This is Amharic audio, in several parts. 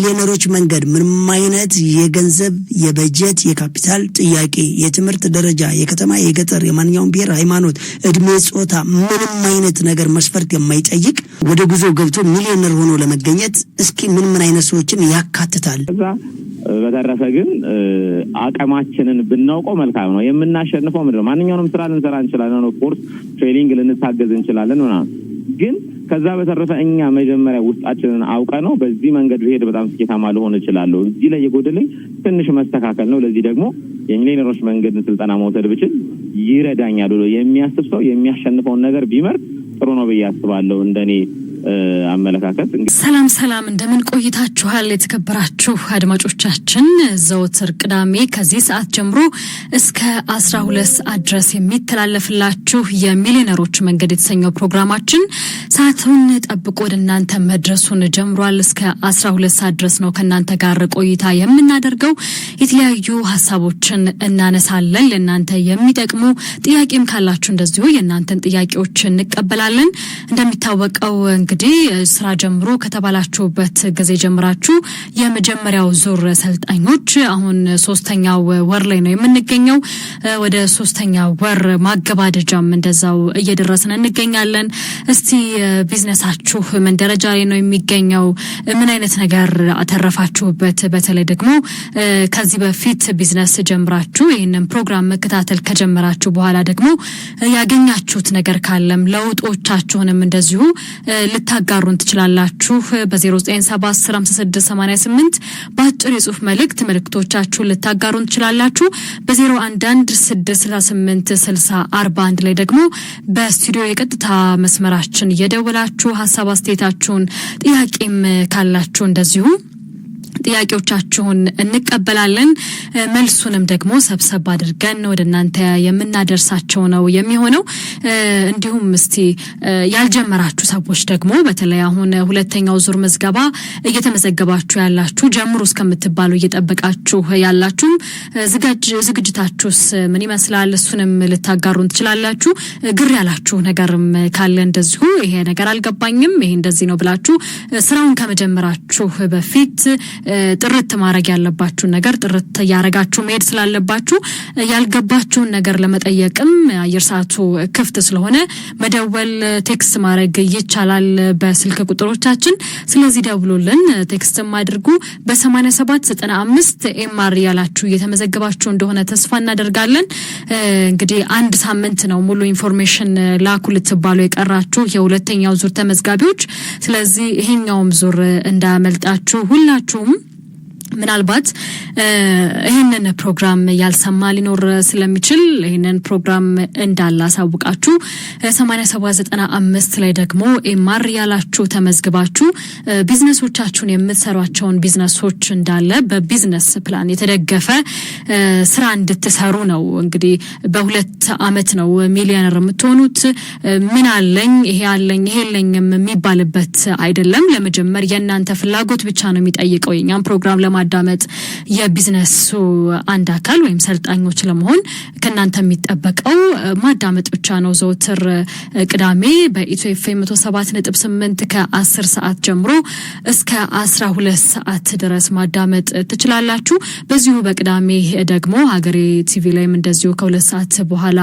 የሚሊዮነሮች መንገድ ምንም አይነት የገንዘብ የበጀት የካፒታል ጥያቄ የትምህርት ደረጃ የከተማ የገጠር የማንኛውም ብሔር ሃይማኖት እድሜ ጾታ ምንም አይነት ነገር መስፈርት የማይጠይቅ ወደ ጉዞ ገብቶ ሚሊዮነር ሆኖ ለመገኘት እስኪ ምን አይነት ሰዎችን ያካትታል? በተረፈ ግን አቀማችንን ብናውቀው መልካም ነው። የምናሸንፈው ምንድነው? ማንኛውንም ስራ ልንሰራ እንችላለን፣ ኦፍ ኮርስ ትሬኒንግ ልንታገዝ እንችላለን ማለት ግን ከዛ በተረፈ እኛ መጀመሪያ ውስጣችንን አውቀ ነው በዚህ መንገድ ሄድ በጣም ስኬታማ ልሆን እችላለሁ። እዚህ ላይ የጎደለኝ ትንሽ መስተካከል ነው። ለዚህ ደግሞ የሚሊዮነሮች መንገድ ስልጠና መውሰድ ብችል ይረዳኛል ብሎ የሚያስብ ሰው የሚያሸንፈውን ነገር ቢመርጥ ጥሩ ነው ብዬ አስባለሁ እንደኔ አመለካከት። ሰላም እንደምን ቆይታችኋል? የተከበራችሁ አድማጮቻችን ዘወትር ቅዳሜ ከዚህ ሰዓት ጀምሮ እስከ 12 ሰዓት ድረስ የሚተላለፍላችሁ የሚሊዮነሮች መንገድ የተሰኘው ፕሮግራማችን ሰዓቱን ጠብቆ ወደ እናንተ መድረሱን ጀምሯል። እስከ 12 ሰዓት ድረስ ነው ከናንተ ጋር ቆይታ የምናደርገው። የተለያዩ ሀሳቦችን እናነሳለን። ለናንተ የሚጠቅሙ ጥያቄም ካላችሁ እንደዚሁ የናንተን ጥያቄዎች እንቀበላለን። እንደሚታወቀው እንግዲህ ስራ ጀምሮ ከተባላችሁበት ጊዜ ጀምራችሁ የመጀመሪያው ዙር ሰልጣኞች አሁን 3ኛው ወር ላይ ነው የምንገኘው። ወደ 3ኛው ወር ማገባደጃም እንደዛው እየደረስን እንገኛለን። እስቲ ቢዝነሳችሁ ምን ደረጃ ላይ ነው የሚገኘው? ምን አይነት ነገር አተረፋችሁበት? በተለይ ደግሞ ከዚህ በፊት ቢዝነስ ጀምራችሁ ይሄንን ፕሮግራም መከታተል ከጀመራችሁ በኋላ ደግሞ ያገኛችሁት ነገር ካለም ለውጦቻችሁንም እንደዚሁ ልታጋሩን ትችላላችሁ። በ09715688 በአጭር የጽሁፍ መልእክቶቻችሁን ልታጋሩን ትችላላችሁ። በ0116686041 ላይ ደግሞ በስቱዲዮ የቀጥታ መስመራችን እየደወላችሁ ሀሳብ አስተያየታችሁን ጥያቄም ካላችሁ እንደዚሁ ጥያቄዎቻችሁን እንቀበላለን። መልሱንም ደግሞ ሰብሰብ አድርገን ወደ እናንተ የምናደርሳቸው ነው የሚሆነው። እንዲሁም እስቲ ያልጀመራችሁ ሰዎች ደግሞ በተለይ አሁን 2ኛው ዙር ምዝገባ እየተመዘገባችሁ ያላችሁ ጀምሩ እስከምትባሉ እየጠበቃችሁ ያላችሁ ዝግጅታችሁስ ምን ይመስላል? እሱንም ልታጋሩን ትችላላችሁ። ግር ያላችሁ ነገርም ካለ እንደዚሁ ይሄ ነገር አልገባኝም ይሄ እንደዚህ ነው ብላችሁ ስራውን ከመጀመራችሁ በፊት ጥርት ማድረግ ያለባችሁ ነገር ጥርት ያረጋችሁ መሄድ ስላለባችሁ ያልገባችሁን ነገር ለመጠየቅም አየር ሰዓቱ ክፍት ስለሆነ መደወል ቴክስት ማድረግ ይቻላል በስልክ ቁጥሮቻችን። ስለዚህ ደውሉልን፣ ቴክስትም አድርጉ። በ8795 ኤምአር ያላችሁ እየተመዘገባችሁ እንደሆነ ተስፋ እናደርጋለን። እንግዲህ አንድ ሳምንት ነው ሙሉ ኢንፎርሜሽን ላኩ ልትባሉ የቀራችሁ የ2ኛው ዙር ተመዝጋቢዎች። ስለዚህ ይሄኛውም ዙር እንዳያመልጣችሁ ሁላችሁም ምናልባት ይሄንን ፕሮግራም ያልሰማ ሊኖር ስለሚችል ይሄንን ፕሮግራም እንዳላሳውቃችሁ 8795 ላይ ደግሞ ኤምአር ያላችሁ ተመዝግባችሁ ቢዝነሶቻችሁን የምትሰሯቸውን ቢዝነሶች እንዳለ በቢዝነስ ፕላን የተደገፈ ስራ እንድትሰሩ ነው። እንግዲህ በ2 አመት ነው ሚሊዮነር የምትሆኑት። ምን አለኝ ይሄ አለኝ ይሄ የለኝም የሚባልበት አይደለም። ለመጀመር የእናንተ ፍላጎት ብቻ ነው የሚጠይቀው። የኛም ፕሮግራም ለማዳመጥ የቢዝነሱ አንድ አካል ወይም ሰልጣኞች ለመሆን ከናንተ የሚጠበቀው ማዳመጥ ብቻ ነው። ዘወትር ቅዳሜ በኢትዮ ኤፍኤም 107.8 ከ10 ሰዓት ጀምሮ እስከ 12 ሰዓት ድረስ ማዳመጥ ትችላላችሁ። በዚሁ በቅዳሜ ደግሞ ሀገሬ ቲቪ ላይም እንደዚሁ ከ2 ሰዓት በኋላ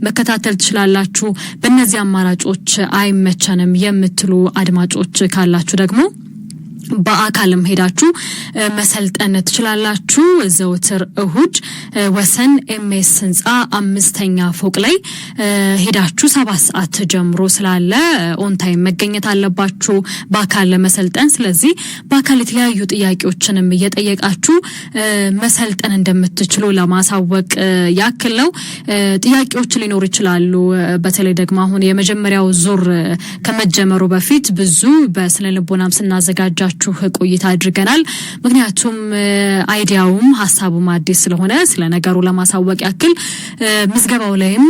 መከታተል ትችላላችሁ። በእነዚህ አማራጮች አይመቸንም የምትሉ አድማጮች ካላችሁ ደግሞ በአካልም ሄዳችሁ መሰልጠን ትችላላችሁ። ዘወትር እሁድ ወሰን ኤምኤስ ህንጻ 5ኛ ፎቅ ላይ ሄዳችሁ 7 ሰዓት ጀምሮ ስላለ ኦን ታይም መገኘት አለባችሁ በአካል ለመሰልጠን። ስለዚህ በአካል የተለያዩ ጥያቄዎችንም እየጠየቃችሁ መሰልጠን እንደምትችሉ ለማሳወቅ ያክል ነው። ጥያቄዎች ሊኖሩ ይችላሉ። በተለይ ደግሞ አሁን የመጀመሪያው ዙር ከመጀመሩ በፊት ብዙ በስነ ልቦናም ስናዘጋጃችሁ ቆይታ አድርገናል። ምክንያቱም አይዲያውም ሐሳቡም አዲስ ስለሆነ ስለ ነገሩ ለማሳወቅ ያክል ምዝገባው ላይም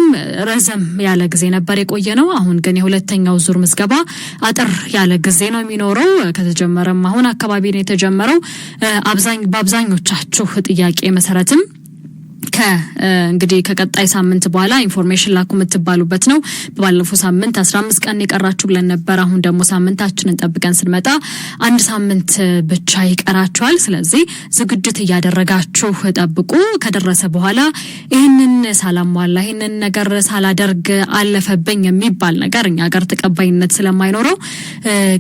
ረዘም ያለ ጊዜ ነበር የቆየነው። አሁን ግን የ2ኛው ዙር ምዝገባ አጥር ያለ ጊዜ ነው የሚኖረው። ከተጀመረም አሁን አካባቢ ነው የተጀመረው። በአብዛኞቻችሁ ጥያቄ መሰረትም እንግዲህ ከቀጣይ ሳምንት በኋላ ኢንፎርሜሽን ላኩ የምትባሉበት ነው። ባለፈው ሳምንት 15 ቀን የቀራችሁ ብለን ነበር። አሁን ደግሞ ሳምንታችንን ጠብቀን ስንመጣ አንድ ሳምንት ብቻ ይቀራችኋል። ስለዚህ ዝግጅት እያደረጋችሁ ጠብቁ። ከደረሰ በኋላ ይሄንን ሳላሟላ ይሄንን ነገር ሳላደርግ አለፈብኝ የሚባል ነገር እኛ ጋር ተቀባይነት ስለማይኖረው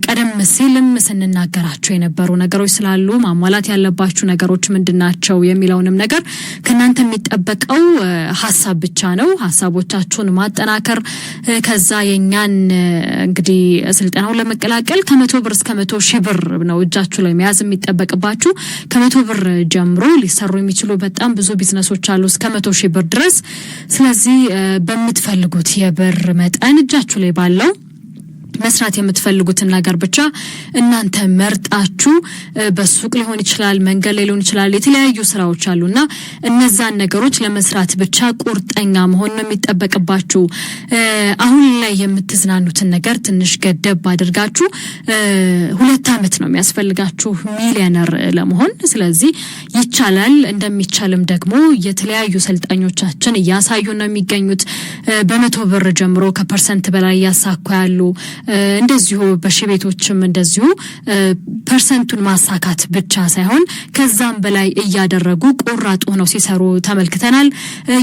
ቀደም ሲልም ስንናገራችሁ የነበሩ ነገሮች ስላሉ ማሟላት ያለባችሁ ነገሮች ምንድናቸው የሚለውንም ነገር ከናንተ የሚጠበቀው ሐሳብ ብቻ ነው። ሐሳቦቻችሁን ማጠናከር ከዛ የኛን እንግዲህ ስልጠናውን ለመቀላቀል ከ100 ብር እስከ 100,000 ብር ነው እጃችሁ ላይ መያዝ የሚጠበቅባችሁ። ከ100 ብር ጀምሮ ሊሰሩ የሚችሉ በጣም ብዙ ቢዝነሶች አሉ እስከ 100,000 ብር ድረስ። ስለዚህ በምትፈልጉት የብር መጠን እጃችሁ ላይ ባለው መስራት የምትፈልጉትን ነገር ብቻ እናንተ መርጣችሁ በሱቅ ሊሆን ይችላል፣ መንገድ ላይ ሊሆን ይችላል፣ የተለያዩ ስራዎች አሉና እነዛን ነገሮች ለመስራት ብቻ ቁርጠኛ መሆን ነው የሚጠበቅባችሁ። አሁን ላይ የምትዝናኑትን ነገር ትንሽ ገደብ አድርጋችሁ 2 አመት ነው የሚያስፈልጋችሁ ሚሊዮነር ለመሆን። ስለዚህ ይቻላል። እንደሚቻልም ደግሞ የተለያዩ ሰልጣኞቻችን እያሳዩ ነው የሚገኙት። በ100 ብር ጀምሮ ከፐርሰንት በላይ ያሳኩ ያሉ እንደዚሁ በሽቤቶችም እንደዚሁ ፐርሰንቱን ማሳካት ብቻ ሳይሆን ከዛም በላይ እያደረጉ ቆራጥ ሆነው ሲሰሩ ተመልክተናል።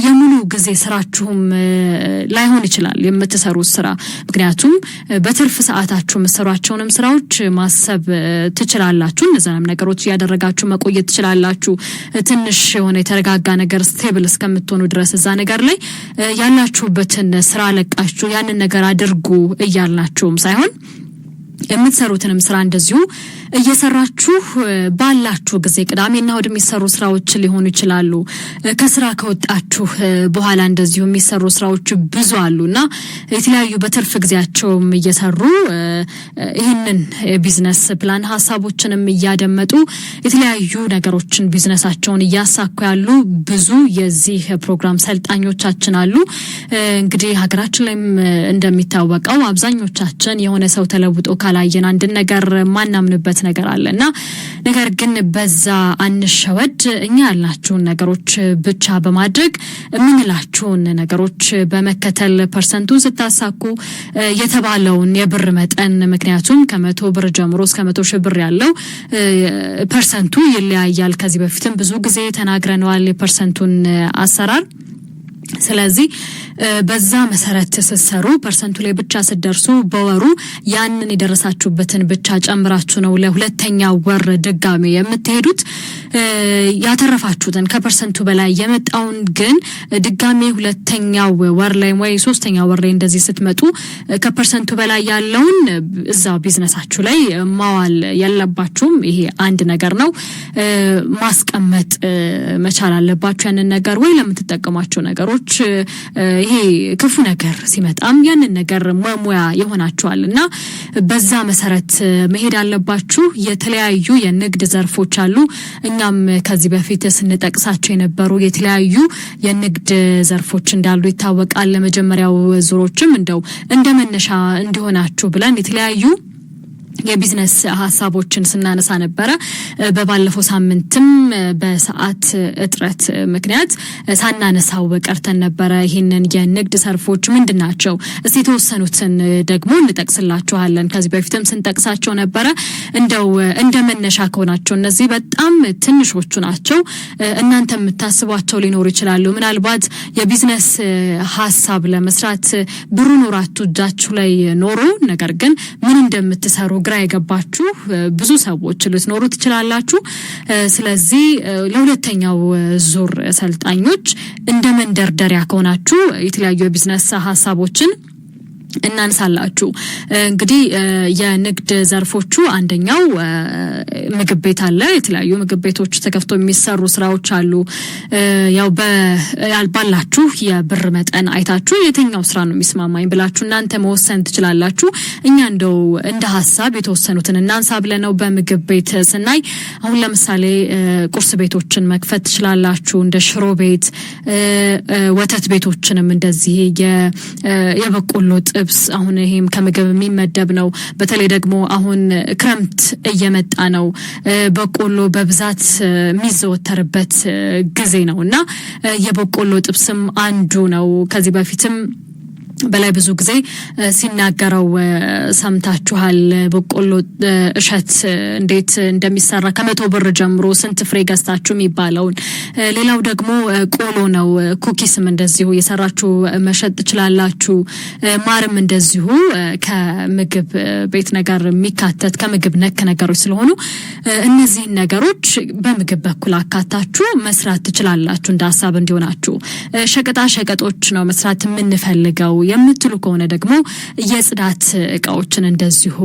የሙሉ ጊዜ ስራችሁም ላይሆን ይችላል የምትሰሩት ስራ። ምክንያቱም በትርፍ ሰዓታችሁ መስራታችሁንም ስራዎች ማሰብ ትችላላችሁ። እነዛንም ነገሮች ያደረጋችሁ መቆየት ትችላላችሁ። ትንሽ የሆነ የተረጋጋ ነገር ስቴብል እስከምትሆኑ ድረስ እዛ ነገር ላይ ያላችሁበትን ስራ ለቃችሁ ያንን ነገር አድርጉ እያልናችሁ ሳይሆን የምትሰሩትንም ስራ እንደዚሁ እየሰራችሁ ባላችሁ ጊዜ ቅዳሜና እሁድ የሚሰሩ ስራዎች ሊሆኑ ይችላሉ። ከስራ ከወጣችሁ በኋላ እንደዚሁ የሚሰሩ ስራዎች ብዙ አሉና የተለያዩ በትርፍ ጊዜያቸውም እየሰሩ ይህንን ቢዝነስ ፕላን ሐሳቦችንም እያደመጡ የተለያዩ ነገሮችን ቢዝነሳቸውን እያሳኩ ያሉ ብዙ የዚህ ፕሮግራም ሰልጣኞቻችን አሉ። እንግዲህ ሀገራችን ላይም እንደሚታወቀው አብዛኞቻችን የሆነ ሰው ተለውጦ ካላየን አንድ ነገር ማናምንበት ነገር አለና ነገር ግን በዛ አንሸወድ። እኛ ያላችሁን ነገሮች ብቻ በማድረግ ምንላችሁን ነገሮች በመከተል ፐርሰንቱን ስታሳኩ የተባለውን የብር መጠን ምክንያቱም ከ100 ብር ጀምሮ እስከ 100,000 ብር ያለው ፐርሰንቱ ይለያያል። ከዚህ በፊትም ብዙ ጊዜ ተናግረናል የፐርሰንቱን አሰራር። ስለዚህ በዛ መሰረት ተሰሰሩ ፐርሰንቱ ላይ ብቻ ሲደርሱ በወሩ ያንን የደረሳችሁበትን ብቻ ጨምራችሁ ነው ለሁለተኛው ወር ድጋሜ የምትሄዱት። ያተረፋችሁትን ከፐርሰንቱ በላይ የመጣውን ግን ድጋሜ ሁለተኛው ወር ላይ ወይ ሶስተኛው ወር ላይ እንደዚህ ስትመጡ ከፐርሰንቱ በላይ ያለውን እዛው ቢዝነሳችሁ ላይ ማዋል ያለባችሁም። ይሄ አንድ ነገር ነው። ማስቀመጥ መቻል አለባችሁ ያንን ነገር ወይ ለምትጠቀሟቸው ነገሮች ይሄ ክፉ ነገር ሲመጣም ያንን ነገር መሙያ ይሆናችኋልና በዛ መሰረት መሄድ አለባችሁ። የተለያዩ የንግድ ዘርፎች አሉ። እኛም ከዚህ በፊት ስንጠቅሳቸው የነበሩ የተለያዩ የንግድ ዘርፎች እንዳሉ ይታወቃል። ለመጀመሪያው ዙሮችም እንደው እንደመነሻ እንዲሆናችሁ ብለን የተለያዩ የቢዝነስ ሐሳቦችን ስናነሳ ነበረ። በባለፈው ሳምንትም በሰዓት እጥረት ምክንያት ሳናነሳው ቀርተን ነበረ። ይሄንን የንግድ ዘርፎች ምንድናቸው እስቲ የተወሰኑትን ደግሞ እንጠቅስላችኋለን። ከዚህ በፊትም ስንጠቅሳቸው ነበረ። እንደው እንደመነሻ ከሆናቸው እነዚህ በጣም ትንሾቹ ናቸው። እናንተ የምታስቧቸው ሊኖሩ ይችላሉ። ምናልባት የቢዝነስ ሐሳብ ለመስራት ብሩ ኖራችሁ እጃችሁ ላይ ኖሮ ነገር ግን ምን እንደምትሰሩ ግራ የገባችሁ ብዙ ሰዎች ልትኖሩ ትችላላችሁ። ስለዚህ ለሁለተኛው ዙር ሰልጣኞች እንደ መንደርደሪያ ከሆናችሁ የተለያዩ የቢዝነስ ሐሳቦችን እናንሳላችሁ። እንግዲህ የንግድ ዘርፎቹ አንደኛው ምግብ ቤት አለ። የተለያዩ ምግብ ቤቶች ተከፍቶ የሚሰሩ ስራዎች አሉ። ያው ባላችሁ የብር መጠን አይታችሁ የትኛው ስራ ነው የሚስማማኝ ብላችሁ እናንተ መወሰን ትችላላችሁ። እኛ እንደው እንደ ሐሳብ የተወሰኑትን እናንሳ ብለን ነው። በምግብ ቤት ስናይ አሁን ለምሳሌ ቁርስ ቤቶችን መክፈት ትችላላችሁ። እንደ ሽሮ ቤት፣ ወተት ቤቶችንም እንደዚህ የበቆሎ ጥብስ ገብስ አሁን ይሄም ከምግብ የሚመደብ ነው። በተለይ ደግሞ አሁን ክረምት እየመጣ ነው። በቆሎ በብዛት የሚዘወተርበት ጊዜ ነውና የበቆሎ ጥብስም አንዱ ነው። ከዚህ በፊትም በላይ ብዙ ጊዜ ሲናገረው ሰምታችኋል። በቆሎ እሸት እንዴት እንደሚሰራ ከ100 ብር ጀምሮ ስንት ፍሬ ገዝታችሁ የሚባለውን። ሌላው ደግሞ ቆሎ ነው። ኩኪስም እንደዚሁ የሰራችሁ መሸጥ ትችላላችሁ። ማርም እንደዚሁ ከምግብ ቤት ነገር የሚካተት ከምግብ ነክ ነገሮች ስለሆኑ እነዚህን ነገሮች በምግብ በኩል አካታችሁ መስራት ትችላላችሁ። እንደ ሀሳብ እንዲሆናችሁ ሸቀጣ ሸቀጦች ነው መስራት የምንፈልገው የምትሉ ከሆነ ደግሞ የጽዳት እቃዎችን እንደዚሁ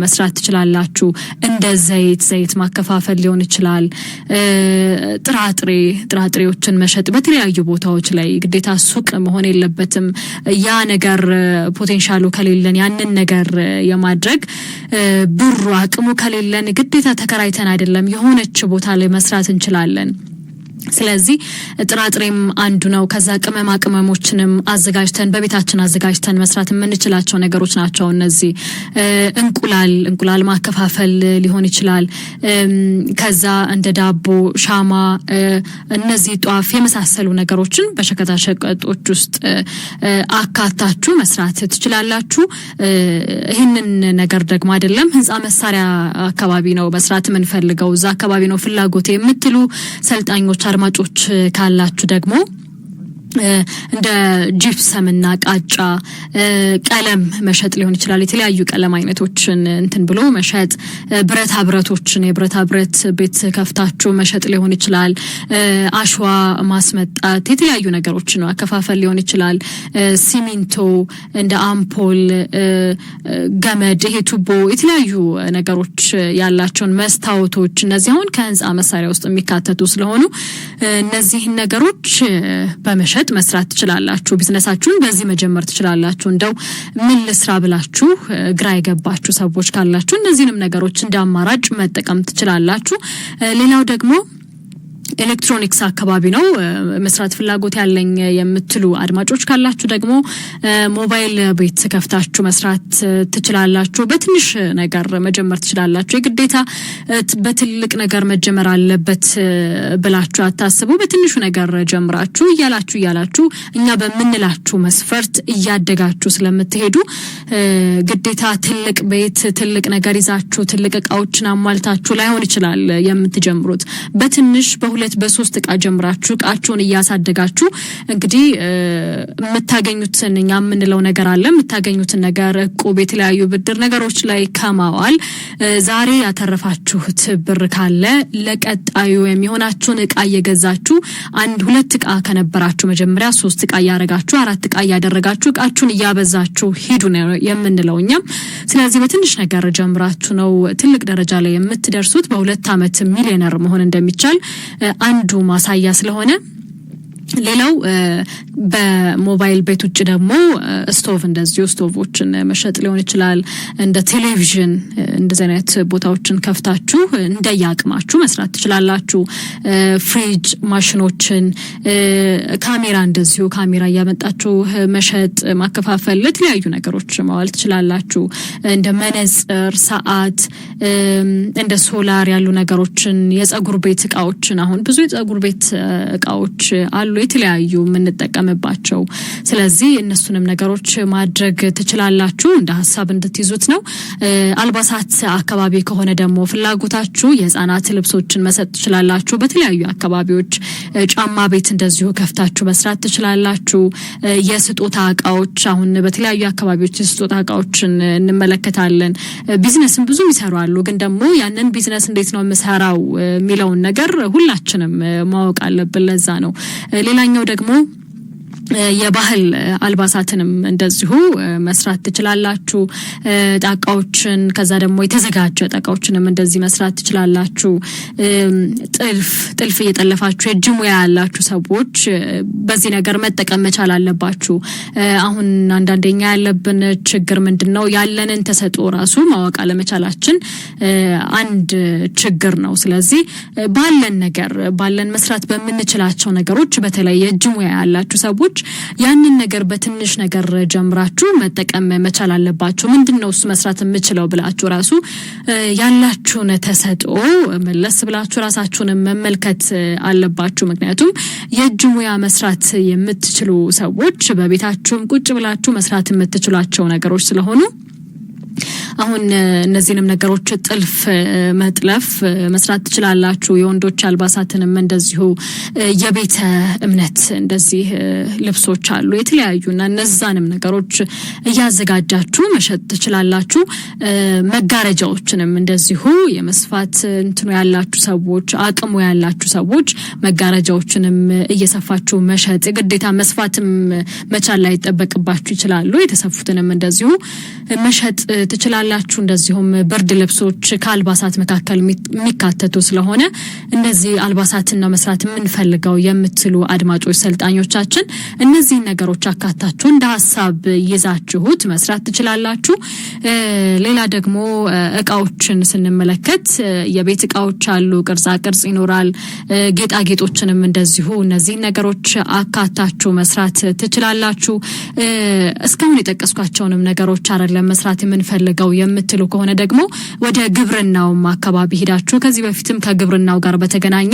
መስራት ትችላላችሁ። እንደ ዘይት ማከፋፈል ሊሆን ይችላል። ጥራጥሬዎችን መሸጥ በተለያዩ ቦታዎች ላይ ግዴታ ሱቅ መሆን የለበትም። ያ ነገር ፖቴንሻሉ ከሌለን ያንን ነገር የማድረግ ብሩ አቅሙ ከሌለን ግዴታ ተከራይተን አይደለም የሆነች ቦታ ላይ መስራት እንችላለን። ስለዚህ ጥራጥሬም አንዱ ነው። ከዛ ቅመሞችንም በቤታችን አዘጋጅተን መስራት የምንችላቸው ነገሮች ናቸው እነዚህ። እንቁላል ማከፋፈል ሊሆን ይችላል። ከዛ እንደ ዳቦ፣ ሻማ፣ እነዚህ ጧፍ የመሳሰሉ ነገሮችን በሸቀጣሸቀጦች ውስጥ አካታችሁ መስራት ትችላላችሁ። ይህንን ነገር ደግሞ አይደለም ህንጻ መሳሪያ አካባቢ ነው መስራት የምንፈልገው፣ እዛ አካባቢ ነው ፍላጎት የምትሉ ሰልጣኞች አድማጮች ካላችሁ ደግሞ እንደ ጂፕሰምና ቃጫ ቀለም መሸጥ ሊሆን ይችላል። የተለያዩ ቀለም አይነቶችን እንትን ብሎ መሸጥ፣ የብረታ ብረት ቤት ከፍታችሁ መሸጥ ሊሆን ይችላል። አሸዋ ማስመጣት፣ የተለያዩ ነገሮችን አከፋፈል ሊሆን ይችላል። ሲሚንቶ፣ እንደ አምፖል፣ ገመድ፣ ይሄ ቱቦ፣ የተለያዩ ነገሮች ያላቸውን መስታወቶች፣ እነዚህ አሁን ከህንጻ መሳሪያ ውስጥ የሚካተቱ ስለሆኑ እነዚህን ነገሮች በመሸጥ መስራት ትችላላችሁ። ቢዝነሳችሁን በዚህ መጀመር ትችላላችሁ። እንደው ምን ልስራ ብላችሁ ግራ የገባችሁ ሰዎች ካላችሁ እነዚህንም ነገሮች እንደ አማራጭ መጠቀም ትችላላችሁ። ሌላው ደግሞ ኤሌክትሮኒክስ አካባቢ ነው መስራት ፍላጎት ያለኝ የምትሉ አድማጮች ካላችሁ ደግሞ ሞባይል ቤት ከፍታችሁ መስራት ትችላላችሁ። በትንሽ ነገር መጀመር ትችላላችሁ። የግዴታ በትልቅ ነገር መጀመር አለበት ብላችሁ አታስቡ። በትንሹ ነገር ጀምራችሁ እያላችሁ እኛ በምንላችሁ መስፈርት እያደጋችሁ ስለምትሄዱ ግዴታ ትልቅ ቤት ትልቅ ነገር ይዛችሁ ትልቅ እቃዎችን አሟልታችሁ ላይሆን ይችላል የምትጀምሩት። በትንሽ በ2-3 እቃ ጀምራችሁ እቃችሁን እያሳደጋችሁ እንግዲህ የምታገኙትን እኛ የምንለው ነገር አለ። የምታገኙትን ነገር እቁብ፣ የተለያዩ ብድር ነገሮች ላይ ከማዋል ዛሬ ያተረፋችሁት ብር ካለ ለቀጣዩ የሚሆናችሁን እቃ እየገዛችሁ 1-2 እቃ ከነበራችሁ መጀመሪያ 3 እቃ እያረጋችሁ 4 እቃ እያደረጋችሁ እቃችሁን እያበዛችሁ ሂዱ ነው የምንለው እኛም። ስለዚህ በትንሽ ነገር ጀምራችሁ ነው ትልቅ ደረጃ ላይ የምትደርሱት። በ2 ዓመት ሚሊዮነር መሆን እንደሚቻል አንዱ ማሳያ ስለሆነ ሌላው በሞባይል ቤት ውጭ ደግሞ ስቶቭ እንደዚሁ ስቶቮችን መሸጥ ሊሆን ይችላል። እንደ ቴሌቪዥን እንደዚህ አይነት ቦታዎችን ከፍታችሁ እንደያቅማችሁ መስራት ትችላላችሁ። ፍሪጅ ማሽኖችን፣ ካሜራ እንደዚሁ ካሜራ እያመጣችሁ መሸጥ ማከፋፈል ለተለያዩ ነገሮች ማዋል ትችላላችሁ። እንደ መነጽር፣ ሰዓት፣ እንደ ሶላር ያሉ ነገሮችን፣ የጸጉር ቤት እቃዎችን አሁን ብዙ የጸጉር ቤት እቃዎች አሉ የተለያዩ የምንጠቀምባቸው። ስለዚህ እነሱንም ነገሮች ማድረግ ትችላላችሁ። እንደ ሀሳብ እንድትይዙት ነው። አልባሳት አካባቢ ከሆነ ደግሞ ፍላጎታችሁ የህፃናት ልብሶችን መሰጥ ትችላላችሁ። በተለያዩ አካባቢዎች ጫማ ቤት እንደዚሁ ከፍታችሁ መስራት ትችላላችሁ። የስጦታ እቃዎች አሁን በተለያዩ አካባቢዎች የስጦታ እቃዎችን እንመለከታለን። ቢዝነስም ብዙ ይሰራሉ። ግን ደግሞ ያንን ቢዝነስ እንዴት ነው የምሰራው የሚለውን ነገር ሁላችንም ማወቅ አለብን። ለዛ ነው። ሌላኛው ደግሞ የባህል አልባሳትንም እንደዚሁ መስራት ትችላላችሁ። ጣቃዎችን ከዛ ደግሞ የተዘጋጀ ጣቃዎችንም እንደዚህ መስራት ትችላላችሁ። ጥልፍ እየጠለፋችሁ የእጅ ሙያ ያላችሁ ሰዎች በዚህ ነገር መጠቀም መቻል አለባችሁ። አሁን አንዳንደኛ ያለብን ችግር ምንድነው? ያለንን ተሰጥኦ ራሱ ማወቅ አለመቻላችን አንድ ችግር ነው። ስለዚህ ባለን መስራት በምንችላቸው ነገሮች በተለይ የእጅ ሙያ ያላችሁ ሰዎች ያንን ነገር በትንሽ ነገር ጀምራችሁ መጠቀም መቻል አለባችሁ። ምንድነው እሱ መስራት የምችለው ብላችሁ ራሱ ያላችሁን ተሰጥኦ መለስ ብላችሁ ራሳችሁን መመልከት አለባችሁ። ምክንያቱም የእጅ ሙያ መስራት የምትችሉ ሰዎች በቤታችሁም ቁጭ ብላችሁ መስራት የምትችሏቸው ነገሮች ስለሆኑ አሁን እነዚህንም ነገሮች ጥልፍ መጥለፍ መስራት ትችላላችሁ። የወንዶች አልባሳትንም እንደዚሁ የቤተ እምነት እንደዚህ ልብሶች አሉ የተለያዩና እነዛንም ነገሮች እያዘጋጃችሁ መሸጥ ትችላላችሁ። መጋረጃዎችንም እንደዚሁ የመስፋት እንትኑ ያላችሁ ሰዎች አቅሙ ያላችሁ ሰዎች መጋረጃዎችንም እየሰፋችሁ መሸጥ ግዴታ መስፋትም መቻል ላይ ተጠበቅባችሁ ይችላሉ። የተሰፉትንም እንደዚሁ መሸጥ ትችላላችሁ። እንደዚሁም ብርድ ልብሶች ከአልባሳት መካከል የሚካተቱ ስለሆነ እነዚህ አልባሳትና መስራት የምንፈልገው የምትሉ አድማጮች ሰልጣኞቻችን እነዚህ ነገሮች አካታችሁ እንደ ሐሳብ ይዛችሁት መስራት ትችላላችሁ። ሌላ ደግሞ እቃዎችን ስንመለከት የቤት እቃዎች አሉ፣ ቅርጻ ቅርጽ ይኖራል፣ ጌጣጌጦችንም እንደዚሁ እነዚህ ነገሮች አካታችሁ መስራት ትችላላችሁ። እስካሁን የጠቀስኳቸውንም ነገሮች አይደለም መስራት የምንፈልገው የምትሉ ከሆነ ደግሞ ወደ ግብርናው አካባቢ ሄዳችሁ ከዚህ በፊትም ከግብርናው ጋር በተገናኘ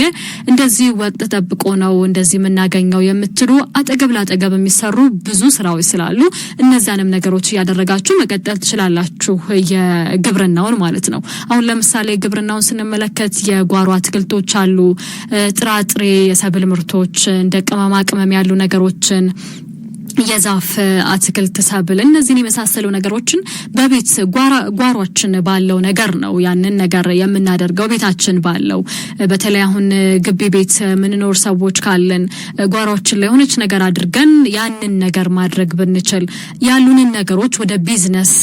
እንደዚህ ወቅት ተጠብቆ ነው እንደዚህ የምናገኘው የምትሉ አጠገብ ላጠገብ የሚሰሩ ብዙ ስራዎች ስላሉ እነዛንም ነገሮች ያደረጋችሁ መቀጠል ትችላላችሁ። የግብርናውን ማለት ነው። አሁን ለምሳሌ ግብርናውን ስንመለከት የጓሮ አትክልቶች አሉ፣ ጥራጥሬ፣ የሰብል ምርቶች እንደ ቅመማ ቅመም ያሉ ነገሮችን የዛፍ አትክልት ሰብል እነዚህን የመሳሰሉ ነገሮችን በቤት ጓሯችን ባለው ነገር ነው ያንን ነገር የምናደርገው ቤታችን ባለው። በተለይ አሁን ግቢ ቤት ምንኖር ሰዎች ካለን ጓሯችን ላይ ሆነች ነገር አድርገን ያንን ነገር ማድረግ ብንችል ያሉንን ነገሮች ወደ ቢዝነስ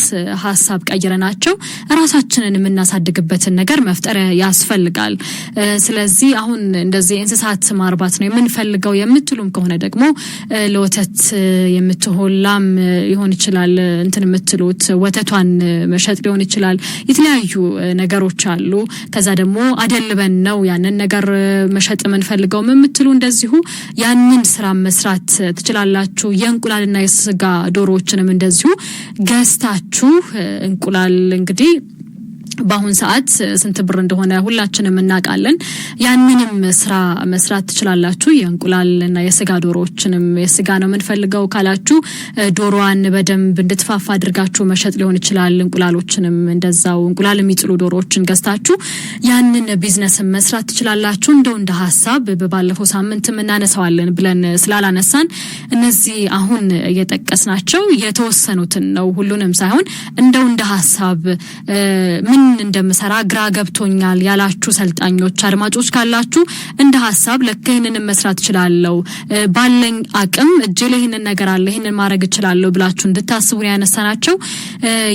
ሐሳብ ቀይረናቸው ራሳችንን የምናሳድግበትን ነገር መፍጠር ያስፈልጋል። ስለዚህ አሁን እንደዚህ እንስሳት ማርባት ነው የምንፈልገው የምትሉም ከሆነ ደግሞ ለወተት የምትሆላም ይሆን ይችላል እንትን የምትሉት ወተቷን መሸጥ ሊሆን ይችላል። የተለያዩ ነገሮች አሉ። ከዛ ደግሞ አደልበን ነው ያንን ነገር መሸጥ የምንፈልገው የምትሉ እንደዚሁ ያንን ስራ መስራት ትችላላችሁ። የእንቁላልና የስጋ ዶሮዎችንም እንደዚሁ ገዝታችሁ እንቁላል እንግዲህ በአሁን ሰዓት ስንት ብር እንደሆነ ሁላችንም እናውቃለን። ያንንም ስራ መስራት ትችላላችሁ። የእንቁላልና የስጋ ዶሮዎችንም የስጋ ነው የምንፈልገው ካላችሁ ዶሮዋን በደንብ እንድትፋፋ አድርጋችሁ መሸጥ ሊሆን ይችላል። እንቁላሎችንም እንደዛው እንቁላል የሚጥሉ ዶሮዎችን ገዝታችሁ ያንን ቢዝነስ መስራት ትችላላችሁ። እንደው እንደ ሐሳብ በባለፈው ሳምንት እናነሳዋለን ብለን ስላላነሳን እነዚህ አሁን እየጠቀስናቸው የተወሰኑትን ነው፣ ሁሉንም ሳይሆን እንደው እንደ ሐሳብ ምን እንደምሰራ ግራ ገብቶኛል ያላችሁ ሰልጣኞች አድማጮች ካላችሁ እንደ ሐሳብ ለከይንን መስራት ይችላልው ባለኝ አቅም እጄ ላይ ይሄንን ነገር አለ ይሄንን ማድረግ ይችላልው ብላችሁ እንድታስቡ ያነሳናቸው።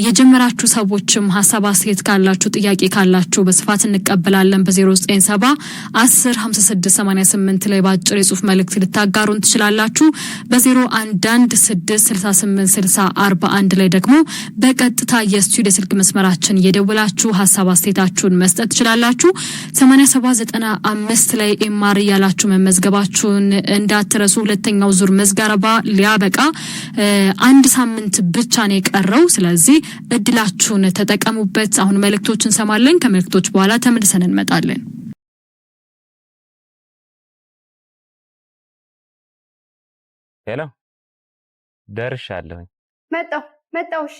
የጀመራችሁ ሰዎችም ሐሳብ አስተያየት ካላችሁ ጥያቄ ካላችሁ በስፋት እንቀበላለን። በ0970 10 56 88 ላይ ባጭር የጽሁፍ መልእክት ልታጋሩን ትችላላችሁ። በ011 668 60 41 ላይ ደግሞ በቀጥታ የስቱዲዮ ስልክ መስመራችን እየደወላችሁ ሐሳብ አስተያየታችሁን መስጠት ትችላላችሁ። 8795 ላይ ኤምአር ያላችሁ መመዝገባችሁን እንዳትረሱ። ሁለተኛው ዙር መዝገባ ሊያበቃ አንድ ሳምንት ብቻ ነው የቀረው። ስለዚህ እድላችሁን ተጠቀሙበት። አሁን መልእክቶችን ሰማለን። ከመልእክቶች በኋላ ተመልሰን እንመጣለን። ሄሎ ደርሻለሁ። መጣው እሺ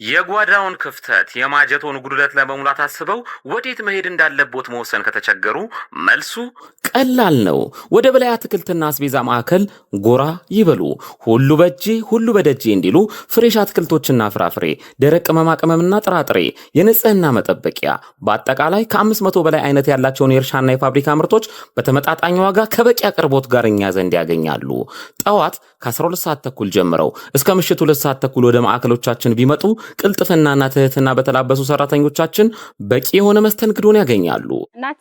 የጓዳውን ክፍተት የማጀቶን ጉድለት ለመሙላት አስበው ወዴት መሄድ እንዳለቦት መወሰን ከተቸገሩ መልሱ ቀላል ነው። ወደ በላይ አትክልትና አስቤዛ ማዕከል ጎራ ይበሉ። ሁሉ በእጄ ሁሉ በደጄ እንዲሉ ፍሬሽ አትክልቶችና ፍራፍሬ፣ ደረቅ ቅመማ ቅመምና ጥራጥሬ፣ የንጽህና መጠበቂያ በአጠቃላይ ከ500 በላይ አይነት ያላቸውን የእርሻና የፋብሪካ ምርቶች በተመጣጣኝ ዋጋ ከበቂ አቅርቦት ጋር እኛ ዘንድ ያገኛሉ። ጠዋት ከ12 ሰዓት ተኩል ጀምረው እስከ ምሽቱ 2 ሰዓት ተኩል ወደ ማዕከሎቻችን ቢመጡ ቅልጥፍናና ትህትና በተላበሱ ሰራተኞቻችን በቂ የሆነ መስተንግዶን ያገኛሉ። እናት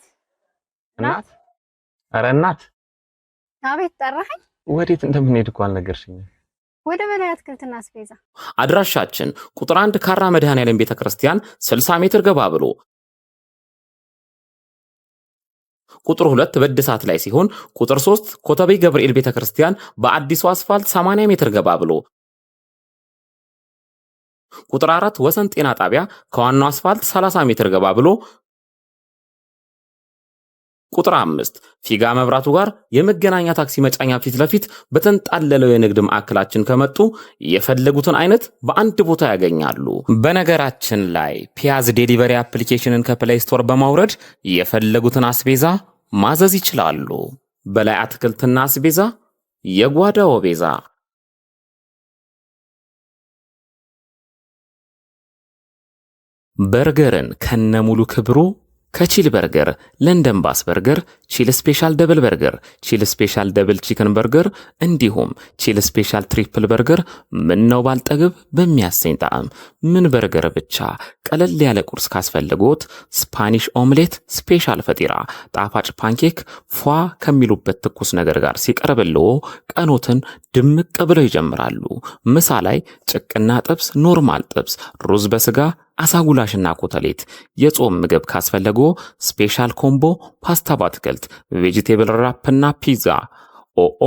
ኧረ እናት አቤት ጠራኸኝ? ወዴት እንደምንሄድ እኮ አልነገርሽኝም። ወደ በላይ አትክልትና አስቤዛ። አድራሻችን ቁጥር 1 ካራ መድኃኔዓለም ቤተክርስቲያን 60 ሜትር ገባ ብሎ ቁጥር 2 በእድሳት ላይ ሲሆን ቁጥር 3 ኮተቤ ገብርኤል ቤተክርስቲያን በአዲሱ አስፋልት 80 ሜትር ገባ ብሎ ቁጥር 4 ወሰን ጤና ጣቢያ ከዋናው አስፋልት 30 ሜትር ገባ ብሎ ቁጥር 5 ፊጋ መብራቱ ጋር የመገናኛ ታክሲ መጫኛ ፊት ለፊት በተንጣለለው የንግድ ማዕከላችን ከመጡ የፈለጉትን አይነት በአንድ ቦታ ያገኛሉ። በነገራችን ላይ ፒያዝ ዴሊቨሪ አፕሊኬሽንን ከፕሌይ ስቶር በማውረድ የፈለጉትን አስቤዛ ማዘዝ ይችላሉ። በላይ አትክልትና አስቤዛ የጓዳው ቤዛ። በርገርን ከነሙሉ ክብሩ ከቺል በርገር፣ ለንደን ባስ በርገር፣ ቺል ስፔሻል ደብል በርገር፣ ቺል ስፔሻል ደብል ቺክን በርገር እንዲሁም ቺል ስፔሻል ትሪፕል በርገር ምነው ባልጠግብ በሚያሰኝ ጣዕም ምን በርገር ብቻ ቀለል ያለ ቁርስ ካስፈልጎት ስፓኒሽ ኦምሌት፣ ስፔሻል ፈጢራ፣ ጣፋጭ ፓንኬክ ፏ ከሚሉበት ትኩስ ነገር ጋር ሲቀርብልዎ ቀኖትን ድምቅ ብለው ይጀምራሉ። ምሳ ላይ ጭቅና ጥብስ፣ ኖርማል ጥብስ፣ ሩዝ በስጋ አሳጉላሽና ኮተሌት፣ የጾም ምግብ ካስፈለጎ ስፔሻል ኮምቦ ፓስታ ባትክልት፣ ቬጂቴብል ራፕና ፒዛ። ኦኦ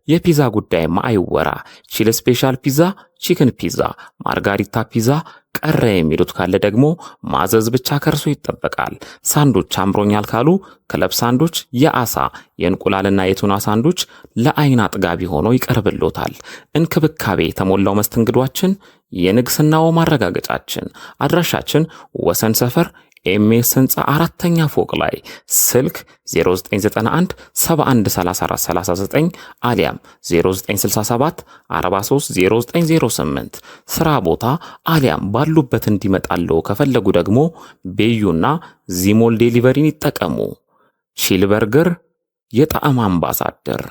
የፒዛ ጉዳይ ማይወራ። ቺል ስፔሻል ፒዛ፣ ቺክን ፒዛ፣ ማርጋሪታ ፒዛ ቀረ የሚሉት ካለ ደግሞ ማዘዝ ብቻ ከርሶ ይጠበቃል። ሳንዶች አምሮኛል ካሉ ክለብ ሳንዶች የአሳ የእንቁላልና የቱና ሳንዶች ለአይን አጥጋቢ ሆኖ ይቀርብሎታል። እንክብካቤ የተሞላው መስተንግዷችን የንግስናው ማረጋገጫችን። አድራሻችን ወሰን ሰፈር ኤምኤስ ህንፃ 4ኛ ፎቅ ላይ ስልክ 0991 713439 አሊያም 0967 430908 ስራ ቦታ አሊያም ባሉበት እንዲመጣለው ከፈለጉ ደግሞ ቤዩና ዚሞል ዴሊቨሪን ይጠቀሙ። ቺል በርገር የጣዕም አምባሳደር።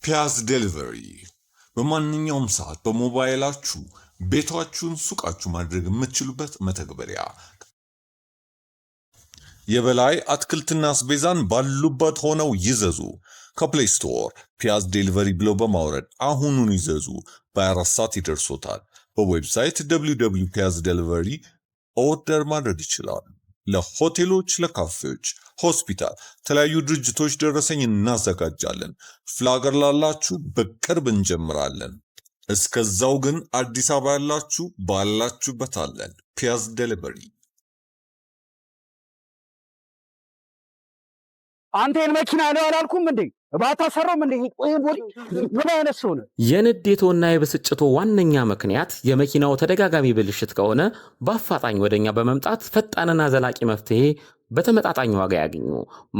ፒያዝ ዴሊቨሪ በማንኛውም ሰዓት በሞባይላችሁ ቤታችሁን ሱቃችሁ ማድረግ የምትችሉበት መተግበሪያ። የበላይ አትክልትና አስቤዛን ባሉበት ሆነው ይዘዙ። ከፕሌይ ስቶር ፒያዝ ዴሊቨሪ ብለው በማውረድ አሁኑን ይዘዙ። በ24 ሰዓት ይደርሶታል። በዌብሳይት www.piazdelivery ኦርደር ማድረግ ይችላል። ለሆቴሎች፣ ለካፌዎች፣ ሆስፒታል፣ የተለያዩ ድርጅቶች ደረሰኝ እናዘጋጃለን። ፍላገር ላላችሁ በቅርብ እንጀምራለን። እስከዛው ግን አዲስ አበባ ያላችሁ ባላችሁበት አለን። ፒያዝ ዴሊቨሪ። አንተን መኪና ነው አላልኩም እንዴ? ባታ ሰራም እንዴ? ምን አይነት ሰው ነው? የንዴቶና የብስጭቶ ዋነኛ ምክንያት የመኪናው ተደጋጋሚ ብልሽት ከሆነ በአፋጣኝ ወደኛ በመምጣት ፈጣንና ዘላቂ መፍትሄ በተመጣጣኝ ዋጋ ያገኙ።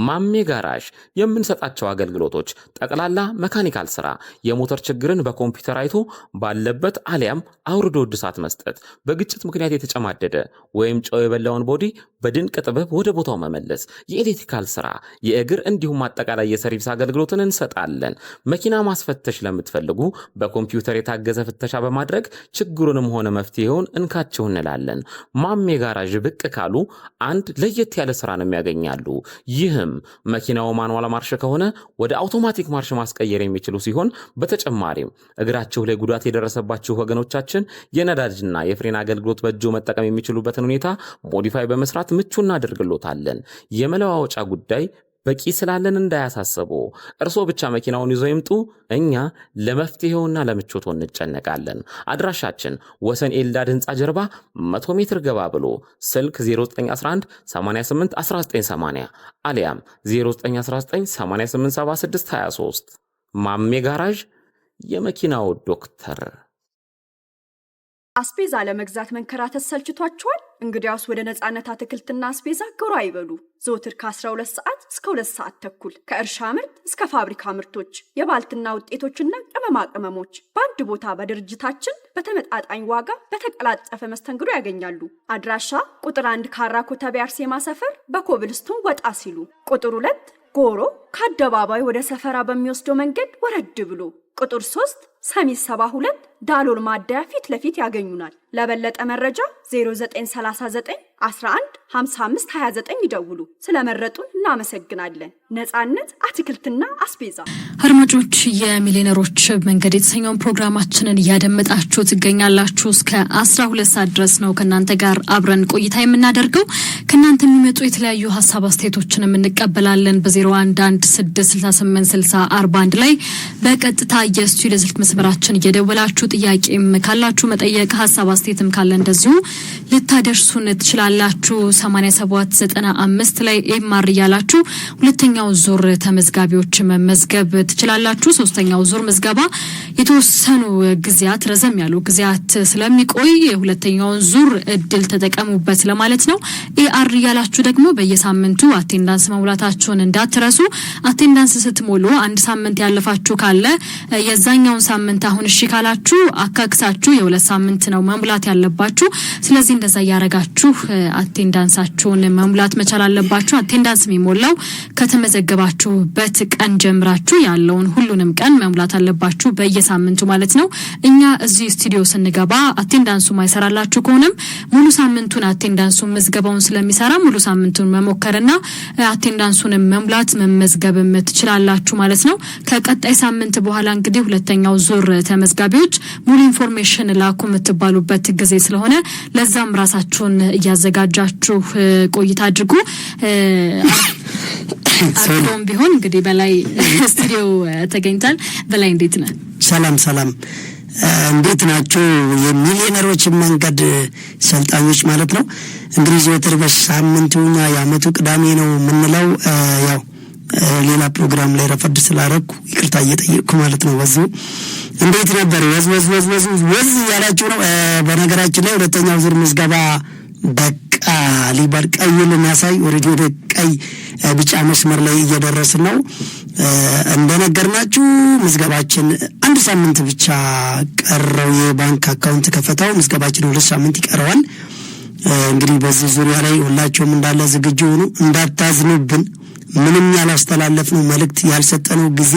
ማሜ ጋራዥ የምንሰጣቸው አገልግሎቶች ጠቅላላ መካኒካል ስራ፣ የሞተር ችግርን በኮምፒውተር አይቶ ባለበት አሊያም አውርዶ እድሳት መስጠት፣ በግጭት ምክንያት የተጨማደደ ወይም ጨው የበላውን ቦዲ በድንቅ ጥበብ ወደ ቦታው መመለስ፣ የኤሌክትሪካል ስራ፣ የእግር እንዲሁም አጠቃላይ የሰርቪስ አገልግሎትን እንሰጣለን። መኪና ማስፈተሽ ለምትፈልጉ በኮምፒውተር የታገዘ ፍተሻ በማድረግ ችግሩንም ሆነ መፍትሄውን እንካችሁ እንላለን። ማሜ ጋራዥ ብቅ ካሉ አንድ ለየት ያለ ስራንም ያገኛሉ። ይህም መኪናው ማኑዋል ማርሽ ከሆነ ወደ አውቶማቲክ ማርሽ ማስቀየር የሚችሉ ሲሆን በተጨማሪም እግራችሁ ላይ ጉዳት የደረሰባችሁ ወገኖቻችን የነዳጅና የፍሬን አገልግሎት በእጆ መጠቀም የሚችሉበትን ሁኔታ ሞዲፋይ በመስራት ምቹ እናደርግሎታለን። የመለዋወጫ ጉዳይ በቂ ስላለን እንዳያሳስቡ። እርሶ ብቻ መኪናውን ይዘው ይምጡ። እኛ ለመፍትሄውና ለምቾቱ እንጨነቃለን። አድራሻችን ወሰን ኤልዳድ ህንፃ ጀርባ 100 ሜትር ገባ ብሎ ስልክ 0911 88 1980 አሊያም 0919 887623 ማሜ ጋራዥ የመኪናው ዶክተር። አስቤዛ ለመግዛት መንከራተት ሰልችቷቸዋል? እንግዲያውስ ወደ ነጻነት አትክልትና አስቤዛ ጎራ ይበሉ። ዘወትር ከ12 ሰዓት እስከ 2 ሰዓት ተኩል ከእርሻ ምርት እስከ ፋብሪካ ምርቶች፣ የባልትና ውጤቶችና ቅመማ ቅመሞች በአንድ ቦታ በድርጅታችን በተመጣጣኝ ዋጋ በተቀላጠፈ መስተንግዶ ያገኛሉ። አድራሻ ቁጥር 1 ካራ ኮተቤ አርሴማ ሰፈር በኮብልስቶን ወጣ ሲሉ፣ ቁጥር 2 ጎሮ ከአደባባይ ወደ ሰፈራ በሚወስደው መንገድ ወረድ ብሎ፣ ቁጥር 3 ሰሚት 72 ዳሎል ማደያ ፊት ለፊት ያገኙናል። ለበለጠ መረጃ 0939 11 55 29 ይደውሉ። ስለመረጡን እናመሰግናለን። ነጻነት አትክልትና አስቤዛ። አድማጮች የሚሊዮነሮች መንገድ የተሰኘውን ፕሮግራማችንን እያደመጣችሁ ትገኛላችሁ። እስከ 12 ሰዓት ድረስ ነው ከናንተ ጋር አብረን ቆይታ የምናደርገው። ከናንተ የሚመጡ የተለያዩ ሐሳብ አስተያየቶችን እንቀበላለን። በ0116686041 ላይ በቀጥታ የስቱዲዮ ስልክ መስመራችን እየደወላችሁ ጥያቄም ካላችሁ መጠየቅ ሐሳብ አስተያየትም ካለ እንደዚሁ ልታደርሱን ትችላላችሁ። 8795 ላይ ኤምአር ያላችሁ ሁለተኛው ዙር ተመዝጋቢዎች መመዝገብ ትችላላችሁ። ሶስተኛው ዙር ምዝገባ የተወሰኑ ጊዜያት ረዘም ያሉ ጊዜያት ስለሚቆይ ሁለተኛው ዙር እድል ተጠቀሙበት ለማለት ነው። ኤአር ያላችሁ ደግሞ በየሳምንቱ አቴንዳንስ መሙላታችሁን እንዳትረሱ። አቴንዳንስ ስትሞሉ አንድ ሳምንት ያለፋችሁ ካለ የዛኛውን ሳምንት አሁን እሺ ካላችሁ አካክሳችሁ የሁለት ሳምንት ነው መሙላት ያለባችሁ። ስለዚህ እንደዛ ያረጋችሁ አቴንዳንሳችሁን መሙላት መቻል አለባችሁ። አቴንዳንስ የሚሞላው ከተመዘገባችሁበት ቀን ጀምራችሁ ያለውን ሁሉንም ቀን መሙላት አለባችሁ በየሳምንቱ ማለት ነው። እኛ እዚህ ስቱዲዮ ስንገባ አቴንዳንሱ ማይሰራላችሁ ከሆነም ሙሉ ሳምንቱን አቴንዳንሱ ምዝገባውን ስለሚሰራ ሙሉ ሳምንቱን መሞከርና አቴንዳንሱን መሙላት መመዝገብም ትችላላችሁ ማለት ነው። ከቀጣይ ሳምንት በኋላ እንግዲህ ሁለተኛው ዙር ተመዝጋቢዎች ሙሉ ኢንፎርሜሽን ላኩ የምትባሉበት ጊዜ ስለሆነ ለዛም ራሳችሁን እያዘጋጃችሁ ቆይታ አድርጉ። አሁን ቢሆን እንግዲህ በላይ ስቱዲዮ ተገኝታል። በላይ እንዴት ነህ? ሰላም እንዴት ናችሁ? የሚሊዮነሮች መንገድ ሰልጣኞች ማለት ነው። እንግዲህ ዘወትር በሳምንቱኛ የዓመቱ ቅዳሜ ነው የምንለው። ያው ሌላ ፕሮግራም ላይ ረፈድ ስላረኩ ይቅርታ እየጠየቅኩ ማለት ነው። ወዙ እንዴት ነበር? ወዝ ያላችሁ ነው። በነገራችን ላይ ሁለተኛው ዙር ምዝገባ በቃ ሊባል ቀይ ለማሳይ ወደ ቀይ ቢጫ መስመር ላይ እየደረስን ነው። እንደነገርናችሁ ምዝገባችን አንድ ሳምንት ብቻ ቀረው። የባንክ አካውንት ከፈታው ምዝገባችን 2 ሳምንት ይቀረዋል። እንግዲህ በዚህ ዙሪያ ላይ ሁላችሁም እንዳለ ዝግጁ ሆኑ፣ እንዳታዝኑብን። ምንም ያላስተላለፍነው መልእክት ያልሰጠነው ጊዜ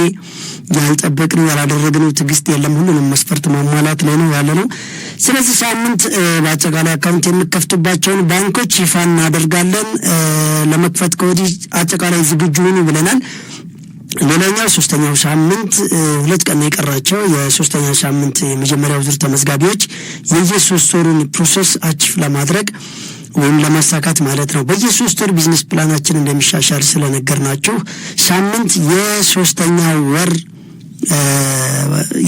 ያልጠበቅነው ያላደረግነው ትግስት የለም። ሁሉንም መስፈርት ማሟላት ላይ ነው ያለነው። ስለዚህ ሳምንት በአጠቃላይ አካውንት የሚከፍቱባቸውን ባንኮች ይፋ እናደርጋለን። ለመክፈት ከወዲህ አጠቃላይ ዝግጁ ሁኑ ብለናል። ሌላኛው ሶስተኛው ሳምንት 2 ቀን የቀራቸው የሶስተኛው ሳምንት የመጀመሪያው ዙር ተመዝጋቢዎች የየ3 ወሩን ፕሮሰስ አቺፍ ለማድረግ ወይም ለማሳካት ማለት ነው በየ3 ወር ቢዝነስ ፕላናችን እንደሚሻሻል ስለነገርናችሁ ሳምንት የሶስተኛው ወር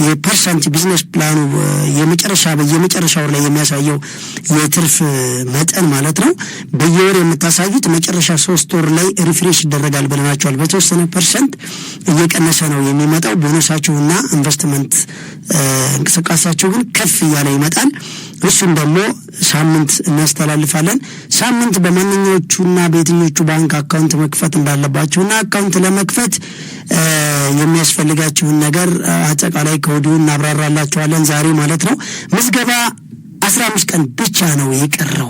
የፐርሰንት ቢዝነስ ፕላኑ የመጨረሻው ላይ የሚያሳየው የትርፍ መጠን ማለት ነው በየወር የምታሳዩት መጨረሻ 3 ወር ላይ ሪፍሬሽ ይደረጋል ብለናቸዋል። በተወሰነ ፐርሰንት እየቀነሰ ነው የሚመጣው። ቦነሳችሁና ኢንቨስትመንት እንቅስቃሴያችሁ ግን ከፍ እያለ ይመጣል። እሱም ደግሞ ሳምንት እናስተላልፋለን። ሳምንት በማንኛዎቹና በየትኞቹ ባንክ አካውንት መክፈት እንዳለባችሁና አካውንት ለመክፈት የሚያስፈልጋችሁን ነገር አጠቃላይ ከወዲሁ እናብራራላችኋለን ዛሬ ማለት ነው። ምዝገባ 15 ቀን ብቻ ነው የቀረው።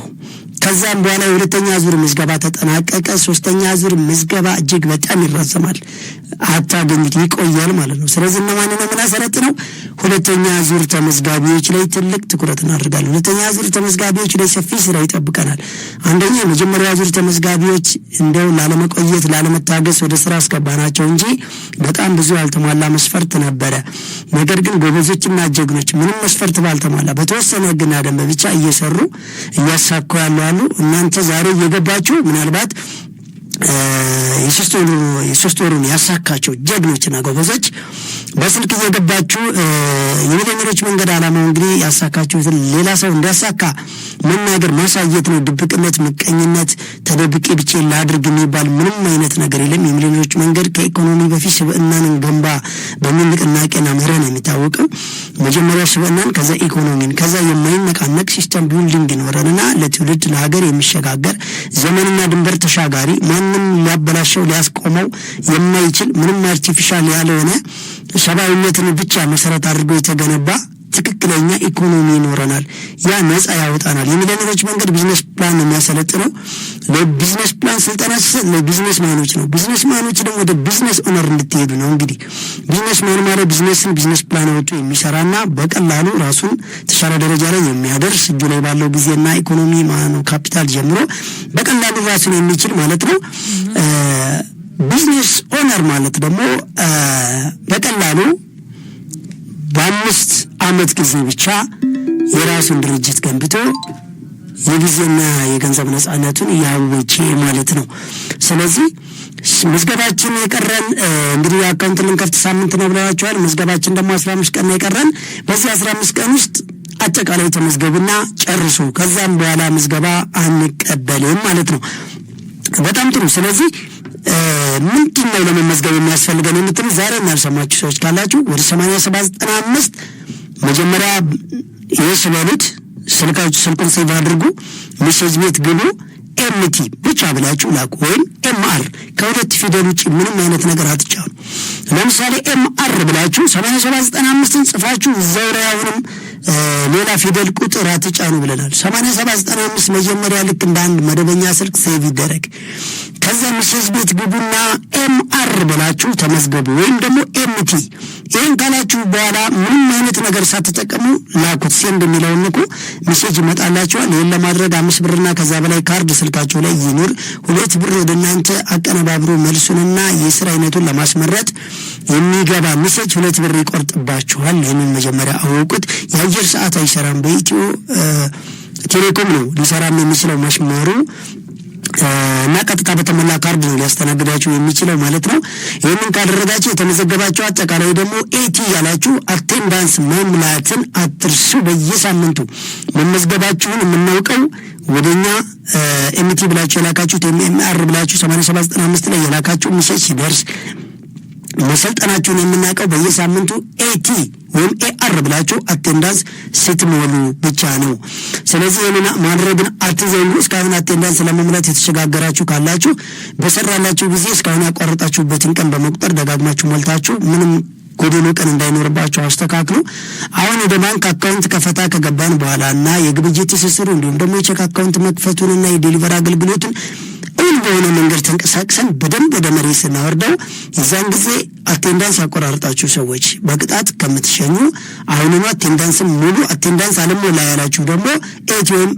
ከዛም በኋላ የሁለተኛ ዙር ምዝገባ ተጠናቀቀ። ሶስተኛ ዙር ምዝገባ እጅግ በጣም ይራዘማል፣ አታገኙት፣ ይቆያል ማለት ነው። ስለዚህ እነማንን ነው የምናሰለጥነው? ሁለተኛ ዙር ተመዝጋቢዎች ላይ ትልቅ ትኩረት እናደርጋለን። ሁለተኛ ዙር ተመዝጋቢዎች ላይ ሰፊ ስራ ይጠብቀናል። አንደኛ የመጀመሪያ ዙር ተመዝጋቢዎች እንደው ላለመቆየት ላለመታገስ ወደ ስራ አስገባናቸው እንጂ በጣም ብዙ ያልተሟላ መስፈርት ነበረ። ነገር ግን ጎበዞችና ጀግኖች ምንም መስፈርት ባልተሟላ በተወሰነ ህግና ደንብ ብቻ እየሰሩ እያሳኩ ያሉ አሉ። እናንተ ዛሬ እየገባችሁ ምናልባት የሶስት ወሩን ያሳካቸው ጀግኖችና ጎበዞች በስልክ እየገባችሁ የሚሊዮነሮች መንገድ ዓላማው እንግዲህ ያሳካችሁትን ሌላ ሰው እንዲያሳካ መናገር ማሳየት ነው። ድብቅነት፣ ምቀኝነት፣ ተደብቄ ብቻ ላድርግ የሚባል ምንም አይነት ነገር የለም። የሚሊዮነሮች መንገድ ከኢኮኖሚ በፊት ስብዕናን ገንባ በሚል ንቅናቄና መርህ ነው የሚታወቀው። መጀመሪያ ስብዕናን፣ ከዛ ኢኮኖሚን፣ ከዛ የማይነቃነቅ ሲስተም ቢልዲንግ ይኖረንና ለትውልድ ለሀገር የሚሸጋገር ዘመንና ድንበር ተሻጋሪ ማንም ሊያበላሸው ሊያስቆመው የማይችል ምንም አርቲፊሻል ያልሆነ ሰብአዊነትን ብቻ መሰረት አድርጎ የተገነባ ትክክለኛ ኢኮኖሚ ይኖረናል፣ ያ ነፃ ያወጣናል። የሚሊዮነሮች መንገድ ቢዝነስ ፕላን የሚያሰለጥነው ለቢዝነስ ፕላን ስልጠና ሲሰጥ ለቢዝነስ ማኖች ነው። ቢዝነስ ማኖች ደግሞ ወደ ቢዝነስ ኦነር እንድትሄዱ ነው። እንግዲህ ቢዝነስ ማን ማለት ቢዝነስ ፕላን አውጥቶ የሚሰራና በቀላሉ ራሱን ተሻለ ደረጃ ላይ የሚያደርስ እጁ ላይ ባለው ጊዜና ኢኮኖሚ ማነው ካፒታል ጀምሮ በቀላሉ ራሱን የሚችል ማለት ነው። ቢዝነስ ኦነር ማለት ደግሞ በቀላሉ በ5 ዓመት ጊዜ ብቻ የራሱን ድርጅት ገንብቶ የጊዜና የገንዘብ ነፃነቱን ያወጀ ማለት ነው። ስለዚህ ምዝገባችን የቀረን እንግዲህ አካውንት ልንከፍት ሳምንት ነው ብለዋቸዋል። ምዝገባችን ደግሞ 15 ቀን ነው የቀረን። በዚህ 15 ቀን ውስጥ አጠቃላይ ተመዝገቡና ጨርሱ። ከዛም በኋላ ምዝገባ አንቀበልም ማለት ነው። በጣም ጥሩ። ስለዚህ ምንድነው ለመመዝገብ የሚያስፈልገን የምትሉ ዛሬ ያልሰማችሁ ሰዎች ካላችሁ ወደ 8795 መጀመሪያ ይስበሉት፣ ስልኩን ሴቭ አድርጉ፣ ሜሴጅ ቤት ግቡ፣ ኤምቲ ብቻ ብላችሁ ላኩ። ወይም ኤምአር ከሁለት ፊደል ውጪ ምንም አይነት ነገር አትጫኑ። ለምሳሌ ኤምአር ብላችሁ 8795ን ጽፋችሁ እዛው ላይ አሁንም ሌላ ፊደል ቁጥር አትጫኑ ብለናል። 8795 መጀመሪያ ልክ እንደ አንድ መደበኛ ስልክ ሴቭ ይደረግ። ከዛ ሜሴጅ ቤት ግቡና ኤምአር ብላችሁ ተመዝገቡ፣ ወይም ደግሞ ኤምቲ። ይህን ካላችሁ በኋላ ምንም አይነት ነገር ሳትጠቀሙ ላኩት። ሴንድ የሚለውን ንኩ፣ ሜሴጅ ይመጣላችኋል። ይህን ለማድረግ 5 ብርና ከዛ በላይ ካርድ ስልካችሁ ላይ ይኑር። 2 ብር ወደ እናንተ አቀነባብሮ መልሱንና የስራ አይነቱን ለማስመረጥ የሚገባ ሜሴጅ 2 ብር ይቆርጥባችኋል። ይህንን መጀመሪያ አወቁት። የአየር ሰዓት አይሰራም። በኢትዮ ቴሌኮም ነው ሊሰራም የሚችለው መስመሩ እና ቀጥታ በተሞላ ካርድ ነው ሊያስተናግዳችሁ የሚችለው ማለት ነው። ይህንን ካደረጋችሁ የተመዘገባችሁ አጠቃላይ ደግሞ ኤቲ ያላችሁ አቴንዳንስ መሙላትን አትርሱ። በየሳምንቱ መመዝገባችሁን የምናውቀው ወደኛ ኤምቲ ብላችሁ የላካችሁት ኤምአር ብላችሁ 8795 ላይ የላካችሁ ሜሴጅ ሲደርስ መሰልጠናችሁን የምናውቀው በየሳምንቱ ኤቲ ወይም ኤአር ብላችሁ አቴንዳንስ ስትሞሉ ብቻ ነው። ስለዚህ ይህንን ማድረግን አትዘንጉ። እስካሁን አቴንዳንስ ለመሙላት የተሸጋገራችሁ ካላችሁ በሰራላችሁ ጊዜ እስካሁን ያቋረጣችሁበትን ቀን በመቁጠር ደጋግማችሁ ሞልታችሁ ምንም ጎደሎ ቀን እንዳይኖርባችሁ አስተካክሉ። አሁን ወደ ባንክ አካውንት ከፈታ ከገባን በኋላ እና የግብይት ትስስሩ እንዲሁም ደግሞ የቼክ አካውንት መክፈቱንና የዴሊቨር አገልግሎቱን በሆነ መንገድ ተንቀሳቅሰን በደንብ ወደ መሬት ስናወርደው የዛን ጊዜ አቴንዳንስ ያቆራርጣችሁ ሰዎች በቅጣት ከምትሸኙ አሁኑኑ አቴንዳንስን ሙሉ። አቴንዳንስ አለሞላ ያላችሁ ደግሞ ኤቲኤም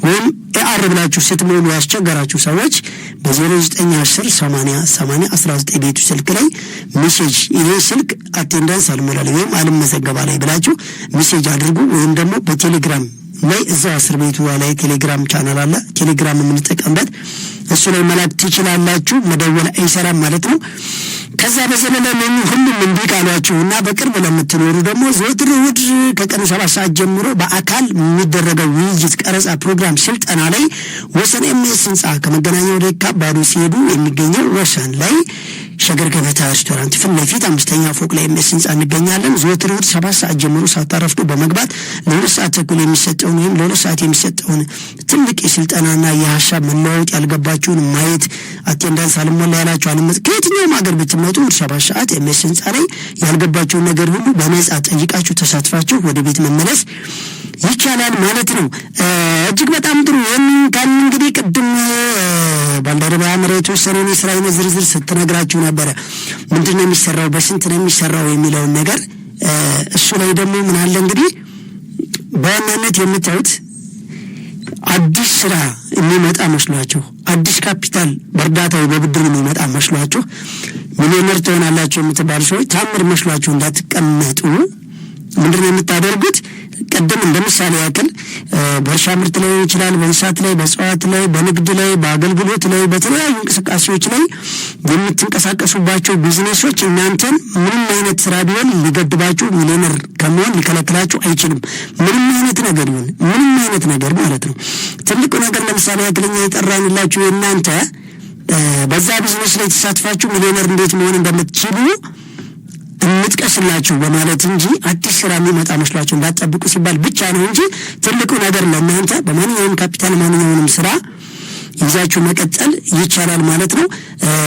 ወይም ኤአር ብላችሁ ስትሞሉ ያስቸገራችሁ ሰዎች በ0910 80 80 19 ቤቱ ስልክ ላይ ሜሴጅ ይሄ ስልክ አቴንዳንስ አልሞላ ወይም አልመዘገባ ላይ ብላችሁ ሜሴጅ አድርጉ። ወይም ደግሞ በቴሌግራም ላይ እዛው 10 ቤቱ ላይ ቴሌግራም ቻናል አለ፣ ቴሌግራም የምንጠቀምበት እሱ ላይ መላክ ትችላላችሁ። መደወል አይሰራም ማለት ነው። ከዛ በዘለለ ሁሉም እንዲህ ካሏችሁና በቅርብ ለምትኖሩ ደግሞ ዘወትር እሑድ ከቀኑ 7 ሰዓት ጀምሮ በአካል የሚደረገው ውይይት፣ ቀረጻ፣ ፕሮግራም፣ ስልጠና ላይ ወሰን ኤምኤስ ህንጻ ከመገናኛ ወደ ካባዱ ሲሄዱ የሚገኘው ወሰን ላይ ሸገር ገበታ ሬስቶራንት ፊት ለፊት 5ኛ ፎቅ ላይ ኤምኤስ ህንጻ እንገኛለን። ዘወትር እሑድ 7 ሰዓት ጀምሮ ሳታረፍዱ በመግባት ለ2 ሰዓት ተኩል የሚሰጠውን ወይም ለ2 ሰዓት የሚሰጠውን ትልቅ የስልጠናና የሀሳብ መለዋወጥ ያልገባችሁን ማየት አቴንዳንስ አልሞላ ያላችሁ አልመጥ ከየትኛውም ሀገር ብትመጡ 7 ሰዓት ኤምኤስ ህንጻ ላይ ያልገባችሁን ነገር ሁሉ በነጻ ጠይቃችሁ ተሳትፋችሁ ወደ ቤት መመለስ ይቻላል ማለት ነው። እጅግ በጣም ጥሩ። ካን እንግዲህ ቅድም ባልደረባ መሬቱ ሰኔ ስራዬን ዝርዝር ስትነግራችሁ ነበረ። ምንድነው የሚሰራው፣ በስንት ነው የሚሰራው የሚለውን ነገር እሱ ላይ ደግሞ ምን አለ እንግዲህ በዋናነት የምታዩት አዲስ ስራ የሚመጣ መስሏችሁ፣ አዲስ ካፒታል በእርዳታው በብድር የሚመጣ መስሏችሁ ሚሊዮነር ትሆናላችሁ የምትባሉ ሰዎች ታምር መስሏችሁ እንዳትቀመጡ ምንድነው የምታደርጉት? ቀደም እንደምሳሌ ያክል በእርሻ ምርት ላይ ይችላል፣ በእንስሳት ላይ፣ በእጽዋት ላይ፣ በንግድ ላይ፣ በአገልግሎት ላይ፣ በተለያዩ እንቅስቃሴዎች ላይ የምትንቀሳቀሱባቸው ቢዝነሶች እናንተን ምንም አይነት ስራ ቢሆን ሊገድባችሁ ሚሊዮነር ከመሆን ሊከለክላችሁ አይችልም። ምንም አይነት ነገር ይሁን ምንም አይነት ነገር ማለት ነው። ትልቁ ነገር ለምሳሌ ያክልኛ የጠራንላችሁ የእናንተ በዛ ቢዝነስ ላይ ተሳትፋችሁ ሚሊዮነር እንዴት መሆን እንደምትችሉ እንጥቀስላችሁ በማለት እንጂ አዲስ ስራ የሚመጣ መስሏችሁ እንዳትጠብቁ ሲባል ብቻ ነው እንጂ ትልቁ ነገር ለእናንተ በማንኛውም ካፒታል ማንኛውንም ስራ ይዛችሁ መቀጠል ይቻላል ማለት ነው።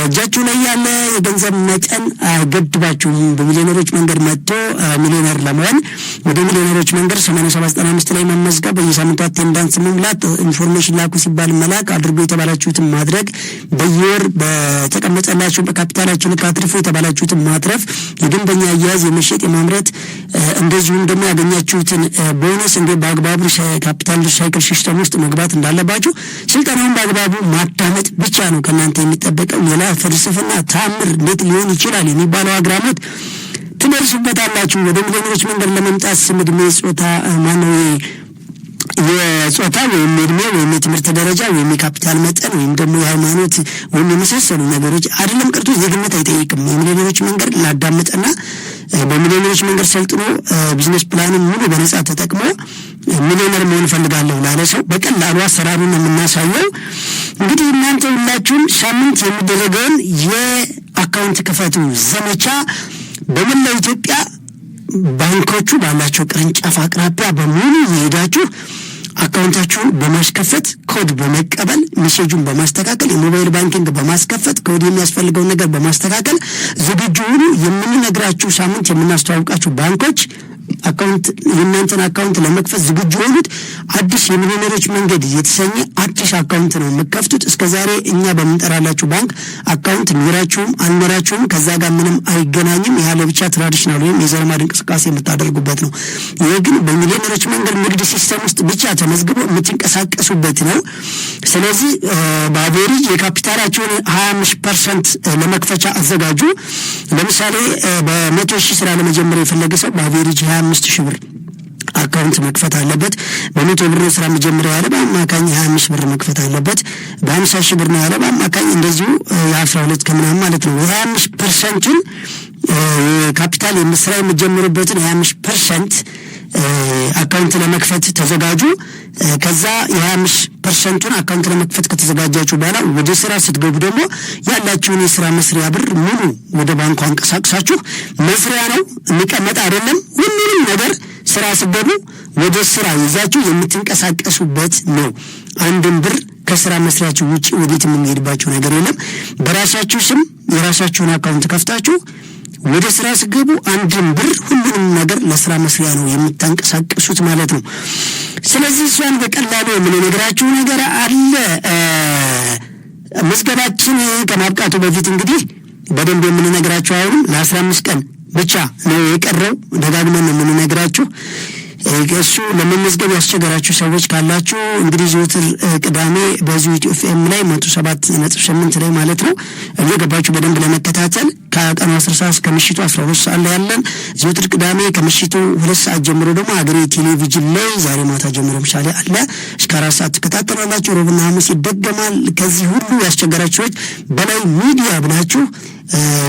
እጃችሁ ላይ ያለ የገንዘብ መጠን አይገድባችሁም። በሚሊዮነሮች መንገድ መጥቶ ሚሊዮነር ለመሆን ወደ ሚሊዮነሮች መንገድ 8795 ላይ መመዝገብ፣ በየሳምንቱ አቴንዳንስ መሙላት፣ ኢንፎርሜሽን ላኩ ሲባል መላክ፣ አድርጎ የተባላችሁትን ማድረግ፣ በየወር በተቀመጠላችሁ በካፒታላችሁ ልክ አትርፉ የተባላችሁትን ማትረፍ፣ የደንበኛ አያያዝ፣ የመሸጥ የማምረት እንደዚሁም ደግሞ ያገኛችሁትን ቦነስ እንደ በአግባቡ ካፒታል ሳይክል ሲስተም ውስጥ መግባት እንዳለባችሁ ስልጠናውን በአግባቡ ማዳመጥ ብቻ ነው ከእናንተ የሚጠበቀው። ሌላ ፍልስፍና ተአምር እንዴት ሊሆን ይችላል የሚባለው አግራሞት ትደርሱበታላችሁ። ወደ ሚሊዮነሮች መንገድ ለመምጣት ስም፣ ዕድሜ፣ ጾታ ማነው የጾታ ወይም እድሜ ወይም የትምህርት ደረጃ ወይም የካፒታል መጠን ወይም ደግሞ የሃይማኖት ወይም የመሳሰሉ ነገሮች አይደለም ቀርቶ ዜግነት አይጠይቅም። የሚሊዮነሮች መንገድ ላዳመጠና በሚሊዮነሮች መንገድ ሰልጥኖ ቢዝነስ ፕላንን ሙሉ በነጻ ተጠቅሞ ሚሊዮነር መሆን ፈልጋለሁ ላለ ሰው በቀላሉ አሰራሩን የምናሳየው። እንግዲህ እናንተ ሁላችሁም ሳምንት የሚደረገውን የአካውንት ክፈቱ ዘመቻ በመላው ኢትዮጵያ ባንኮቹ ባላቸው ቅርንጫፍ አቅራቢያ በሙሉ የሄዳችሁ አካውንታችሁን በማስከፈት ኮድ በመቀበል ሜሴጁን በማስተካከል የሞባይል ባንኪንግ በማስከፈት ኮድ የሚያስፈልገውን ነገር በማስተካከል ዝግጁ ሁኑ። የምንነግራችሁ ሳምንት የምናስተዋውቃችሁ ባንኮች አካውንት የእናንተን አካውንት ለመክፈት ዝግጁ ሆኑት። አዲስ የሚሊዮነሮች መንገድ የተሰኘ አዲስ አካውንት ነው የምትከፍቱት። እስከዛሬ እኛ በምንጠራላችሁ ባንክ አካውንት ኖራችሁም አልኖራችሁም ከዛ ጋር ምንም አይገናኝም። ያለ ብቻ ትራዲሽናል ወይም የዘልማድ እንቅስቃሴ የምታደርጉበት ነው። ይሄ ግን በሚሊዮነሮች መንገድ ንግድ ሲስተም ውስጥ ብቻ ተመዝግቦ የምትንቀሳቀሱበት ነው። ስለዚህ በአቬሬጅ የካፒታላችሁን 25% ለመክፈቻ አዘጋጁ። ለምሳሌ በ100,000 ስራ ለመጀመር የፈለገ ሰው በአቬሬጅ 25,000 ብር አካውንት መክፈት አለበት። በ100 ብር ስራ መጀመሪያ ያለ በአማካኝ 25 ብር መክፈት አለበት። በ50,000 ብር ነው ያለ በአማካኝ እንደዚሁ የ12 ከምናምን ማለት ነው። የ25%ን ካፒታል የምስራ የምጀምሩበትን 25% አካውንት ለመክፈት ተዘጋጁ። ከዛ የ25%ን አካውንት ለመክፈት ከተዘጋጃችሁ በኋላ ወደ ስራ ስትገቡ ደግሞ ያላችሁን የስራ መስሪያ ብር ሙሉ ወደ ባንኩ አንቀሳቅሳችሁ መስሪያ ነው የሚቀመጥ አይደለም። ሁሉንም ነገር ስራ ስትገቡ ወደ ስራ ይዛችሁ የምትንቀሳቀሱበት ነው። አንድም ብር ከስራ መስሪያችሁ ውጪ ወዴትም የሚሄድባችሁ ነገር የለም። በራሳችሁ ስም የራሳችሁን አካውንት ከፍታችሁ ወደ ስራ ስትገቡ አንድም ብር ሁሉንም ነገር ለስራ መስሪያ ነው የምታንቀሳቀሱት ማለት ነው። ስለዚህ እሷን በቀላሉ የምንነግራችሁ ነገር አለ። ምዝገባችን ከማብቃቱ በፊት እንግዲህ በደንብ የምንነግራችሁ አሁንም ለ15 ቀን ብቻ ነው የቀረው። ደጋግመን ነው የምንነግራችሁ። እሱ ለመመዝገብ ያስቸገራችሁ ሰዎች ካላችሁ እንግዲህ ዘወትር ቅዳሜ በዚሁ ኢትዮኤፍኤም ላይ 107.8 ላይ ማለት ነው እየገባችሁ በደንብ ለመከታተል ከቀኑ 10 ሰዓት እስከ ምሽቱ 12 ሰዓት ላይ ያለን ዘወትር ቅዳሜ ከምሽቱ 2 ሰዓት ጀምሮ ደግሞ ሀገሬ ቴሌቪዥን ላይ ዛሬ ማታ ጀምሮ ምሳሌ አለ እስከ 4 ሰዓት ተከታተላላችሁ። ሮብና ሐሙስ ይደገማል። ከዚህ ሁሉ ያስቸገራችሁ ሰዎች በላይ ሚዲያ ብላችሁ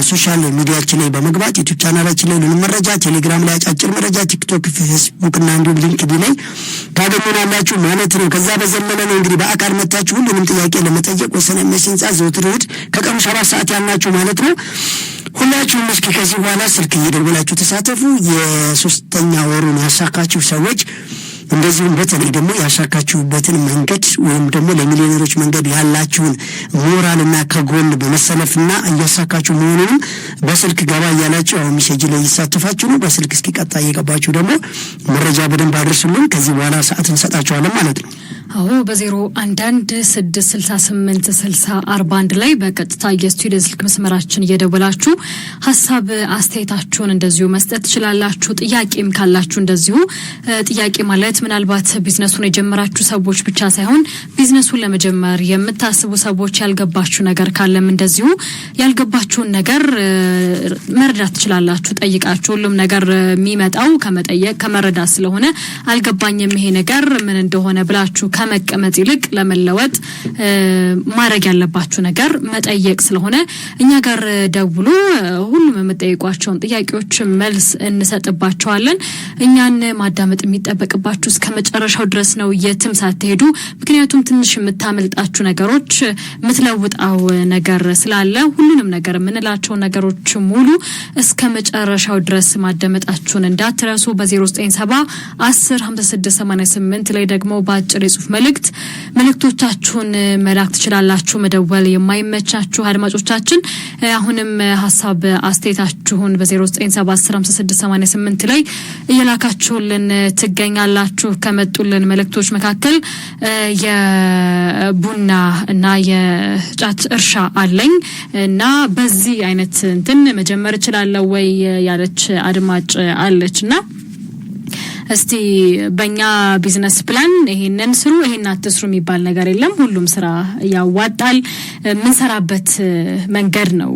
ሶሻል ሚዲያችን ላይ በመግባት ዩቲዩብ ቻናላችን ላይ ሁሉንም መረጃ፣ ቴሌግራም ላይ አጫጭር መረጃ፣ ቲክቶክ፣ ፌስቡክ እና እንዲሁም ሊንክድኢን ላይ ታገኙናላችሁ ማለት ነው። ከዛ በዘለለ ነው እንግዲህ በአካል መታችሁ ሁሉንም ጥያቄ ለመጠየቅ ወሰነ መሲንጻ ዘወትር እሑድ ከቀኑ 7 ሰዓት ያልናችሁ ማለት ነው። ሁላችሁም እስኪ ከዚህ በኋላ ስልክ እየደወላችሁ ተሳተፉ። የሶስተኛ ወሩን ያሳካችሁ ሰዎች እንደዚሁም በተለይ ደግሞ ያሻካችሁበትን መንገድ ወይም ደግሞ ለሚሊዮነሮች መንገድ ያላችሁን ሞራልና ከጎን በመሰለፍና እያሳካችሁ መሆኑንም በስልክ ገባ እያላችሁ አሁን ሜሴጅ ላይ እየተሳተፋችሁ ነው። በስልክ እስኪ ቀጣይ እየገባችሁ ደግሞ መረጃ በደንብ አድርሱልን። ከዚህ በኋላ ሰዓት እንሰጣችኋለን ማለት ነው። አዎ በ011 668 6041 ላይ በቀጥታ የስቱዲዮ ስልክ መስመራችን እየደወላችሁ ሀሳብ አስተያየታችሁን እንደዚሁ መስጠት ትችላላችሁ። ጥያቄም ካላችሁ እንደዚሁ ጥያቄ ማለት ምናልባት ቢዝነሱን የጀመራችሁ ሰዎች ብቻ ሳይሆን ቢዝነሱን ለመጀመር የምታስቡ ሰዎች ያልገባችሁ ነገር ካለም እንደዚሁ ያልገባችሁን ነገር መረዳት ትችላላችሁ። ጠይቃችሁ ሁሉም ነገር የሚመጣው ከመጠየቅ ከመረዳት ስለሆነ አልገባኝም ይሄ ነገር ምን እንደሆነ ብላችሁ ከመቀመጥ ይልቅ ለመለወጥ ማድረግ ያለባችሁ ነገር መጠየቅ ስለሆነ እኛ ጋር ደውሉ። ሁሉም የምትጠይቋቸውን ጥያቄዎች መልስ እንሰጥባቸዋለን። እኛን ማዳመጥ የሚጠበቅባችሁ ትችላላችሁ እስከመጨረሻው ድረስ ነው የትም ሳትሄዱ ምክንያቱም ትንሽ የምታመልጣችሁ ነገሮች ምትለውጣው ነገር ስላለ ሁሉንም ነገር ምንላቸው ነገሮች ሙሉ እስከመጨረሻው ድረስ ማደመጣችሁን እንዳትረሱ በ0970 105688 ላይ ደግሞ ባጭር የጽሁፍ መልእክቶቻችሁን መላክ ትችላላችሁ መደወል የማይመቻችሁ አድማጮቻችን አሁንም ሐሳብ አስተያየታችሁን በ0970 105688 ላይ እየላካችሁልን ትገኛላችሁ ከመጡልን መልእክቶች መካከል የቡና እና የጫት እርሻ አለኝ እና በዚህ አይነት እንትን መጀመር ይችላል ወይ ያለች አድማጭ አለችና እስቲ በእኛ ቢዝነስ ፕላን ይሄንን ስሩ ይሄን አትስሩ የሚባል ነገር የለም ሁሉም ስራ ያዋጣል ምንሰራበት መንገድ ነው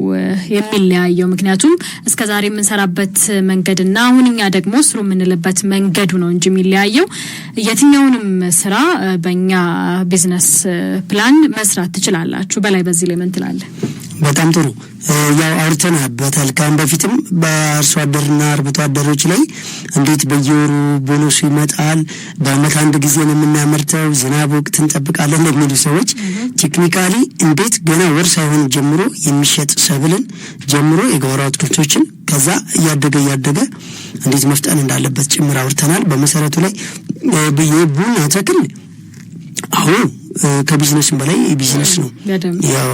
የሚለያየው ምክንያቱም እስከዛሬ ምንሰራበት መንገድና አሁንኛ ደግሞ ስሩ ምንልበት መንገዱ ነው እንጂ የሚለያየው የትኛውንም ስራ በእኛ ቢዝነስ ፕላን መስራት ትችላላችሁ በላይ በዚህ ላይ ምን ትላለህ በጣም ጥሩ ያው አውርተናበታል ካም በፊትም በአርሶ አደርና አርብቶ አደሮች ላይ እንዴት በየወሩ ቦነሱ ይመጣል በአመት አንድ ጊዜ ነው የምናመርተው ዝናብ ወቅት እንጠብቃለን ለሚሉ ሰዎች ቴክኒካሊ እንዴት ገና ወር ሳይሆን ጀምሮ የሚሸጥ ሰብልን ጀምሮ የጓሮ አትክልቶችን ከዛ ያደገ እንዴት መፍጠን እንዳለበት ጭምር አውርተናል በመሰረቱ ላይ የቡና ተክል አሁን ከቢዝነስ በላይ ቢዝነስ ነው ያው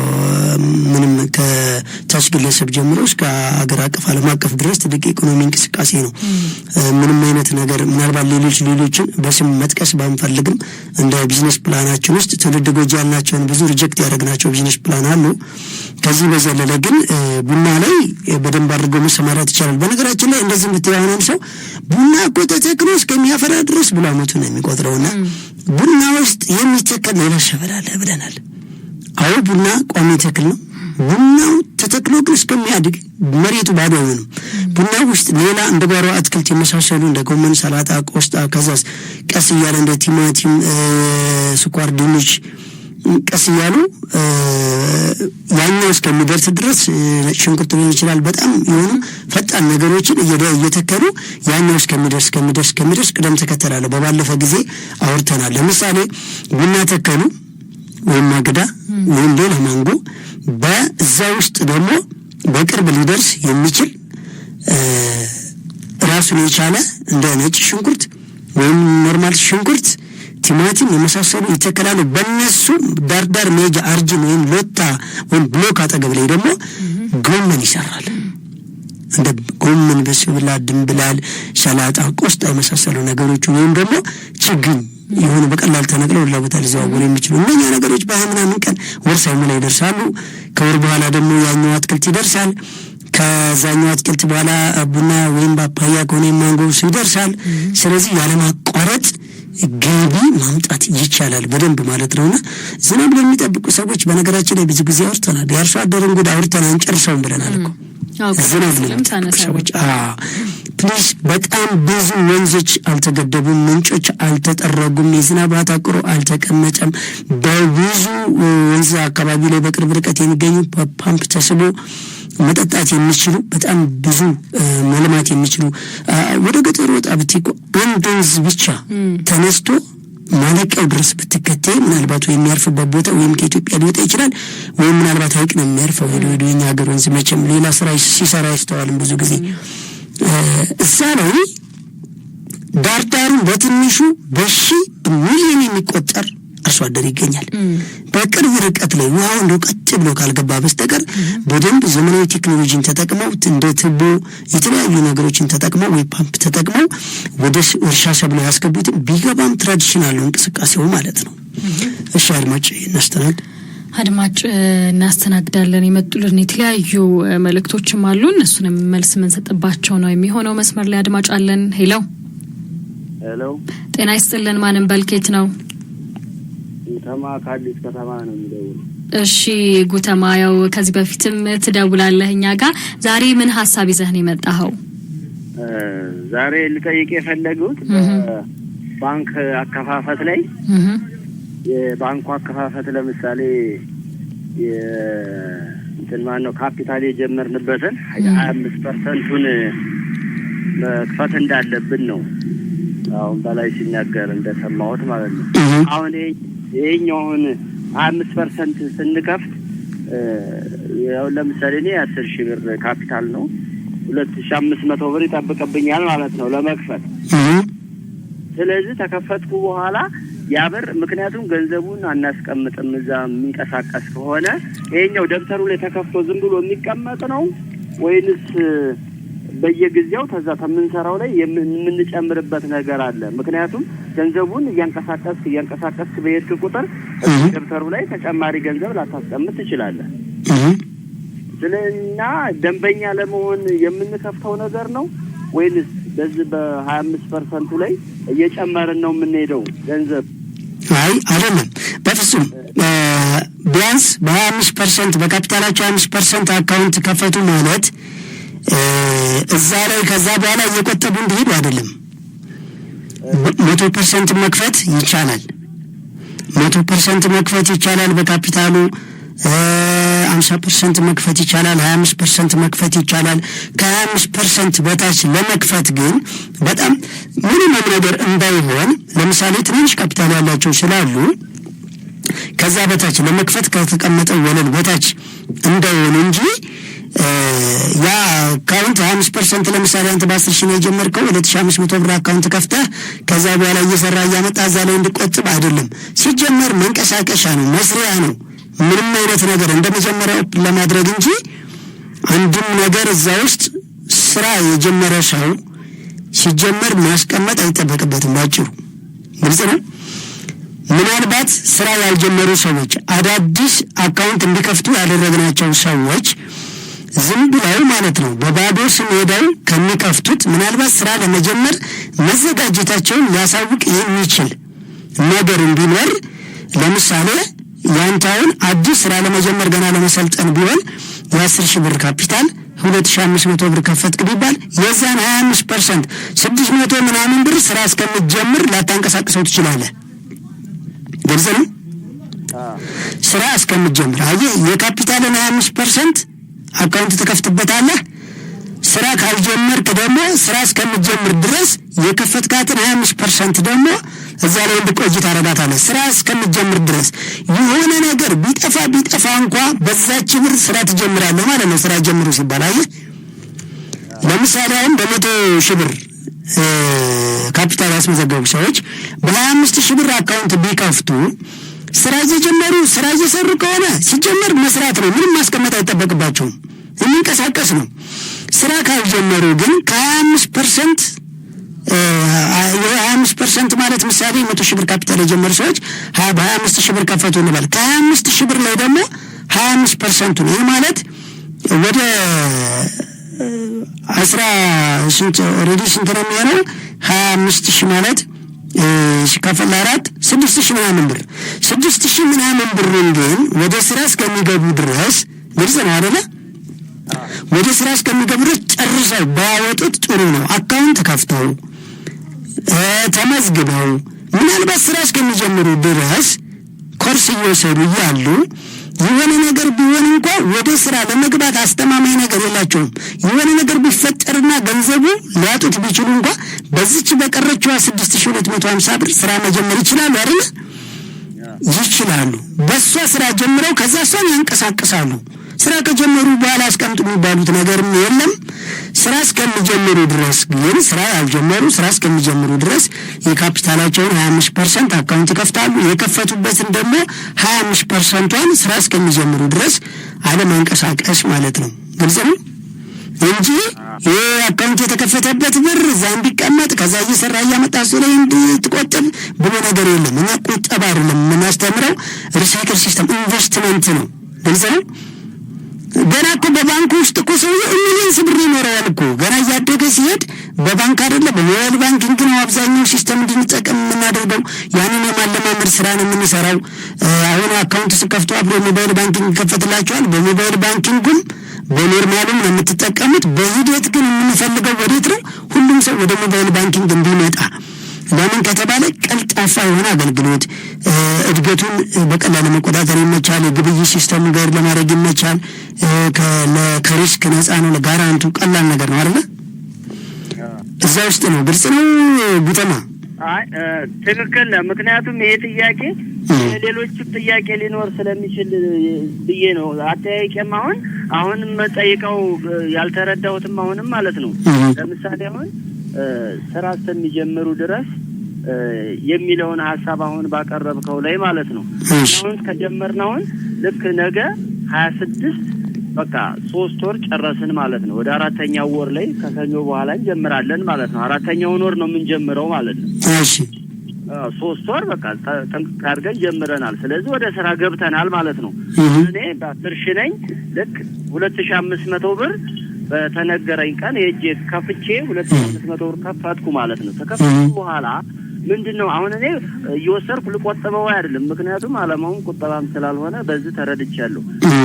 ምንም ከታች ግለሰብ ጀምሮ እስከ ሀገር አቀፍ ዓለም አቀፍ ድረስ ትልቅ ኢኮኖሚ እንቅስቃሴ ነው ምንም አይነት ነገር ምናልባት ሌሎችን በስም መጥቀስ ባንፈልግም እንደ ቢዝነስ ፕላናችን ውስጥ ትውልድ ጎጂ ያልናቸውን ብዙ ሪጀክት ያደረግናቸው ቢዝነስ ፕላን አሉ ከዚህ በዘለለ ግን ቡና ላይ በደንብ አድርጎ መሰማራት ይችላል በነገራችን ላይ እንደዚህ የምትያወናም ሰው ቡና እኮ ተተክሎ እስከሚያፈራ ድረስ ብሎ አመቱን የሚቆጥረውና ቡና ውስጥ የሚተከል ሌላ ሸበል አለ ብለናል አዎ ቡና ቋሚ ተክል ነው ቡናው ተተክሎ ግን እስከሚያድግ መሬቱ ባዶ ነው ቡና ውስጥ ሌላ እንደ ጓሮ አትክልት የመሳሰሉ እንደ ጎመን ሰላጣ ቆስጣ ከዛስ ቀስ እያለ እንደ ቲማቲም ስኳር ድንች ቀስ እያሉ ያኛው እስከሚደርስ ድረስ ሽንኩርት ሊሆን ይችላል በጣም የሆኑ ፈጣን ነገሮችን እየተከሉ ያኛው እስከሚደርስ ቅደም ተከተል አለ በባለፈ ጊዜ አውርተናል ለምሳሌ ቡና ተከሉ ወይም አገዳ ወይም ሌላ ማንጎ በዛ ውስጥ ደግሞ በቅርብ ሊደርስ የሚችል ራሱን የቻለ እንደ ነጭ ሽንኩርት ወይም ኖርማል ሽንኩርት ቲማቲም የመሳሰሉ ይተከላሉ በእነሱ ዳርዳር ሜጃ አርጅን ወይም ሎታ ወይም ብሎክ አጠገብ ላይ ደግሞ ጎመን ይሰራል እንደ ጎመን በስብላ ድንብላል ሰላጣ ቆስጣ የመሳሰሉ ነገሮች ወይም ደግሞ ችግኝ ይሁን በቀላል ተነቅለው ለቦታ ሊዘዋወሩ የሚችሉ እነኛ ነገሮች በአመናምን ቀን ወር ሳይሞላ ይደርሳሉ ከወር በኋላ ደግሞ ያኛው አትክልት ይደርሳል ከዛኛው አትክልት በኋላ ቡና ወይም ፓፓያ ከሆነ ማንጎ ይደርሳል ስለዚህ ያለማቋረጥ ገቢ ማምጣት ይቻላል በደንብ ማለት ነውና ዝናብ ለሚጠብቁ ሰዎች በነገራችን ላይ ብዙ ጊዜ አውርተናል ያርሶ አደረን ጉድ አውርተናል አንጨርሰውም ብለናል እኮ ዝናብ ለሚጠብቁ ሰዎች ፕሊዝ በጣም ብዙ ወንዞች አልተገደቡም ምንጮች አልተጠረጉም የዝናብ አታቅሮ አልተቀመጠም በብዙ ወንዝ አካባቢ ላይ በቅርብ ርቀት የሚገኙ ፓምፕ ተስቦ መጠጣት የሚችሉ በጣም ብዙ መልማት የሚችሉ ወደ ገጠር ወጣ ብትቆ አንድ ወንዝ ብቻ ተነስቶ ማለቂያው ድረስ ብትከተይ ምናልባት የሚያርፍበት ቦታ ወይም ከኢትዮጵያ ሊወጣ ይችላል ወይም ምናልባት ሀይቅ ነው የሚያርፈው ወደ የኛ ሀገር ወንዝ መቼም ሌላ ስራ ሲሰራ ይስተዋልም ብዙ ጊዜ እዛ ላይ ዳርዳሩን በትንሹ በሺ ሚሊዮን የሚቆጠር አርሶ አደር ይገኛል በቅርብ ርቀት ላይ ውሃው እንደው ቀጥ ብሎ ካልገባ በስተቀር በደንብ ዘመናዊ ቴክኖሎጂን ተጠቅመው እንደ ትቦ የተለያዩ ነገሮችን ተጠቅመው ወይ ፓምፕ ተጠቅመው ወደ እርሻ ሰብለው ያስገቡት ቢገባም ትራዲሽናል እንቅስቃሴው ማለት ነው እሺ አድማጭ እናስተናግዳለን የመጡልን የተለያዩ መልእክቶችም አሉ እነሱንም መልስ መንሰጥባቸው ነው የሚሆነው መስመር ላይ አድማጭ አለን ሄሎ ጤና ይስጥልን ማንም በልኬት ነው ጉተማ ካዲስ ከተማ ነው የሚደውለው እሺ ጉተማ ያው ከዚህ በፊትም ትደውላለህ እኛ ጋር ዛሬ ምን ሐሳብ ይዘህ ነው የመጣኸው ዛሬ ልጠይቅ የፈለጉት ባንክ አከፋፈት ላይ የባንኩ አከፋፈት ለምሳሌ እንትን ማነው ካፒታል የጀመርንበትን 25% መክፈት እንዳለብን ነው አሁን በላይ ሲናገር እንደሰማሁት ማለት ነው። አሁን ይሄኛውን 5% ስንከፍት ያው ለምሳሌ እኔ 10,000 ብር ካፒታል ነው 2500 ብር ይጠብቅብኛል ማለት ነው ለመክፈት። ስለዚህ ተከፈትኩ በኋላ ያ ብር ምክንያቱም ገንዘቡን አናስቀምጥም እዛ የሚንቀሳቀስ ከሆነ ይሄኛው ደብተሩ ላይ ተከፍቶ ዝም ብሎ የሚቀመጥ ነው ወይንስ በየጊዜው ተዛ ተምንሰራው ላይ የምንጨምርበት ነገር አለ? ምክንያቱም ገንዘቡን እያንቀሳቀስ በየት ቁጥር ደብተሩ ላይ ተጨማሪ ገንዘብ ላታስቀምጥ ትችላለህ። ስለና ደንበኛ ለመሆን የምንከፍተው ነገር ነው ወይንስ በዚህ በ25% ላይ እየጨመርን ነው የምንሄደው ገንዘብ? አይ አይደለም፣ በፍጹም ቢያንስ በ25% በካፒታላቸው 25% አካውንት ከፈቱ ማለት እዛ ላይ ከዛ በኋላ እየቆጠቡ እንዲሄዱ አይደለም። 100% መክፈት ይቻላል። 100% መክፈት ይቻላል በካፒታሉ 50% መክፈት ይቻላል። 25% መክፈት ይቻላል። ከ25% በታች ለመክፈት ግን በጣም ምንም ነገር እንዳይሆን ለምሳሌ ትንሽ ካፒታል ያላቸው ስላሉ ከዛ በታች ለመክፈት ከተቀመጠው ወለል በታች እንዳይሆን እንጂ ያ አካውንት 25% ለምሳሌ አንተ በ10,000 ነው የጀመርከው 2500 ብር አካውንት ከፍተህ ከዛ በኋላ እየሰራ እያመጣ እዛ ላይ እንድቆጥብ አይደለም። ሲጀመር መንቀሳቀሻ ነው፣ መስሪያ ነው። ምንም አይነት ነገር እንደመጀመሪያው ለማድረግ እንጂ አንድም ነገር እዛ ውስጥ ስራ የጀመረ ሰው ሲጀመር ማስቀመጥ አይጠበቅበትም። ባጭሩ ግልጽ ነው። ምናልባት ስራ ያልጀመሩ ሰዎች አዳዲስ አካውንት እንዲከፍቱ ያደረግናቸው ሰዎች ዝም ብለው ማለት ነው በባዶ ስም ሄደው ከሚከፍቱት ምናልባት ስራ ለመጀመር መዘጋጀታቸውን ሊያሳውቅ የሚችል ነገር ቢኖር ለምሳሌ ያንታውን አዲስ ስራ ለመጀመር ገና ለመሰልጠን ቢሆን የ10,000 ብር ካፒታል 2500 ብር ከፈትክ ቢባል የዛን 25% 600 ምናምን ብር ስራ እስከምትጀምር ላታንቀሳቅሰው ትችላለህ። ግልጽ ነው። ስራ እስከምትጀምር አየህ፣ የካፒታልን 25% አካውንት ተከፍትበታለህ። ስራ ካልጀመርክ ደግሞ ስራ እስከምትጀምር ድረስ የከፈትካትን 25% ደግሞ እዛ ላይ እንድቆይ ታረጋታለህ። ስራ እስከምትጀምር ድረስ የሆነ ነገር ቢጠፋ እንኳን በዛች ብር ስራ ትጀምራለህ ማለት ነው። ስራ ጀምሩ ሲባል አየህ፣ ለምሳሌ አሁን በ100,000 ብር ካፒታል ያስመዘገቡ ሰዎች በ25,000 ብር አካውንት ቢከፍቱ ስራ እየጀመሩ ስራ እየሰሩ ከሆነ ሲጀመር መስራት ነው፣ ምንም ማስቀመጥ አይጠበቅባቸውም፣ የሚንቀሳቀስ ነው። ስራ ካልጀመሩ ግን ከ25% 25% ማለት ምሳሌ 100,000 ብር ካፒታል የጀመሩ ሰዎች 25,000 ብር ከፈቱ እንበል። ከ25,000 ብር ላይ ደግሞ 25% ነው። ይህ ማለት ወደ 10 ኦልሬዲ ስንት ነው የሚሆነው? 25,000 ማለት ሲከፈል 4 6,000 ምናምን ብር 6,000 ምናምን ብሩን ግን ወደ ስራ እስከሚገቡ ድረስ ግልጽ ነው አይደለ? ወደ ስራ እስከሚገቡ ድረስ ጨርሰው ባያወጡት ጥሩ ነው። አካውንት ከፍተው ተመዝግበው ምናልባት ስራ እስከሚጀምሩ ድረስ ኮርስ እየወሰዱ እያሉ የሆነ ነገር ቢሆን እንኳን ወደ ስራ ለመግባት አስተማማኝ ነገር የላቸውም። የሆነ ነገር ቢፈጠርና ገንዘቡ ሊያጡት ቢችሉ እንኳን በዚች በቀረችዋ 6,250 ብር ስራ መጀመር ይችላሉ አይደል? ይችላሉ። በሷ ስራ ጀምረው ከዛ እሷን ያንቀሳቅሳሉ። ስራ ከጀመሩ በኋላ አስቀምጡ የሚባሉት ነገርም የለም። ስራ እስከሚጀምሩ ድረስ ግን ስራ ያልጀመሩ ስራ እስከሚጀምሩ ድረስ የካፒታላቸውን 25% አካውንት ይከፍታሉ። የከፈቱበትን ደግሞ 25%ን ስራ እስከሚጀምሩ ድረስ አለማንቀሳቀስ ማለት ነው። ግልጽ ነው እንጂ ይህ አካውንት የተከፈተበት ብር እዛ እንዲቀመጥ ከዛ እየሰራ እያመጣ እሱ ላይ እንድትቆጥብ ብሎ ነገር የለም። እና ቁጠባ አይደለም የምናስተምረው፣ ሪሳይክል ሲስተም ኢንቨስትመንት ነው። ግልጽ ነው። ገና እኮ በባንክ ውስጥ እኮ ሰውዬው ሚሊዮንስ ብር ይኖረዋል እኮ ገና እያደገ ሲሄድ በባንክ አይደለም በሞባይል ባንኪንግ ነው አብዛኛው ሲስተም እንድንጠቀም የምናደርገው። ያንን የማለማመድ ስራ ነው የምንሰራው። አሁን አካውንት ስከፍቱ አብሮ ሞባይል ባንኪንግ ይከፈትላቸዋል። በሞባይል ባንኪንግም በኖርማሉም ነው የምትጠቀሙት። በሂደት ግን የምንፈልገው ወዴት ነው? ሁሉም ሰው ወደ ሞባይል ባንኪንግ እንዲመጣ። ለምን ከተባለ ቀልጣፋ የሆነ አገልግሎት እድገቱን በቀላሉ መቆጣጠር ይመቻል። የግብይት ሲስተሙ ጋር ለማድረግ ይመቻል። ከሪስክ ነፃ ነው። ለጋራንቱ ቀላል ነገር ነው አይደል? እዛ ውስጥ ነው። ግልጽ ነው ጉተማ ትክክል ነው። ምክንያቱም ይሄ ጥያቄ ሌሎች ጥያቄ ሊኖር ስለሚችል ብዬ ነው አጠያይቄም አሁን መጠይቀው ያልተረዳሁትም አሁንም ማለት ነው። ለምሳሌ አሁን ስራ እስከሚጀምሩ ድረስ የሚለውን ሐሳብ አሁን ባቀረብከው ላይ ማለት ነው። አሁን ከጀመርነው ልክ ነገ 26 በቃ 3 ወር ጨረስን ማለት ነው። ወደ 4ኛው ወር ላይ ከሰኞ በኋላ እንጀምራለን ማለት ነው። 4ኛውን ወር ነው የምንጀምረው ማለት ነው። እሺ 3 ወር በቃ ተንቀርገን ጀምረናል። ስለዚህ ወደ ስራ ገብተናል ማለት ነው። እኔ በ10 ሺህ ነኝ። ልክ 2500 ብር በተነገረኝ ቀን የእጄ ከፍቼ 2500 ብር ከፈትኩ ማለት ነው። ተከፈትኩ በኋላ ምንድነው አሁን እኔ እየወሰርኩ ልቆጥበው አይደለም፣ ምክንያቱም አላማውን ቁጠባም ስላልሆነ በዚህ ተረድቻለሁ።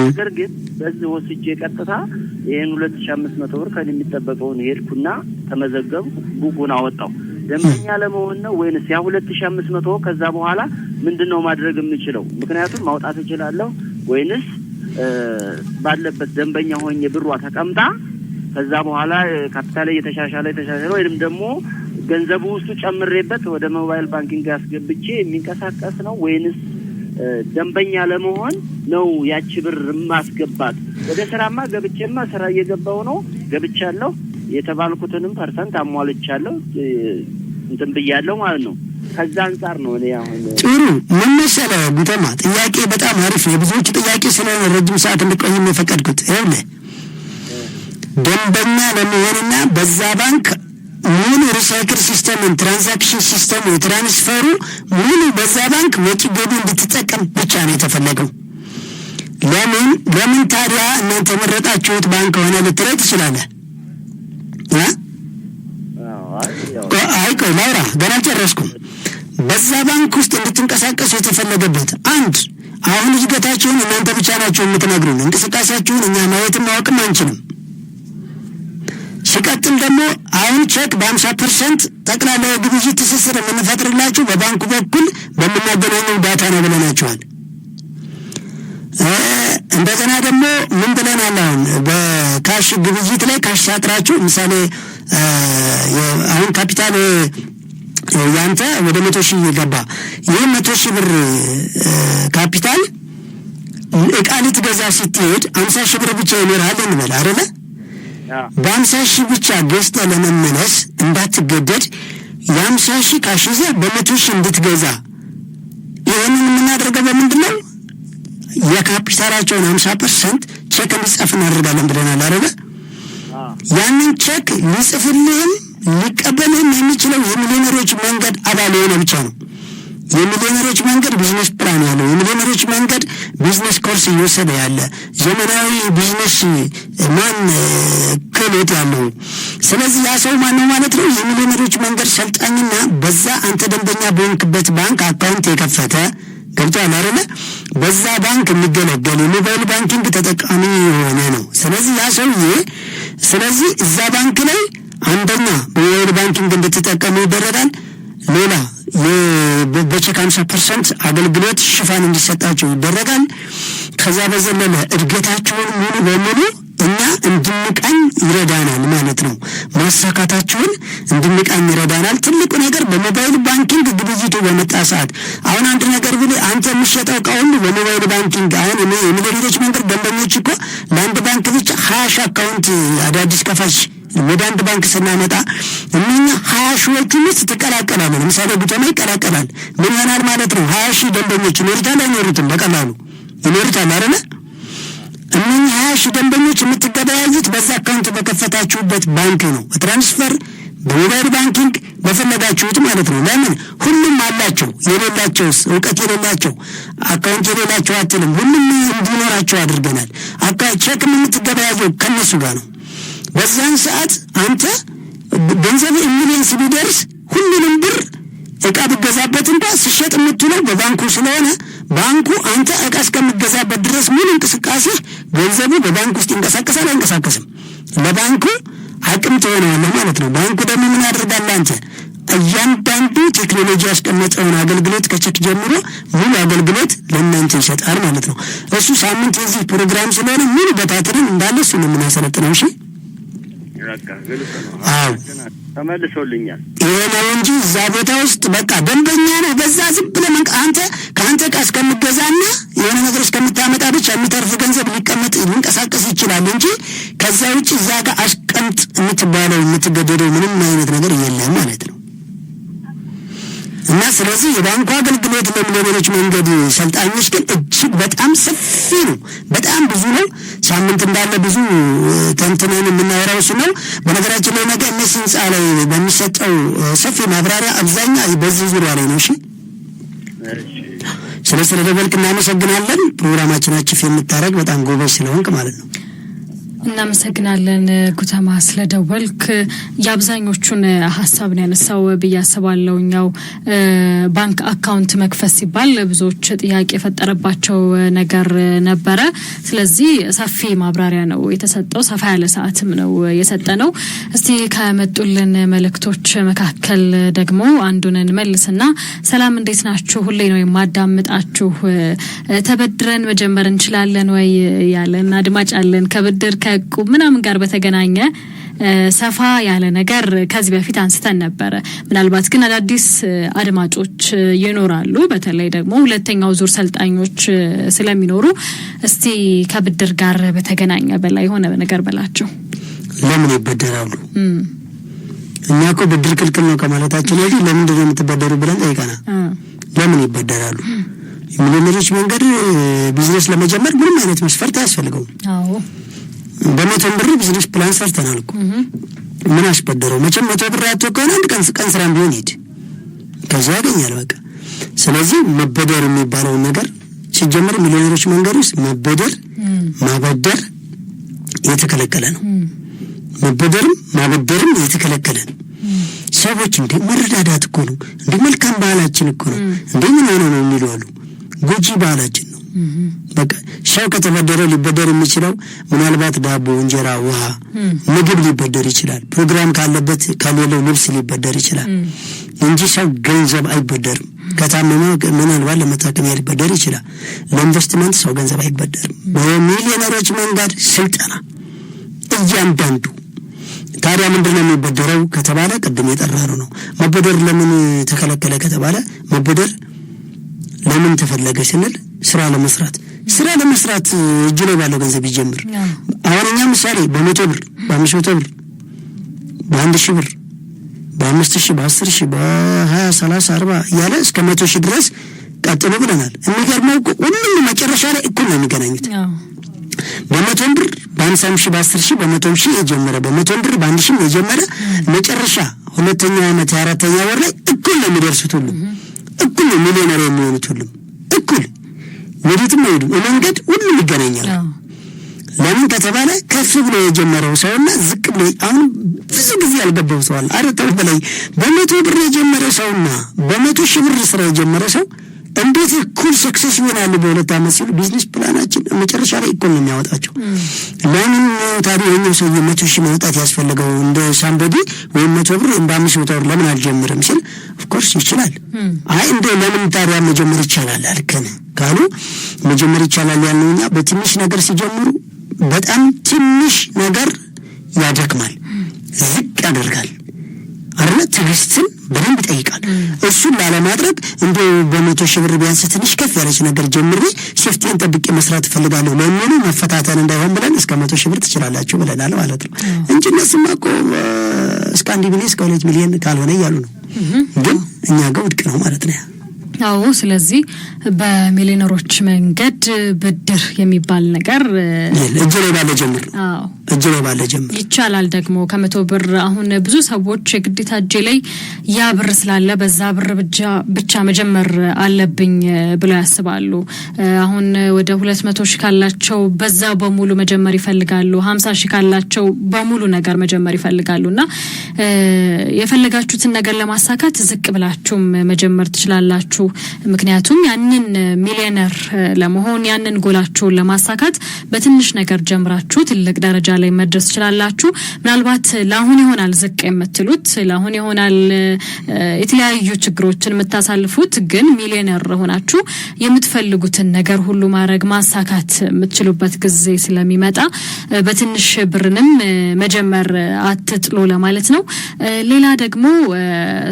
ነገር ግን በዚህ ወስጄ ቀጥታ ይሄን 2500 ብር ከኔ የሚጠበቀውን ሄድኩና ተመዘገብኩ፣ ቡኩን አወጣው። ደንበኛ ለመሆን ነው ወይንስ ያ 2500 ከዛ በኋላ ምንድነው ማድረግ የምችለው? ምክንያቱም ማውጣት እችላለሁ ወይንስ ባለበት ደንበኛ ሆኜ ብሯ ተቀምጣ ከዛ በኋላ ካፒታል የተሻሻለ ወይንም ደግሞ ገንዘቡ ውስጥ ጨምሬበት ወደ ሞባይል ባንኪንግ አስገብቼ የሚንቀሳቀስ ነው ወይንስ ደንበኛ ለመሆን ነው ያቺ ብር ማስገባት? ወደ ስራማ ገብቼማ ስራ እየገባው ነው ገብቻለሁ፣ የተባልኩትንም ፐርሰንት አሟልቻለሁ እንትን ብያለሁ ማለት ነው። ከዛ አንፃር ነው እኔ አሁን ጥሩ ምን መሰለህ ጉተማ፣ ጥያቄ በጣም አሪፍ ነው። ብዙዎች ጥያቄ ስለሆነ ረጅም ሰዓት እንድቆይ የፈቀድኩት ይኸውልህ፣ ደንበኛ ለመሆንና በዛ ባንክ ሙሉ ሪሳይክል ሲስተም ትራንዛክሽን ሲስተም ትራንስፈሩ ሙሉ በዛ ባንክ ወጪ ገቢ እንድትጠቀም ብቻ ነው የተፈለገው። ለምን ታዲያ እናንተ መረጣችሁት ባንክ ሆነ ልትረጥ ትችላለህ? አይ ቆይ ላውራ፣ ገና ጨረስኩም። በዛ ባንክ ውስጥ እንድትንቀሳቀሱ የተፈለገበት አንድ፣ አሁን እድገታችሁን እናንተ ብቻ ናችሁ የምትነግሩን፣ እንቅስቃሴያችሁን እኛ ማየትም ማወቅም አንችልም። ሲቀጥል ደግሞ አሁን ቼክ በ50% ጠቅላላ የግብይት ትስስር የምንፈጥርላችሁ በባንኩ በኩል በምናገናኘው ዳታ ነው ብለናችኋል። እንደገና ደግሞ ምን ብለናል? አሁን በካሽ ግብይት ላይ ካሽ ሳጥራችሁ ምሳሌ አሁን ካፒታል ያንተ ወደ 100,000 ይገባ። ይህ 100,000 ብር ካፒታል እቃ ልትገዛ ስትሄድ 50,000 ብር ብቻ ይኖርሃል እንበል አይደለ? በ50,000 ብቻ ገዝተህ ለመመለስ እንዳትገደድ የ50,000 ካሽ ይዘህ በ100,000 እንድትገዛ። ይህንን የምናደርገው በምንድን ነው? የካፒታላቸውን 50% ቼክ እንዲጻፍ እናደርጋለን ብለናል አይደለ? ያንን ቼክ ሊጽፍልህም ሊቀበልህም የሚችለው የሚሊዮነሮች መንገድ አባል የሆነ ብቻ ነው። የሚሊዮነሮች መንገድ ቢዝነስ ፕላን ያለው፣ የሚሊዮነሮች መንገድ ቢዝነስ ኮርስ እየወሰደ ያለ ዘመናዊ ቢዝነስ ማን ክህሎት ያለው። ስለዚህ ያ ሰው ማነው ማለት ነው? የሚሊዮነሮች መንገድ ሰልጣኝና በዛ አንተ ደንበኛ በሆንክበት ባንክ አካውንት የከፈተ ገብቶሃል አይደለ? በዛ ባንክ የሚገለገል የሞባይል ባንኪንግ ተጠቃሚ የሆነ ነው። ስለዚህ ያ ሰውዬ ስለዚህ እዛ ባንክ ላይ አንደኛ በሞባይል ባንኪንግ እንድትጠቀሙ ይደረጋል። ሌላ በቼክ 50% አገልግሎት ሽፋን እንዲሰጣቸው ይደረጋል። ከዛ በዘለለ እድገታቸውን ሙሉ በሙሉ እኛ እንድንቃኝ ይረዳናል ማለት ነው። ማሳካታቸውን እንድንቃኝ ይረዳናል። ትልቁ ነገር በሞባይል ባንኪንግ ግብይቱ በመጣ ሰዓት አሁን አንድ ነገር ብለህ አንተ የምትሸጠው ዕቃ ሁሉ በሞባይል ባንኪንግ አሁን የሚሊዮነሮች መንገድ ደንበኞች እኮ ለአንድ ባንክ ብቻ 20 አካውንት አዳዲስ ከፋች ወደ አንድ ባንክ ስናመጣ እኛ 20 ሺዎቹን ውስጥ ትቀላቀላለህ። ለምሳሌ ጉተማ ይቀላቀላል። ምን ይሆናል ማለት ነው? 20 ሺህ ደንበኞች ይኖሩታል አይኖሩትም? በቀላሉ ይኖሩታል አይደለ? እነኚህ 20 ሺህ ደንበኞች የምትገበያዩት በዛ አካውንት በከፈታችሁበት ባንክ ነው። በትራንስፈር በሞባይል ባንኪንግ በፈለጋችሁት ማለት ነው። ለምን ሁሉም አላቸው። የሌላቸውስ እውቀት የሌላቸው አካውንት የሌላቸው አትልም። ሁሉም እንዲኖራቸው አድርገናል። ቼክ የምትገበያየው ከነሱ ጋር ነው። በዛን ሰዓት አንተ ገንዘብ ሚሊዮንስ ቢደርስ ሁሉንም ብር ዕቃ ብገዛበት እንኳን ሲሸጥ የምትውለው በባንኩ ስለሆነ ባንኩ አንተ ዕቃ እስከምትገዛበት ድረስ ሙሉ እንቅስቃሴ ገንዘቡ በባንክ ውስጥ ይንቀሳቀሳል አይንቀሳቀስም? ለባንኩ አቅም ትሆነዋለህ ማለት ነው። ባንኩ ደግሞ ምን ያደርጋል? አንተ እያንዳንዱ ቴክኖሎጂ ያስቀመጠውን አገልግሎት ከቼክ ጀምሮ ሙሉ አገልግሎት ለእናንተ ይሰጣል ማለት ነው። እሱ ሳምንት የዚህ ፕሮግራም ስለሆነ ሙሉ በታትርን እንዳለ እሱ ነው የምናሰለጥነው። እሺ፣ አዎ ተመልሶልኛል። ይሄ ነው እንጂ እዛ ቦታ ውስጥ በቃ ደንበኛ ነህ በዛ ዝም ብለህ አንተ ከአንተ ዕቃ እስከምትገዛና የሆነ ነገር እስከምታመጣ ብቻ የሚተርፍ ገንዘብ ሊንቀሳቀስ ይችላል እንጂ ከዛ ውጭ እዛ ጋር አስቀምጥ የምትባለው የምትገደደው ምንም አይነት ነገር የለም ማለት ነው። እና ስለዚህ የባንኩ አገልግሎት ለሌሎች መንገድ ሰልጣኞች ግን እጅግ በጣም ሰፊ ነው፣ በጣም ብዙ ነው። ሳምንት እንዳለ ብዙ ተንትነን የምናወራው እሱ ነው። በነገራችን ላይ ነገ እነሱ ህንጻ ላይ በሚሰጠው ሰፊ ማብራሪያ አብዛኛው በዚህ ዙሪያ ላይ ነው። እሺ ስለደወልክ እናመሰግናለን። ፕሮግራማችን አችፍ የምታረግ በጣም ጎበዝ ስለሆንክ ማለት ነው። እናመሰግናለን ጉተማ ስለደወልክ። የአብዛኞቹን ሀሳብ ነው ያነሳው ብዬ አስባለሁ። እኛው ባንክ አካውንት መክፈት ሲባል ብዙዎች ጥያቄ የፈጠረባቸው ነገር ነበረ። ስለዚህ ሰፊ ማብራሪያ ነው የተሰጠው፣ ሰፋ ያለ ሰዓትም ነው የሰጠነው። እስቲ ከመጡልን መልእክቶች መካከል ደግሞ አንዱን እንመልስና ሰላም እንዴት ናችሁ? ሁሌ ነው የማዳምጣችሁ። ተበድረን መጀመር እንችላለን ወይ ያለን አድማጭ አለን። ከብድር ከቁብ ምናምን ጋር በተገናኘ ሰፋ ያለ ነገር ከዚህ በፊት አንስተን ነበረ። ምናልባት ግን አዳዲስ አድማጮች ይኖራሉ፣ በተለይ ደግሞ ሁለተኛው ዙር ሰልጣኞች ስለሚኖሩ እስቲ ከብድር ጋር በተገናኘ በላይ የሆነ ነገር በላቸው። ለምን ይበደራሉ? እኛ እኮ ብድር ክልክል ነው ከማለታችን ላይ ለምንድን ነው የምትበደሩ ብለን ጠይቀናል። ለምን ይበደራሉ? የሚሊዮነሮች መንገድ ቢዝነስ ለመጀመር ምንም አይነት መስፈርት አያስፈልገውም። አዎ በመቶ ብር ቢዝነስ ፕላን ሰርተናል እኮ። ምን አስበደረው? መቼም 100 ብር ያቶ ከሆነ አንድ ቀን ስራም ቢሆን ሄድ ከዛ ያገኛል በቃ። ስለዚህ መበደር የሚባለው ነገር ሲጀምር ሚሊዮነሮች መንገድ ውስጥ መበደር ማበደር የተከለከለ ነው። መበደርም ማበደርም የተከለከለ ነው። ሰዎች እንደ መረዳዳት እኮ ነው፣ እንደ መልካም ባህላችን እኮ ነው፣ እንደ ምን ሆነ ነው የሚሉ አሉ። ጎጂ ባህላችን ነው። በቃ ሰው ከተበደረ ሊበደር የሚችለው ምናልባት ዳቦ፣ እንጀራ፣ ውሃ፣ ምግብ ሊበደር ይችላል። ፕሮግራም ካለበት ከሌለው ልብስ ሊበደር ይችላል እንጂ ሰው ገንዘብ አይበደርም። ከታመመ ምናልባት ለመታከሚያ ሊበደር ይችላል። ለኢንቨስትመንት ሰው ገንዘብ አይበደርም። በሚሊዮነሮች መንገድ ስልጠና እያንዳንዱ ታዲያ ምንድን ነው የሚበደረው ከተባለ ቅድም የጠራነው ነው። መበደር ለምን ተከለከለ ከተባለ መበደር ለምን ተፈለገ ስንል ስራ ለመስራት እጅ ላይ ባለው ገንዘብ ይጀምር። አሁንኛ ምሳሌ በ100 ብር፣ በ500 ብር፣ በ1000 ብር፣ በ5000፣ በ10000፣ በ20፣ 30፣ 40 ያለ እስከ 100,000 ድረስ ቀጥሎ ብለናል። የሚገርመው ሁሉም መጨረሻ ላይ እኩል ነው የሚገናኙት። በ100 ብር፣ በ50,000፣ በ10,000፣ በ100,000 የጀመረ በ100 ብር፣ በ1,000 የጀመረ መጨረሻ ሁለተኛው ዓመት አራተኛው ወር ላይ እኩል ነው የሚደርሱት። ሁሉ እኩል ነው ሚሊዮነር የሚሆኑት። ሁሉ እኩል ወዴትም አይሄዱም። መንገድ ሁሉም ይገናኛል። ለምን ከተባለ ከፍ ብሎ የጀመረው ሰውና ዝቅ ብሎ አሁን ብዙ ጊዜ ያልገባው ሰው አለ አይደል? በላይ በ100 ብር የጀመረ ሰውና በ100,000 ብር ስራ የጀመረ ሰው እንዴት እኩል ሰክሰስ ይሆናሉ በሁለት ዓመት ሲሉ ቢዝነስ ፕላናችን መጨረሻ ላይ እኩል ነው የሚያወጣቸው። ለምን ታዲያ የኛው ሰው 100,000 ማውጣት ያስፈልገው እንደ ሳምበዲ ወይ 100 ብር እንደ 500 ብር ለምን አልጀምርም ሲል ኦፍ ኮርስ ይችላል። አይ እንደ ለምን ታዲያ መጀመር ይቻላል አልከነ ካሉ መጀመር ይቻላል ያለውኛ በትንሽ ነገር ሲጀምሩ በጣም ትንሽ ነገር ያደክማል፣ ዝቅ ያደርጋል አይደል? ትዕግስትን በደንብ ይጠይቃል። እሱን ላለማድረግ እንደው በ100,000 ብር ቢያንስ ትንሽ ከፍ ያለች ነገር ጀምሬ ሴፍቲን ጠብቄ መስራት እፈልጋለሁ ለሚሉ መፈታተን እንዳይሆን ብለን እስከ 100,000 ብር ትችላላችሁ ብለናል ማለት ነው እንጂ እነሱማ እኮ እስከ 1 ሚሊዮን እስከ 2 ሚሊዮን ካልሆነ እያሉ ነው። ግን እኛ ጋር ውድቅ ነው ማለት ነው። አዎ ስለዚህ በሚሊዮነሮች መንገድ ብድር የሚባል ነገር እጅ ላይ ባለ ጀምር እጅ ላይ ባለ ጀምር ይቻላል። ደግሞ ከ100 ብር አሁን ብዙ ሰዎች የግዴታ እጅ ላይ ያ ብር ስላለ በዛ ብር ብቻ መጀመር አለብኝ ብለው ያስባሉ። አሁን ወደ 200,000 ካላቸው በዛ በሙሉ መጀመር ይፈልጋሉ። 50,000 ካላቸው በሙሉ ነገር መጀመር ይፈልጋሉና የፈለጋችሁትን ነገር ለማሳካት ዝቅ ብላችሁም መጀመር ትችላላችሁ። ምክንያቱም ያን ያንን ሚሊዮነር ለመሆን ያንን ጎላችሁን ለማሳካት በትንሽ ነገር ጀምራችሁ ትልቅ ደረጃ ላይ መድረስ ትችላላችሁ። ምናልባት ለአሁን ይሆናል ዝቅ የምትሉት ለአሁን ይሆናል የተለያዩ ችግሮችን የምታሳልፉት፣ ግን ሚሊዮነር ሆናችሁ የምትፈልጉትን ነገር ሁሉ ማድረግ ማሳካት የምትችሉበት ጊዜ ስለሚመጣ በትንሽ ብርንም መጀመር አትጥሉ ለማለት ነው። ሌላ ደግሞ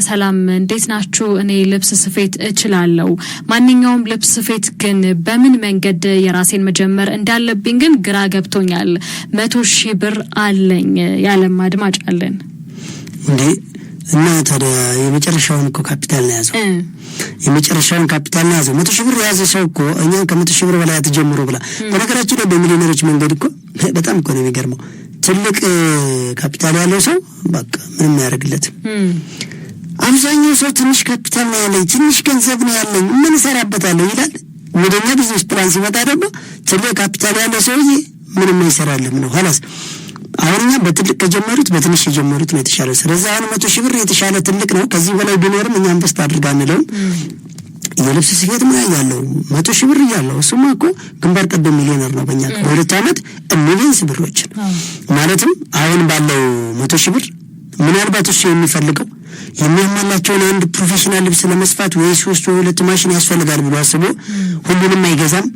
ሰላም እንዴት ናችሁ? እኔ ልብስ ስፌት እችላለሁ። ማንኛውም ልብስ ስፌት ግን በምን መንገድ የራሴን መጀመር እንዳለብኝ ግን ግራ ገብቶኛል። 100,000 ብር አለኝ ያለም አድማጭ አለን። እንዴ እና ታዲያ የመጨረሻውን እኮ ካፒታል ነው ያዘው። የመጨረሻውን ካፒታል ነው ያዘው። 100,000 ብር ያዘ ሰው እኮ እኛን ከ100,000 ብር በላይ አትጀምሩ ብላ። በነገራችን ላይ በሚሊዮነሮች መንገድ እኮ በጣም እኮ ነው የሚገርመው። ትልቅ ካፒታል ያለው ሰው በቃ ምንም ያደርግለትም። አብዛኛው ሰው ትንሽ ካፒታል ነው ያለኝ፣ ትንሽ ገንዘብ ነው ያለኝ፣ ምን እሰራበታለሁ ይላል። ወደኛ ቢዝነስ ፕላን ሲመጣ ደግሞ ትልቅ ካፒታል ያለው ሰውዬ ምንም አይሰራልም ነው ሐላስ። አሁንኛ በትልቅ ከጀመሩት በትንሽ የጀመሩት ነው የተሻለ። ስለዚህ አሁን 100,000 ብር የተሻለ ትልቅ ነው። ከዚህ በላይ ቢኖርም እኛ ኢንቨስት አድርጋንለው የልብስ ስፌት ምን ያለው 100,000 ብር ያለው እሱማ እኮ ግንባር ቀደም ሚሊዮነር ነው። በእኛ በሁለት ዓመት ሚሊዮንስ ብሮችን ማለትም አሁን ባለው 100,000 ብር ምናልባት እሱ የሚፈልገው የሚያሟላቸውን አንድ ፕሮፌሽናል ልብስ ለመስፋት ወይ 3 ወይ 2 ማሽን ያስፈልጋል ብሎ አስቦ ሁሉንም አይገዛም።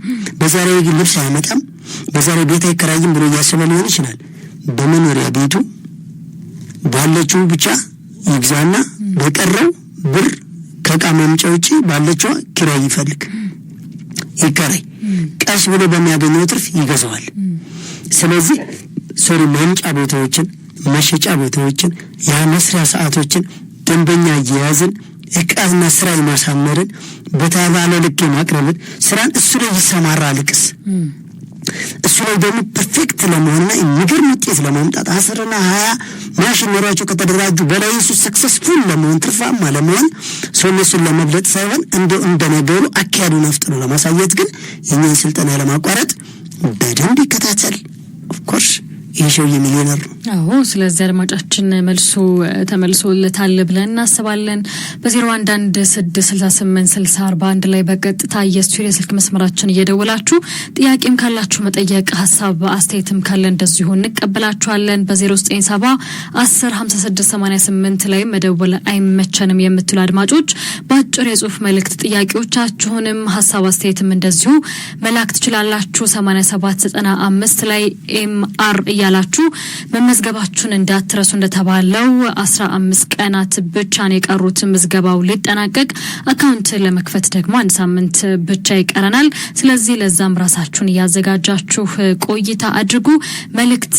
በዛሬ ግን ልብስ አያመጣም፣ በዛሬ ቤት አይከራይም ብሎ እያሰበ ሊሆን ይችላል። በመኖሪያ ቤቱ ባለችው ብቻ ይግዛና በቀረው ብር ከዕቃ ማምጫ ውጪ ባለችው ኪራይ ይፈልግ ይከራይ፣ ቀስ ብሎ በሚያገኘው ትርፍ ይገዛዋል። ስለዚህ ማምጫ ቦታዎችን፣ መሸጫ ቦታዎችን፣ የመስሪያ ሰዓቶችን ደንበኛ እየያዝን ዕቃና ስራ የማሳመርን በተባለ ልክ ማቅረብን ስራን እሱ ላይ ይሰማራ ልቅስ እሱ ላይ ደግሞ ፐርፌክት ለመሆንና የሚገርም ውጤት ለማምጣት 10 እና 20 ማሽን ኖሯቸው ከተደራጁ በላይ እሱ ሰክሰስፉል ለመሆን ትርፋማ ለመሆን እነሱን ለመብለጥ ሳይሆን እንደነገሩ አካሄዱን አፍጥኖ ለማሳየት ግን የኛን ስልጠና ለማቋረጥ በደንብ ይከታተል። ኦፍ ኮርስ ይሄ ሰው የሚሊዮነር ነው። አዎ፣ ስለዚህ አድማጫችን መልሱ ተመልሶለታል ብለን እናስባለን። በ0116686041 ላይ በቀጥታ የስቱዲዮ ስልክ መስመራችን እየደወላችሁ ጥያቄም ካላችሁ መጠየቅ፣ ሐሳብ አስተያየትም ካለ እንደዚሁ እንቀበላችኋለን። በ0970 105688 ላይ መደወል አይመቸንም የምትሉ አድማጮች በአጭር የጽሁፍ መልእክት ጥያቄዎቻችሁንም ሐሳብ አስተያየትም እንደዚሁ መላክ ትችላላችሁ። 8795 ላይ ኤምአር ያላችሁ መመዝገባችሁን እንዳትረሱ። እንደተባለው 15 ቀናት ብቻ ነው የቀሩት ምዝገባው ሊጠናቀቅ። አካውንት ለመክፈት ደግሞ 1 ሳምንት ብቻ ይቀረናል። ስለዚህ ለዛም ራሳችሁን ያዘጋጃችሁ ቆይታ አድርጉ። መልእክት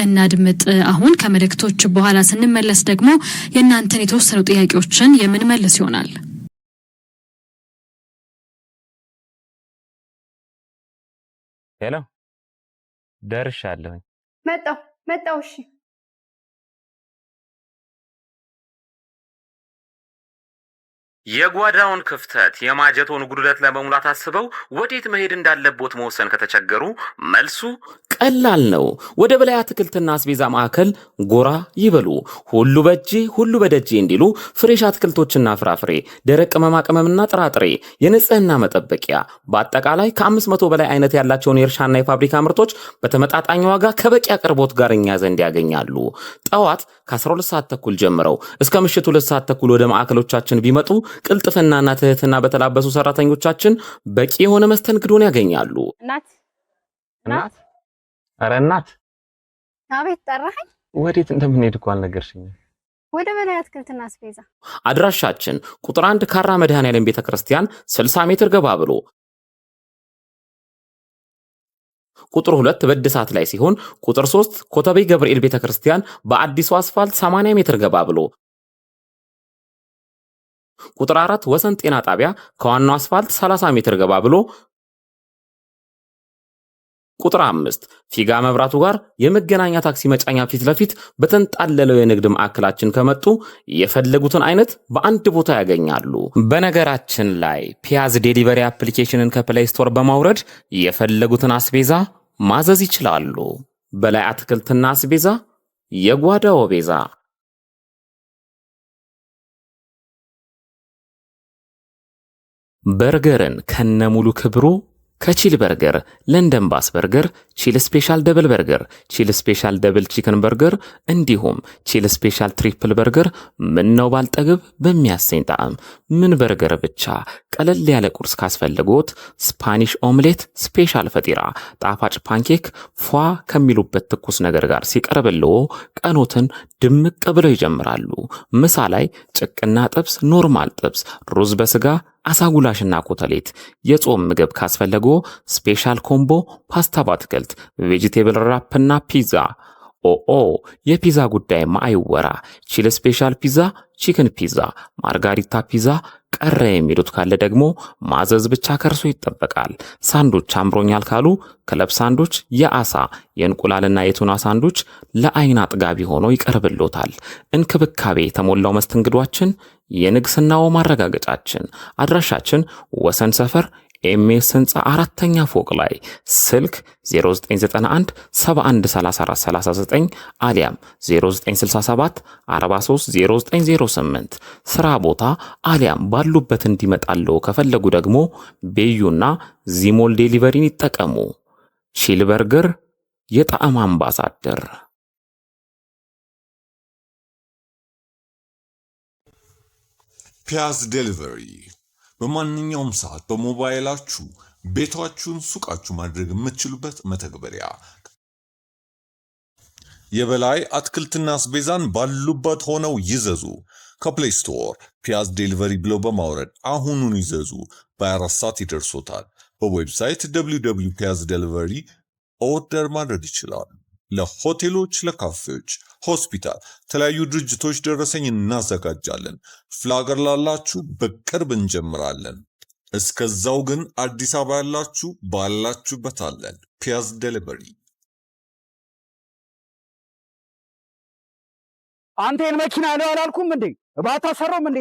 እናድምጥ። አሁን ከመልእክቶች በኋላ ስንመለስ ደግሞ የእናንተን የተወሰኑ ጥያቄዎችን የምንመልስ ይሆናል። ሄሎ፣ ደርሻለሁ። መጣው። እሺ የጓዳውን ክፍተት የማጀቶን ጉድለት ለመሙላት አስበው ወዴት መሄድ እንዳለቦት መወሰን ከተቸገሩ መልሱ ቀላል ነው። ወደ በላይ አትክልትና አስቤዛ ማዕከል ጎራ ይበሉ። ሁሉ በእጄ ሁሉ በደጄ እንዲሉ ፍሬሽ አትክልቶችና ፍራፍሬ፣ ደረቅ ቅመማ ቅመምና ጥራጥሬ፣ የንጽህና መጠበቂያ፣ በአጠቃላይ ከ500 በላይ አይነት ያላቸውን የእርሻና የፋብሪካ ምርቶች በተመጣጣኝ ዋጋ ከበቂ አቅርቦት ጋር እኛ ዘንድ ያገኛሉ። ጠዋት ከ12 ሰዓት ተኩል ጀምረው እስከ ምሽቱ 2 ሰዓት ተኩል ወደ ማዕከሎቻችን ቢመጡ ቅልጥፍናና ትህትና በተላበሱ ሰራተኞቻችን በቂ የሆነ መስተንግዶን ያገኛሉ። እናት ኧረ እናት፣ አቤት ጠራኸኝ? ወዴት እንደምንሄድ እኮ አልነገርሽኝም። ወደ በላይ አትክልትና አስቤዛ። አድራሻችን ቁጥር 1 ካራ መድኃኔዓለም ቤተክርስቲያን 60 ሜትር ገባ ብሎ፣ ቁጥር 2 በእድሳት ላይ ሲሆን፣ ቁጥር 3 ኮተቤ ገብርኤል ቤተክርስቲያን በአዲሱ አስፋልት 80 ሜትር ገባ ብሎ፣ ቁጥር 4 ወሰን ጤና ጣቢያ ከዋናው አስፋልት 30 ሜትር ገባ ብሎ፣ ቁጥር 5 ፊጋ መብራቱ ጋር የመገናኛ ታክሲ መጫኛ ፊት ለፊት በተንጣለለው የንግድ ማዕከላችን ከመጡ የፈለጉትን አይነት በአንድ ቦታ ያገኛሉ። በነገራችን ላይ ፒያዝ ዴሊቨሪ አፕሊኬሽንን ከፕሌይ ስቶር በማውረድ የፈለጉትን አስቤዛ ማዘዝ ይችላሉ። በላይ አትክልትና አስቤዛ፣ የጓዳው ቤዛ። በርገርን ከነሙሉ ክብሩ ከቺል በርገር፣ ለንደን ባስ በርገር፣ ቺል ስፔሻል ደብል በርገር፣ ቺል ስፔሻል ደብል ቺክን በርገር እንዲሁም ቺል ስፔሻል ትሪፕል በርገር ምነው ባልጠግብ በሚያሰኝ ጣዕም ምን በርገር ብቻ ቀለል ያለ ቁርስ ካስፈልጎት ስፓኒሽ ኦምሌት፣ ስፔሻል ፈጢራ፣ ጣፋጭ ፓንኬክ ፏ ከሚሉበት ትኩስ ነገር ጋር ሲቀርብልዎ ቀኖትን ድምቅ ብለው ይጀምራሉ። ምሳ ላይ ጭቅና ጥብስ፣ ኖርማል ጥብስ፣ ሩዝ በስጋ አሳጉላሽና ኮተሌት፣ የጾም ምግብ ካስፈለጎ ስፔሻል ኮምቦ ፓስታ ባትክልት፣ ቬጂቴብል ራፕና ፒዛ። ኦኦ የፒዛ ጉዳይ ማይወራ። ቺል ስፔሻል ፒዛ፣ ቺክን ፒዛ፣ ማርጋሪታ ፒዛ ቀረ የሚሉት ካለ ደግሞ ማዘዝ ብቻ ከርሶ ይጠበቃል። ሳንዱች አምሮኛል ካሉ ክለብ ሳንዱች የአሳ የእንቁላልና የቱና ሳንዱች ለአይን አጥጋቢ ሆኖ ይቀርብሎታል። እንክብካቤ የተሞላው መስተንግዷችን የንግስናው ማረጋገጫችን። አድራሻችን ወሰን ሰፈር ኤምኤስ ህንፃ 4ኛ ፎቅ ላይ ስልክ 0991 713439 አሊያም 0967 430908 ስራ ቦታ አሊያም ባሉበት እንዲመጣለው ከፈለጉ ደግሞ ቤዩና ዚሞል ዴሊቨሪን ይጠቀሙ። ቺል በርገር የጣዕም አምባሳደር። ፒያዝ ዴሊቨሪ በማንኛውም ሰዓት በሞባይላችሁ ቤታችሁን ሱቃችሁ ማድረግ የምትችሉበት መተግበሪያ። የበላይ አትክልትና አስቤዛን ባሉበት ሆነው ይዘዙ። ከፕሌይ ስቶር ፒያዝ ዴሊቨሪ ብለው በማውረድ አሁኑን ይዘዙ። በ24 ሰዓት ይደርሶታል። በዌብሳይት www.piazdelivery ኦርደር ማድረግ ይችላሉ። ለሆቴሎች፣ ለካፌዎች፣ ሆስፒታል፣ ተለያዩ ድርጅቶች ደረሰኝ እናዘጋጃለን። ፍላገር ላላችሁ በቅርብ እንጀምራለን። እስከዛው ግን አዲስ አበባ ያላችሁ ባላችሁበት አለን። ፒያዝ ዴሊቨሪ። አንተን መኪና ነው አላልኩም እንዴ? ባታሰራም እንዴ?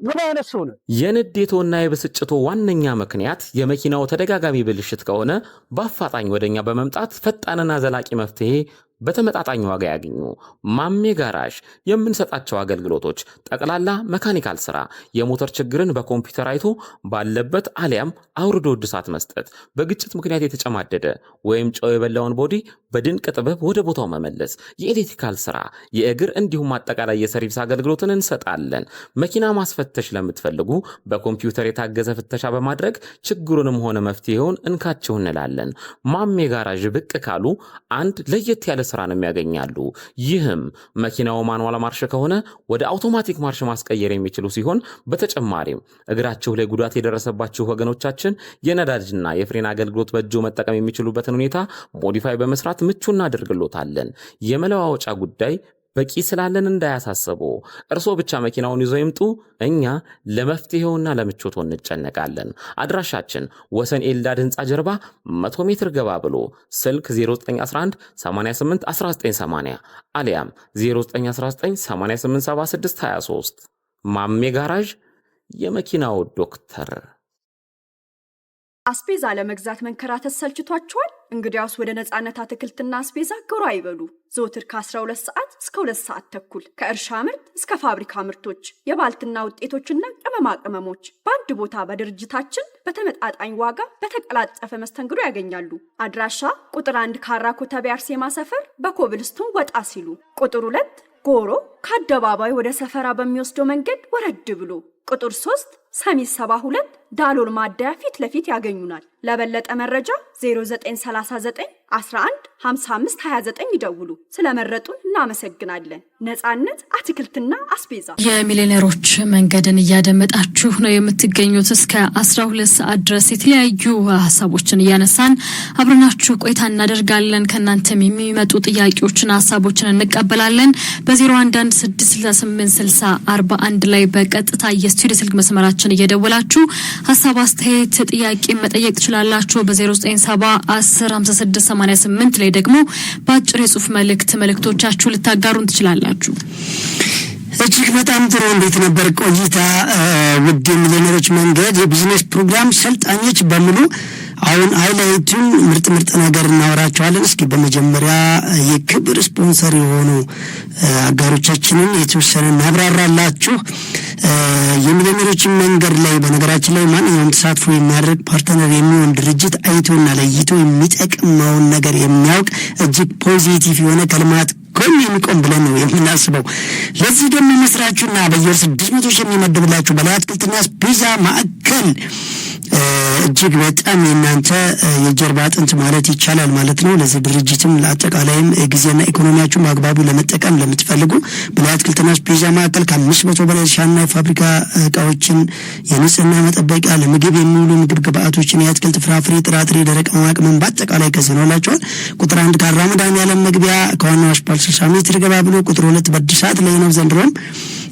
ምን አይነት ሰው ነው? የንዴቶና የብስጭቶ ዋነኛ ምክንያት የመኪናው ተደጋጋሚ ብልሽት ከሆነ በአፋጣኝ ወደኛ በመምጣት ፈጣንና ዘላቂ መፍትሄ በተመጣጣኝ ዋጋ ያገኙ። ማሜ ጋራዥ የምንሰጣቸው አገልግሎቶች ጠቅላላ መካኒካል ስራ፣ የሞተር ችግርን በኮምፒውተር አይቶ ባለበት አሊያም አውርዶ እድሳት መስጠት፣ በግጭት ምክንያት የተጨማደደ ወይም ጨው የበላውን ቦዲ በድንቅ ጥበብ ወደ ቦታው መመለስ፣ የኤሌክትሪካል ስራ፣ የእግር እንዲሁም አጠቃላይ የሰርቪስ አገልግሎትን እንሰጣለን። መኪና ማስፈተሽ ለምትፈልጉ በኮምፒውተር የታገዘ ፍተሻ በማድረግ ችግሩንም ሆነ መፍትሄውን እንካችሁ እንላለን። ማሜ ጋራዥ ብቅ ካሉ አንድ ለየት ያለ ስራንም ያገኛሉ። ይህም መኪናው ማኑዋል ማርሽ ከሆነ ወደ አውቶማቲክ ማርሽ ማስቀየር የሚችሉ ሲሆን በተጨማሪም እግራቸው ላይ ጉዳት የደረሰባቸው ወገኖቻችን የነዳጅና የፍሬን አገልግሎት በእጆ መጠቀም የሚችሉበትን ሁኔታ ሞዲፋይ በመስራት ምቹ እናደርግሎታለን። የመለዋወጫ ጉዳይ በቂ ስላለን እንዳያሳስቡ። እርሶ ብቻ መኪናውን ይዘው ይምጡ። እኛ ለመፍትሄውና ለምቾቱ እንጨነቃለን። አድራሻችን ወሰን ኤልዳድ ህንፃ ጀርባ 100 ሜትር ገባ ብሎ ስልክ 0911 88 1980 አሊያም 0919 887623 ማሜ ጋራዥ የመኪናው ዶክተር። አስቤዛ ለመግዛት መንከራተት ሰልችቷችኋል? እንግዲያውስ ወደ ነጻነት አትክልትና አስቤዛ ጎራ ይበሉ። ዘወትር ከ12 ሰዓት እስከ 2 ሰዓት ተኩል ከእርሻ ምርት እስከ ፋብሪካ ምርቶች፣ የባልትና ውጤቶችና ቅመማ ቅመሞች በአንድ ቦታ በድርጅታችን በተመጣጣኝ ዋጋ በተቀላጠፈ መስተንግዶ ያገኛሉ። አድራሻ ቁጥር 1 ካራ ኮተቤ አርሴማ ሰፈር በኮብልስቶን ወጣ ሲሉ፣ ቁጥር 2 ጎሮ ከአደባባይ ወደ ሰፈራ በሚወስደው መንገድ ወረድ ብሎ፣ ቁጥር 3 ሰሚት 72 ዳሎል ማደያ ፊት ለፊት ያገኙናል። ለበለጠ መረጃ 0939 11 55 29 ይደውሉ። ስለመረጡን እናመሰግናለን። ነጻነት አትክልትና አስቤዛ። የሚሊዮነሮች መንገድን እያደመጣችሁ ነው የምትገኙት። እስከ 12 ሰዓት ድረስ የተለያዩ ሀሳቦችን እያነሳን አብረናችሁ ቆይታ እናደርጋለን። ከእናንተም የሚመጡ ጥያቄዎችን፣ ሀሳቦችን እንቀበላለን። በ0116686041 ላይ በቀጥታ የስቱዲዮ ስልክ መስመራችን እየደወላችሁ ሀሳብ፣ አስተያየት፣ ጥያቄ መጠየቅ ትችላላችሁ። በ0970105688 ላይ ደግሞ በአጭር የጽሁፍ መልእክቶቻችሁ ልታጋሩን ትችላላችሁ። እጅግ በጣም ጥሩ። እንዴት ነበር ቆይታ? ውድ የሚሊዮነሮች መንገድ የቢዝነስ ፕሮግራም ሰልጣኞች በሙሉ አሁን ሃይላይቱን ምርጥ ነገር እናወራቸዋለን። እስኪ በመጀመሪያ የክብር ስፖንሰር የሆኑ አጋሮቻችንን የተወሰነ እናብራራላችሁ። የሚሊዮነሮች የሚለኖች መንገድ ላይ በነገራችን ላይ ማንኛውም ተሳትፎ የሚያደርግ ፓርትነር የሚሆን ድርጅት አይቶና ለይቶ የሚጠቅመውን ነገር የሚያውቅ እጅግ ፖዚቲቭ የሆነ ከልማት ጎን የሚቆም ብለን ነው የምናስበው። ለዚህ ደግሞ መስራቹና በየወር 600 ሺህ የሚመድብላችሁ በላይ አትክልትና አስቤዛ ማዕከል እጅግ በጣም የእናንተ የጀርባ አጥንት ማለት ይቻላል ማለት ነው። ለዚህ ድርጅትም ለአጠቃላይም ጊዜና ኢኮኖሚያችሁን በአግባቡ ለመጠቀም ለምትፈልጉ በላይ አትክልትና አስቤዛ ማዕከል ከ500 በላይ እርሻና የፋብሪካ እቃዎችን፣ የንጽህና መጠበቂያ፣ ለምግብ የሚውሉ ምግብ ግብአቶችን፣ የአትክልት ፍራፍሬ፣ ጥራጥሬ፣ ደረቅ ቅመም በአጠቃላይ ከዚህ ነው ላችኋል። ቁጥር 1 ካራ መድኃኔዓለም መግቢያ ከዋናው አስፓልት 60 ሜትር ገባ ብሎ፣ ቁጥር 2 በእድሳት ላይ ነው ዘንድሮም፣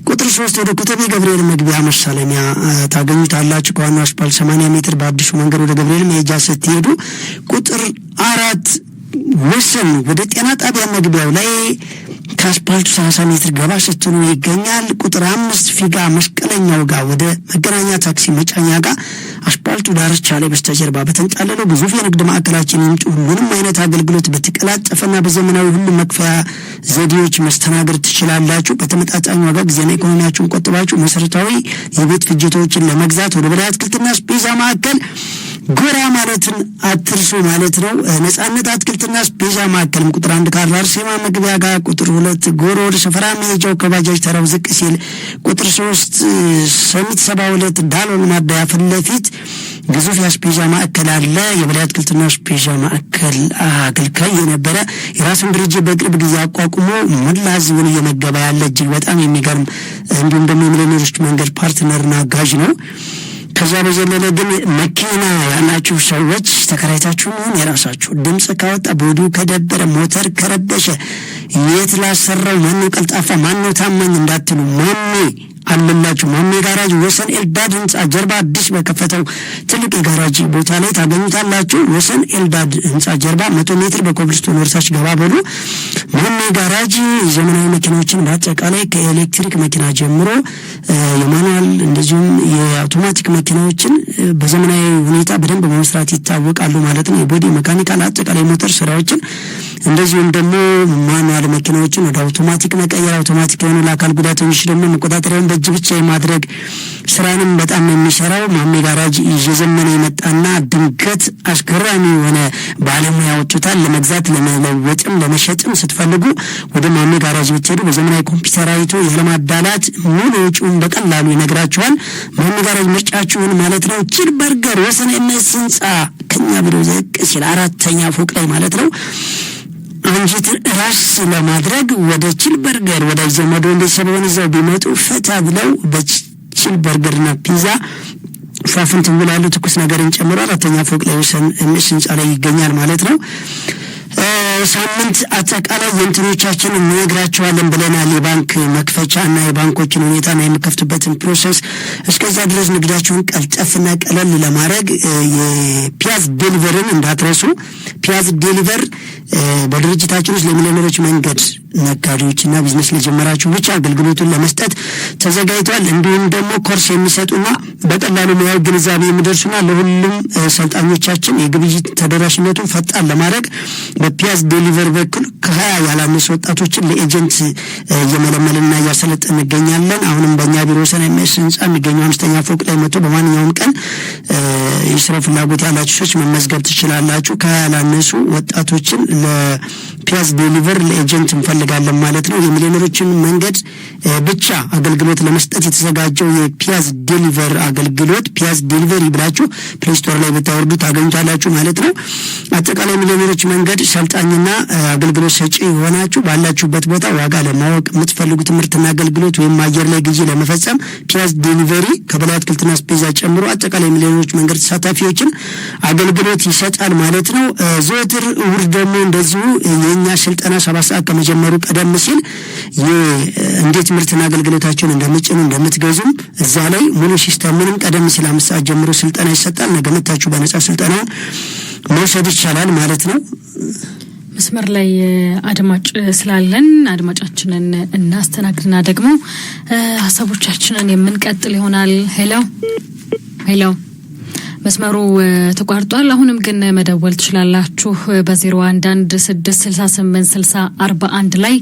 ቁጥር 3 ወደ ኮተቤ ገብርኤል መግቢያ መሳለሚያ ታገኙታላችሁ ከዋናው አስፓልት 80 ሜትር በአዲሱ መንገድ ወደ ገብርኤል መሄጃ ስትሄዱ፣ ቁጥር 4 ወሰን ወደ ጤና ጣቢያ መግቢያው ላይ ከአስፓልቱ 30 ሜትር ገባ ስትሉ ይገኛል። ቁጥር 5 ፊጋ መስቀለኛው ጋር ወደ መገናኛ ታክሲ መጫኛ ጋር አስፓልቱ ዳርቻ ላይ በስተጀርባ በተንጣለለው ግዙፍ የንግድ ማዕከላችን ይምጡ። ሁሉንም አይነት አገልግሎት በተቀላጠፈና በዘመናዊ ሁሉም መክፈያ ዘዴዎች መስተናገድ ትችላላችሁ። በተመጣጣኝ ዋጋ ጊዜና ኢኮኖሚያችሁን ቆጥባችሁ መሰረታዊ የቤት ፍጆታዎችን ለመግዛት ወደ በላይ አትክልትና አስቤዛ ማዕከል ጎራ ማለትን አትርሱ ማለት ነው። ነጻነት አትክልትና አስቤዛ ማዕከልም ቁጥር 1 ካራ አርሴማ መግቢያ ጋር፣ ቁጥር 2 ጎሮ ወደ ሰፈራ መሄጃው ከባጃጅ ተራው ዝቅ ሲል፣ ቁጥር 3 ሰሚት 72 ዳሎል ማደያ ፊት ለፊት ግዙፍ የአስቤዛ ማዕከል አለ። የበላይ አትክልትና አስቤዛ ማዕከል አገልጋይ የነበረ የራሱን ድርጅት በቅርብ ጊዜ አቋቁሞ መላ ህዝብን እየመገበ ያለ እጅግ በጣም የሚገርም እንዲሁም ደግሞ የሚሊዮነሮች መንገድ ፓርትነርና አጋዥ ነው። ከዛ በዘለለ ግን መኪና ያላችሁ ሰዎች ተከራይታችሁ ምን የራሳችሁ ድምጽ ካወጣ ቦዲ ከደበረ ሞተር ከረበሸ የት ላሰራው ማነው ቀልጣፋ ማነው ታማኝ እንዳትሉ ማሜ አለላችሁ። ማሜ ጋራጅ ወሰን ኤልዳድ ህንጻ ጀርባ አዲስ በከፈተው ትልቅ የጋራጅ ቦታ ላይ ታገኙታላችሁ። ወሰን ኤልዳድ ህንጻ ጀርባ 100 ሜትር በኮብልስቶን ወርሳች ገባ ብሎ ማሜ ጋራጅ ዘመናዊ መኪናዎችን በአጠቃላይ ከኤሌክትሪክ መኪና ጀምሮ የማኑዋል እንደዚሁም የአውቶማቲክ መኪናዎችን በዘመናዊ ሁኔታ በደንብ በመስራት ይታወቃሉ ማለት ነው። የቦዲ ሜካኒካል አጠቃላይ ሞተር ስራዎችን እንደዚሁም ደግሞ ማኑዋል መኪናዎችን ወደ አውቶማቲክ መቀየር፣ አውቶማቲክ የሆኑ ለአካል ጉዳተኞች ደግሞ መቆጣጠሪያውን በእጅ ብቻ የማድረግ ስራንም በጣም የሚሰራው ማሜ ጋራጅ እየዘመነ የመጣና ድንገት አስገራሚ የሆነ ባለሙያ ያወጡታል። ለመግዛት ለመለወጥም ለመሸጥም ስትፈልጉ ወደ ማሜ ጋራጅ ብትሄዱ በዘመናዊ ኮምፒውተር አይቶ ያለማዳላት ሙሉ ወጪውን በቀላሉ ይነግራችኋል። ማሜ ጋራጅ ምርጫችሁን ማለት ነው። ቺል በርገር ወሰን ኤምኤስ ህንጻ ከኛ ብሎ ዝቅ ሲል 4ኛ ፎቅ ላይ ማለት ነው። አንጀትን ራስ ለማድረግ ወደ ቺል በርገር ወደ ዘመዶ እንደሰበውን እዛው ቢመጡ ፈታ ብለው በቺል በርገርና ፒዛ ፋፍንት ብላሉ ትኩስ ነገርን ጨምሮ 4ኛ ፎቅ ላይ ወሰን ኤምኤስ ህንጻ ላይ ይገኛል ማለት ነው። ሳምንት አጠቃላይ የእንትኖቻችን እንነግራቸዋለን ብለናል። የባንክ መክፈቻና የባንኮችን ሁኔታና የሚከፍቱበትን ፕሮሰስ እስከዛ ድረስ ንግዳቸውን ቀልጠፍና ቀለል ለማድረግ የፒያዝ ዴሊቨርን እንዳትረሱ። ፒያዝ ዴሊቨር በድርጅታችን ውስጥ ለሚሊዮነሮች መንገድ ነጋዴዎችና ቢዝነስ ለጀመራችሁ ብቻ አገልግሎቱን ለመስጠት ተዘጋጅቷል። እንዲሁም ደግሞ ኮርስ የሚሰጡና በቀላሉ ሙያዊ ግንዛቤ የሚደርሱና ለሁሉም ሰልጣኞቻችን የግብይት ተደራሽነቱን ፈጣን ለማድረግ በፒያዝ ዴሊቨር በኩል ከ20 ያላነሱ ወጣቶችን ለኤጀንት እየመለመልና እያሰለጠን እንገኛለን። አሁንም በእኛ ቢሮ ወሰን ኤምኤስ ህንጻ የሚገኘው 5ኛ ፎቅ ላይ መጥቶ በማንኛውም ቀን የስራ ፍላጎት ያላችሁ ሰዎች መመዝገብ ትችላላችሁ። ከ20 ያላነሱ ወጣቶችን ለፒያዝ ዴሊቨር ለኤጀንት እንፈልጋለን ማለት ነው። የሚሊዮነሮችን መንገድ ብቻ አገልግሎት ለመስጠት የተዘጋጀው የፒያዝ ዴሊቨር አገልግሎት ፒያዝ ዴሊቨሪ ብላችሁ ፕሌይ ስቶር ላይ ብታወርዱ ታገኙታላችሁ ማለት ነው። አጠቃላይ ሚሊዮነሮች መንገድ ሰልጣኝና አገልግሎት ሰጪ ሆናችሁ ባላችሁበት ቦታ ዋጋ ለማወቅ የምትፈልጉት ምርትና አገልግሎት ወይም አየር ላይ ግዢ ለመፈጸም ፒያዝ ዴሊቨሪ ከበላይ አትክልትና አስቤዛ ጨምሮ አጠቃላይ ሚሊዮነሮች መንገድ ተሳታፊዎችን አገልግሎት ይሰጣል ማለት ነው። ዘወትር እሑድ ደግሞ እንደዚሁ የኛ ስልጠና 7 ሰዓት ከመጀመሩ ቀደም ሲል እንዴት ምርትና አገልግሎታቸውን እንደምትጭኑ እንደምትገዙም እዛ ላይ ሙሉ ሲስተሙንም ቀደም ሲል 5 ሰዓት ጀምሮ ስልጠና ይሰጣል። ነገ መታችሁ በነጻ ስልጠናውን መውሰድ ይቻላል ማለት ነው። መስመር ላይ አድማጭ ስላለን አድማጫችንን እናስተናግድና ደግሞ ሀሳቦቻችንን የምንቀጥል ይሆናል። ሄሎ መስመሩ ተቋርጧል። አሁንም ግን መደወል ትችላላችሁ በ0116686041 ላይ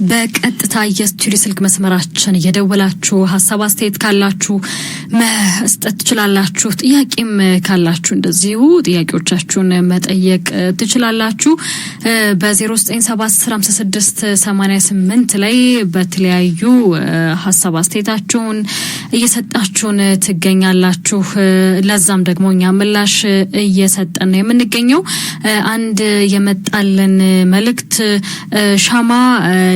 በቀጥታ የስቱዲዮ ስልክ መስመራችን እየደወላችሁ ሀሳብ አስተያየት ካላችሁ መስጠት ትችላላችሁ። ጥያቄም ካላችሁ እንደዚሁ ጥያቄዎቻችሁን መጠየቅ ትችላላችሁ። በ09715688 ላይ በተለያዩ ሀሳብ አስተያየታችሁን እየሰጣችሁን ትገኛላችሁ። ለዛም ደግሞ እኛ ምላሽ እየሰጠን ነው የምንገኘው። አንድ የመጣልን መልእክት ሻማ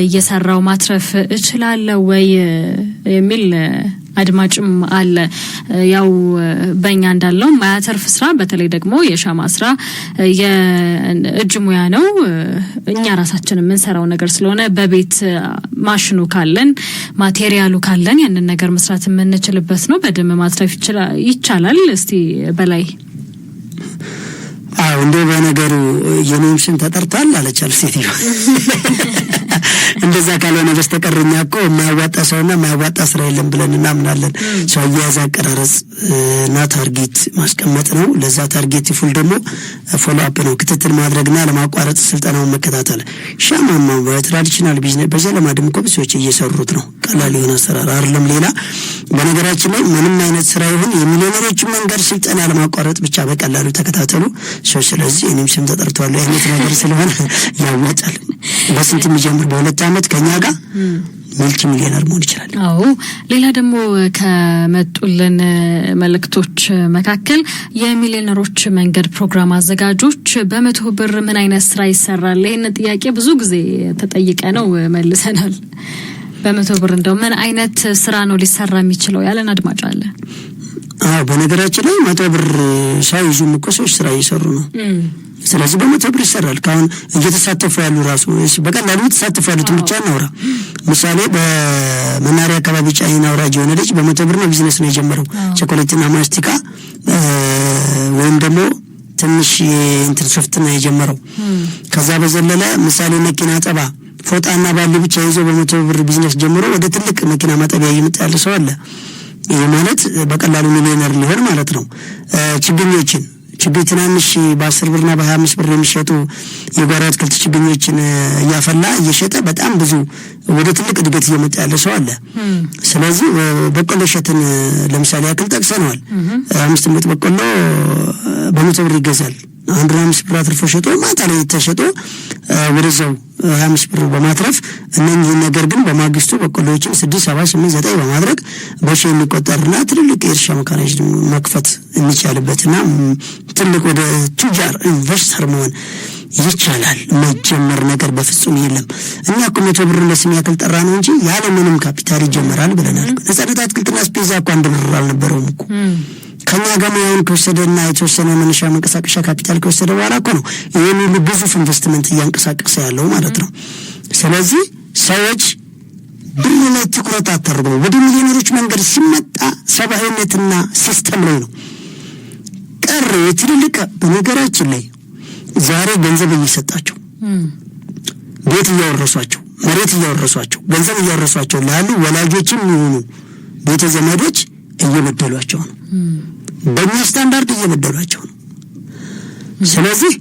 እየሰራው ማትረፍ እችላለሁ ወይ የሚል አድማጭም አለ። ያው በእኛ እንዳለው ማያተርፍ ስራ በተለይ ደግሞ የሻማ ስራ የእጅ ሙያ ነው። እኛ ራሳችን የምንሰራው ነገር ስለሆነ በቤት ማሽኑ ካለን ማቴሪያሉ ካለን ያንን ነገር መስራት የምንችልበት ነው። በደም ማትረፍ ይቻላል። እስቲ በላይ እንደው በነገሩ የኔም ስም ተጠርቷል አለቻል ሴትዮ። እንደዛ ካልሆነ በስተቀርኛ እኮ የማያዋጣ ሰውና የማያዋጣ ስራ የለም ብለን እናምናለን። ሰው አያያዝ አቀራረጽ እና ታርጌት ማስቀመጥ ነው። ለዛ ታርጌት ፉል ደግሞ ፎሎ አፕ ነው፣ ክትትል ማድረግና ለማቋረጥ ስልጠናውን መከታተል። ሻማማ በትራዲሽናል ቢዝነስ በዘለማድም እኮ ብዙዎች እየሰሩት ነው። ቀላል የሆነ አሰራር አይደለም። ሌላ በነገራችን ላይ ምንም አይነት ስራ ይሁን የሚሊዮነሮችን መንገድ ስልጠና ለማቋረጥ ብቻ በቀላሉ ተከታተሉ። ስለዚህ እኔም ስም ተጠርቷል አይነት ነገር ስለሆነ ያዋጣል። በስንት የሚጀምር በ2 አመት ከኛ ጋር መልቲ ሚሊዮነር መሆን ይችላል። አዎ ሌላ ደግሞ ከመጡልን መልእክቶች መካከል የሚሊዮነሮች መንገድ ፕሮግራም አዘጋጆች በ100 ብር ምን አይነት ስራ ይሰራል? ይሄን ጥያቄ ብዙ ጊዜ ተጠይቀ ነው መልሰናል። በ100 ብር እንደው ምን አይነት ስራ ነው ሊሰራ የሚችለው ያለን አድማጭ አለ። በነገራችን ላይ 100 ብር ሳይዙ ሰዎች ስራ እየሰሩ ነው። ስለዚህ በ100 ብር ይሰራል። ካሁን እየተሳተፉ ያሉ ራሱ በቀላሉ ተሳተፉ ያሉትን ብቻ እናውራ። ምሳሌ በመናሪያ አካባቢ ጫይና አውራጅ የሆነ ልጅ በ100 ብር ነው ቢዝነስ ነው የጀመረው። ቸኮሌትና ማስቲካ ወይም ደግሞ ትንሽ እንትን ሶፍት ነው የጀመረው። ከዛ በዘለለ ምሳሌ መኪና ጠባ ፎጣና ባሉ ብቻ ይዞ በ100 ብር ቢዝነስ ጀምሮ ወደ ትልቅ መኪና ማጠቢያ እየመጣ ያለ ሰው አለ። ይሄ ማለት በቀላሉ ሚሊዮነር ሊሆን ማለት ነው። ችግኞችን ትናንሽ በ10 ብርና በ25 ብር የሚሸጡ የጓሮ አትክልት ችግኞችን እያፈላ እየሸጠ በጣም ብዙ ወደ ትልቅ እድገት እየመጣ ያለ ሰው አለ። ስለዚህ በቆሎ እሸትን ለምሳሌ ያክል ጠቅሰነዋል። 5 ምርጥ በቆሎ በ100 ብር ይገዛል። 1.5 ብር አትርፎ ሸጦ ማታ ላይ ተሸጦ ወደዛው 25 ብር በማትረፍ እነኚህ ነገር ግን በማግስቱ በቆሎዎችን 6 7 8 9 በማድረግ በሺ የሚቆጠርና ትልልቅ የእርሻ መካናይዝድ መክፈት የሚቻልበትና ትልቅ ወደ ቱጃር ኢንቨስተር መሆን ይቻላል። መጀመር ነገር በፍጹም የለም። እኛ እኮ 100 ብር ለስም ያክል ጠራ ነው እንጂ ያለ ምንም ካፒታል ይጀምራል ብለናል። ነጻነት አትክልትና ስፔዛ እኮ 1 ብር አልነበረውም እኮ ከኛ ጋር ያውን ከወሰደና የተወሰነ መነሻ መንቀሳቀሻ ካፒታል ከወሰደ በኋላ እኮ ነው ይሄን ሁሉ ግዙፍ ኢንቨስትመንት እያንቀሳቀሰ ያለው ማለት ነው። ስለዚህ ሰዎች ብር ላይ ትኩረት አታርጉ። ወደ ሚሊዮነሮች መንገድ ሲመጣ ሰብአዊነትና ሲስተም ላይ ነው ቀር የትልልቅ በነገራችን ላይ ዛሬ ገንዘብ እየሰጣቸው ቤት እያወረሷቸው መሬት እያወረሷቸው ገንዘብ እያወረሷቸው ላሉ ወላጆችም ይሁኑ ቤተ ዘመዶች እየበደሏቸው ነው። በእኛ ስታንዳርድ እየበደሏቸው ነው። ስለዚህ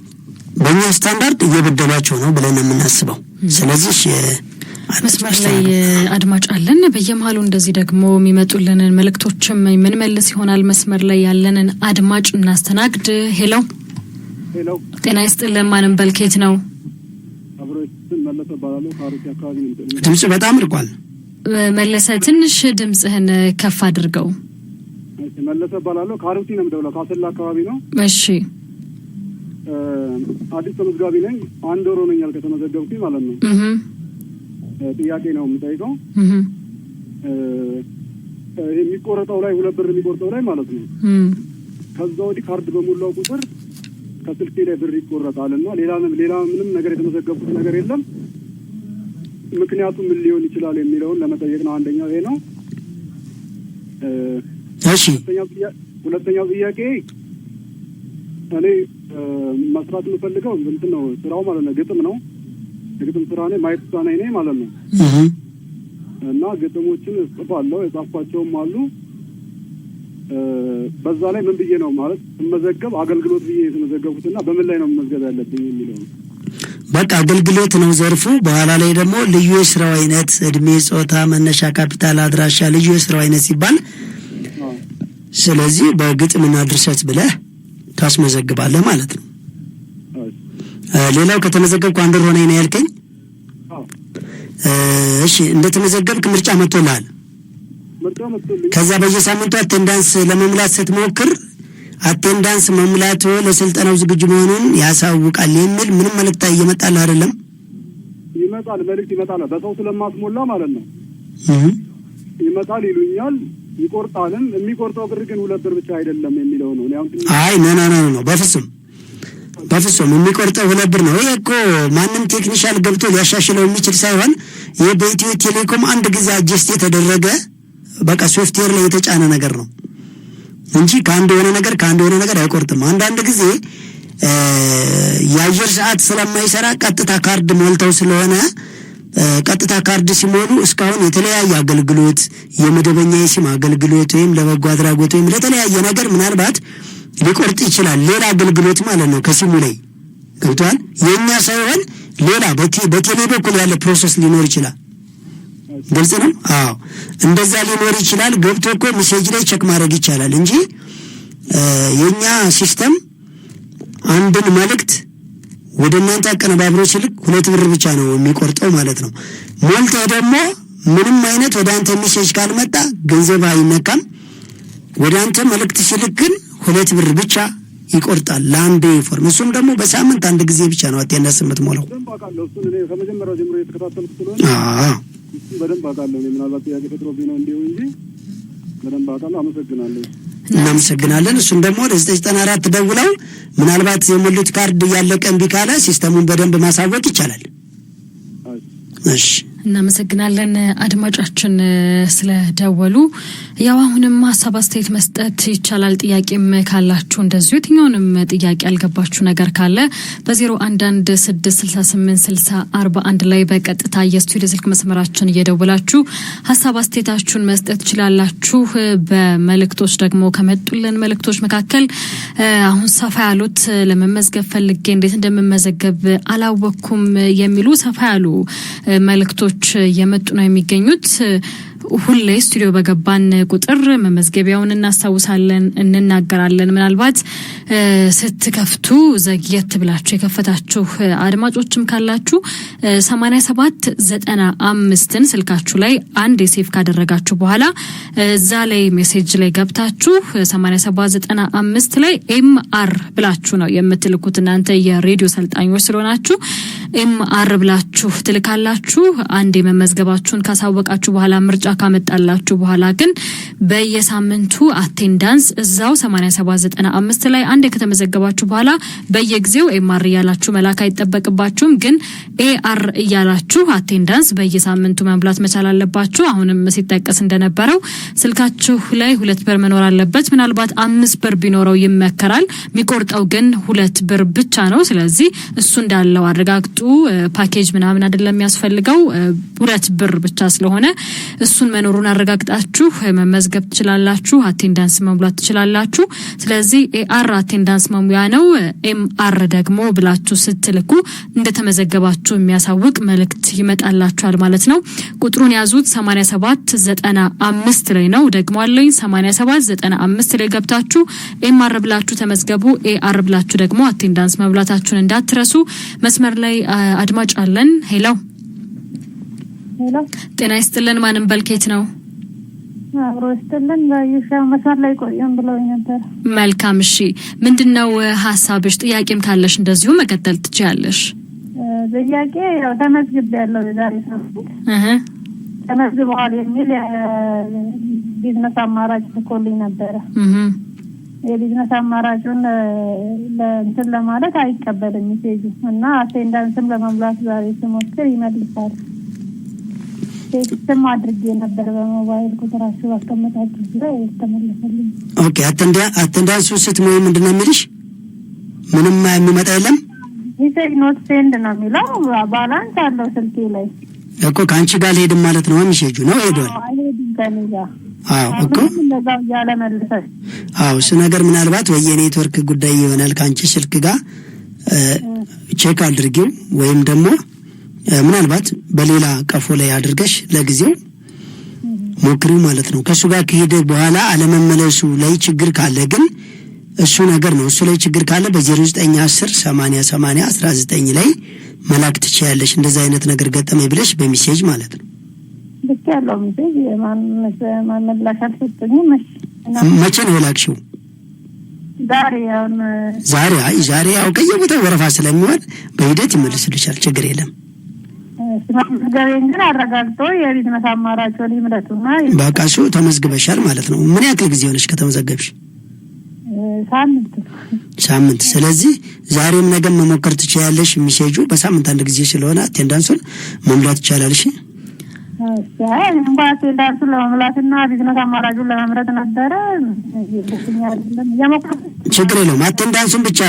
በእኛ ስታንዳርድ እየበደሏቸው ነው ብለን የምናስበው። ስለዚህ መስመር ላይ አድማጭ አለን። በየመሃሉ እንደዚህ ደግሞ የሚመጡልንን መልእክቶችም የምንመልስ ይሆናል። መስመር ላይ ያለንን አድማጭ እናስተናግድ። ሄሎ ጤና ይስጥልን። ማንም በልኬት ነው? ድምጽ በጣም ርቋል። መለሰ ትንሽ ድምጽህን ከፍ አድርገው። መለሰ ባላለው ካሩቲ ነው የምደውለው። ካሰላ አካባቢ ነው። እሺ አዲስ ተመዝጋቢ ነኝ። 1 ወር ሆኖኛል ከተመዘገብኩኝ ማለት ነው። ጥያቄ ነው የምጠይቀው። የሚቆረጠው ላይ 2 ብር የሚቆርጠው ላይ ማለት ነው። ከዛ ወዲህ ካርድ በሞላው ቁጥር ከስልኬ ላይ ብር ይቆረጣልና ሌላ ምንም ነገር የተመዘገብኩት ነገር የለም። ምክንያቱም ምን ሊሆን ይችላል የሚለውን ለመጠየቅ ነው። አንደኛው ይሄ ነው። እሺ ሁለተኛው ጥያቄ እኔ መስራት የምፈልገው እንትን ነው ስራው ማለት ነው ግጥም ነው። የግጥም ስራ ነው ማየት ተሳናኝ ነኝ ማለት ነው። እና ግጥሞችን እጽፋለሁ፣ የጻፍኳቸውም አሉ። በዛ ላይ ምን ብዬ ነው ማለት መዘገብ አገልግሎት ብዬ የተመዘገቡትና በምን ላይ ነው መዝገብ ያለብኝ የሚለው ነው። በቃ አገልግሎት ነው ዘርፉ። በኋላ ላይ ደግሞ ልዩ የስራው አይነት፣ እድሜ፣ ጾታ፣ መነሻ ካፒታል፣ አድራሻ፣ ልዩ የስራው አይነት ሲባል ስለዚህ በግጥምና ድርሰት ብለህ ታስመዘግባለህ ማለት ነው። ሌላው ከተመዘገብኩ አንድ ወር ሆነኝ ነው ያልከኝ? እሺ እንደተመዘገብክ ምርጫ መጥቶልሃል። ከዛ በየሳምንቱ አቴንዳንስ ለመሙላት ስትሞክር አቴንዳንስ መሙላቱ ለስልጠናው ዝግጁ መሆኑን ያሳውቃል የሚል ምንም መልእክት እየመጣል አይደለም? ይመጣል፣ መልእክት ይመጣል። በሰው ስለማስሞላ ማለት ነው ይመጣል ይሉኛል። ይቆርጣልን። የሚቆርጠው ብር ግን 2 ብር ብቻ አይደለም የሚለው ነው። አይ ኖ በፍጹም የሚቆርጠው 2 ብር ነው። ይሄ እኮ ማንም ቴክኒሻል ገብቶ ሊያሻሽለው የሚችል ሳይሆን ይሄ በኢትዮ ቴሌኮም አንድ ጊዜ አጀስት የተደረገ በቃ ሶፍትዌር ላይ የተጫነ ነገር ነው እንጂ ከአንድ የሆነ ነገር አይቆርጥም። አንዳንድ ጊዜ የአየር ሰዓት ስለማይሰራ ቀጥታ ካርድ ሞልተው ስለሆነ ቀጥታ ካርድ ሲሞሉ እስካሁን የተለያየ አገልግሎት የመደበኛ የሲም አገልግሎት ወይም ለበጎ አድራጎት ወይም ለተለያየ ነገር ምናልባት ሊቆርጥ ይችላል። ሌላ አገልግሎት ማለት ነው ከሲሙ ላይ ገብቷል። የኛ ሳይሆን ሌላ በቴሌ በኩል ያለ ፕሮሰስ ሊኖር ይችላል። ግልጽ ነው። አዎ እንደዛ ሊኖር ይችላል። ገብቶ እኮ ሜሴጅ ላይ ቼክ ማድረግ ይቻላል እንጂ የኛ ሲስተም አንድን መልእክት ወደ እናንተ አቀነባብሮ ሲልክ 2 ብር ብቻ ነው የሚቆርጠው ማለት ነው። ሞልተህ ደግሞ ምንም አይነት ወደ አንተ ሜሴጅ ካልመጣ ገንዘብ አይነካም። ወደ አንተ መልእክት ሲልክ ግን 2 ብር ብቻ ይቆርጣል ለአንድ ፎርም። እሱም ደግሞ በሳምንት አንድ ጊዜ ብቻ ነው አቴንዳንስ የምትሞላው። ከመጀመሪያው ጀምሮ የተከታተልኩት ስለሆነ በደንብ አውቃለሁ። ምናልባት ጥያቄ ፈጥሮብኝ ነው እንዲሁ እንጂ በደንብ አውቃለሁ። አመሰግናለሁ። እናመሰግናለን። እሱን ደግሞ ለ994 ደውለው ምናልባት የሞሉት ካርድ ያለቀ እምቢ ካለ ሲስተሙን በደንብ ማሳወቅ ይቻላል። እሺ እናመሰግናለን አድማጫችን ስለደወሉ። ያው አሁንም ሀሳብ አስተያየት መስጠት ይቻላል። ጥያቄም ካላችሁ እንደዚሁ የትኛውንም ጥያቄ ያልገባችሁ ነገር ካለ በ0116686041 ላይ በቀጥታ የስቱዲዮ ስልክ መስመራችን እየደወላችሁ ሀሳብ አስተያየታችሁን መስጠት ትችላላችሁ። በመልእክቶች ደግሞ ከመጡልን መልእክቶች መካከል አሁን ሰፋ ያሉት ለመመዝገብ ፈልጌ እንዴት እንደምመዘገብ አላወቅኩም የሚሉ ሰፋ ያሉ መልእክቶች የመጡ ነው የሚገኙት። ሁሌ ስቱዲዮ በገባን ቁጥር መመዝገቢያውን እናስታውሳለን፣ እንናገራለን። ምናልባት ስትከፍቱ ዘግየት ብላችሁ የከፈታችሁ አድማጮችም ካላችሁ 8795ን ስልካችሁ ላይ አንድ ሴቭ ካደረጋችሁ በኋላ እዛ ላይ ሜሴጅ ላይ ገብታችሁ 8795 ላይ ኤምአር ብላችሁ ነው የምትልኩት። እናንተ የሬዲዮ ሰልጣኞች ስለሆናችሁ ኤምአር ብላችሁ ትልካላችሁ። አንድ መመዝገባችሁን ካሳወቃችሁ በኋላ ምርጫ ካመጣላችሁ በኋላ ግን በየሳምንቱ አቴንዳንስ እዛው 8795 ላይ አንድ ከተመዘገባችሁ በኋላ በየጊዜው ኤምአር እያላችሁ መላክ አይጠበቅባችሁም። ግን ኤአር እያላችሁ አቴንዳንስ በየሳምንቱ መሙላት መቻል አለባችሁ። አሁንም ሲጠቀስ እንደነበረው ስልካችሁ ላይ 2 ብር መኖር አለበት። ምናልባት 5 ብር ቢኖረው ይመከራል። የሚቆርጠው ግን 2 ብር ብቻ ነው። ስለዚህ እሱ እንዳለው አረጋግጡ። ፓኬጅ ምናምን አይደለም የሚያስፈልገው 2 ብር ብቻ ስለሆነ እሱን መኖሩን አረጋግጣችሁ መመዝገብ ትችላላችሁ። አቴንዳንስ መሙላት ትችላላችሁ። ስለዚህ ኤአር አቴንዳንስ መሙያ ነው። ኤምአር ደግሞ ብላችሁ ስትልኩ እንደተመዘገባችሁ የሚያሳውቅ መልእክት ይመጣላችኋል ማለት ነው። ቁጥሩን ያዙት 8795 ላይ ነው። ደግሞ አለኝ 8795 ላይ ገብታችሁ ኤምአር ብላችሁ ተመዝገቡ። ኤአር ብላችሁ ደግሞ አቴንዳንስ መሙላታችሁን እንዳትረሱ። መስመር ላይ አድማጭ አለን። ሄሎ ጤና ይስጥልን። ማንም በልኬት ነው? አብሮ ይስጥልን። በይሻው መስመር ላይ ቆየን ብለውኝ ነበር። መልካም እሺ፣ ምንድነው ሀሳብሽ? ጥያቄም ካለሽ እንደዚሁ መቀጠል ትችያለሽ። ጥያቄ ያው ተመዝግቤያለሁ። የዛሬ ሳምንት ተመዝግበዋል የሚል ቢዝነስ አማራጭ ልኮልኝ ነበረ። የቢዝነስ አማራጩን ለእንትን ለማለት አይቀበልም ሜሴጁ እና አቴንዳንስም ለመሙላት ዛሬ ስሞክር ይመልሳል። ቴክስትም አድርጌ ነበር በሞባይል ቁጥራችሁ አስቀምጣችሁ ላይ ተመለሰልኝ። ኦኬ አቴንዳንሱ ስትሞይ ምንድነው የሚልሽ? ምንም የሚመጣ የለም። ሜሴጅ ኖት ሴንድ ነው የሚለው። ባላንስ አለው ስልኬ ላይ እኮ ከአንቺ ጋር ሄድም ማለት ነው። ሜሴጁ ነው ሄዷል። አይሄድም ከኔ ጋር። አዎ እኮ እንደዛው ያለ መልሰሽ። አዎ እሱ ነገር ምናልባት ወይ የኔትወርክ ጉዳይ ይሆናል ካንቺ ስልክ ጋር ቼክ አድርጊው ወይም ደግሞ ምናልባት በሌላ ቀፎ ላይ አድርገሽ ለጊዜው ሞክሪው ማለት ነው። ከሱ ጋር ከሄደ በኋላ አለመመለሱ ላይ ችግር ካለ ግን እሱ ነገር ነው። እሱ ላይ ችግር ካለ በ0910 80 80 19 ላይ መላክ ትችያለሽ። እንደዛ አይነት ነገር ገጠመኝ ብለሽ በሚሴጅ ማለት ነው። ብቻ ያለው ሜሴጅ ማን መላክ አልሰጠኝም። መቼ ነው የላክሽው? ዛሬ ያው ከየቦታው ወረፋ ስለሚሆን በሂደት ይመልስልሻል። ችግር የለም። ስማምገበኝ ግን አረጋግጦ የቢዝነስ አማራጭውን ይምረጡና በቃ እሱ ተመዝግበሻል ማለት ነው። ምን ያክል ጊዜ ሆነሽ ከተመዘገብሽ? ሳምንት። ስለዚህ ዛሬም ነገም መሞከር ትችያለሽ። ሚሴጁ በሳምንት አንድ ጊዜ ስለሆነ አቴንዳንሱን መሙላት ይቻላል። እሺ እንኳን አቴንዳንሱን ለመሙላትና ቢዝነስ አማራጩን ለመምረጥ ነበረ። ችግር የለውም። አቴንዳንሱን ብቻ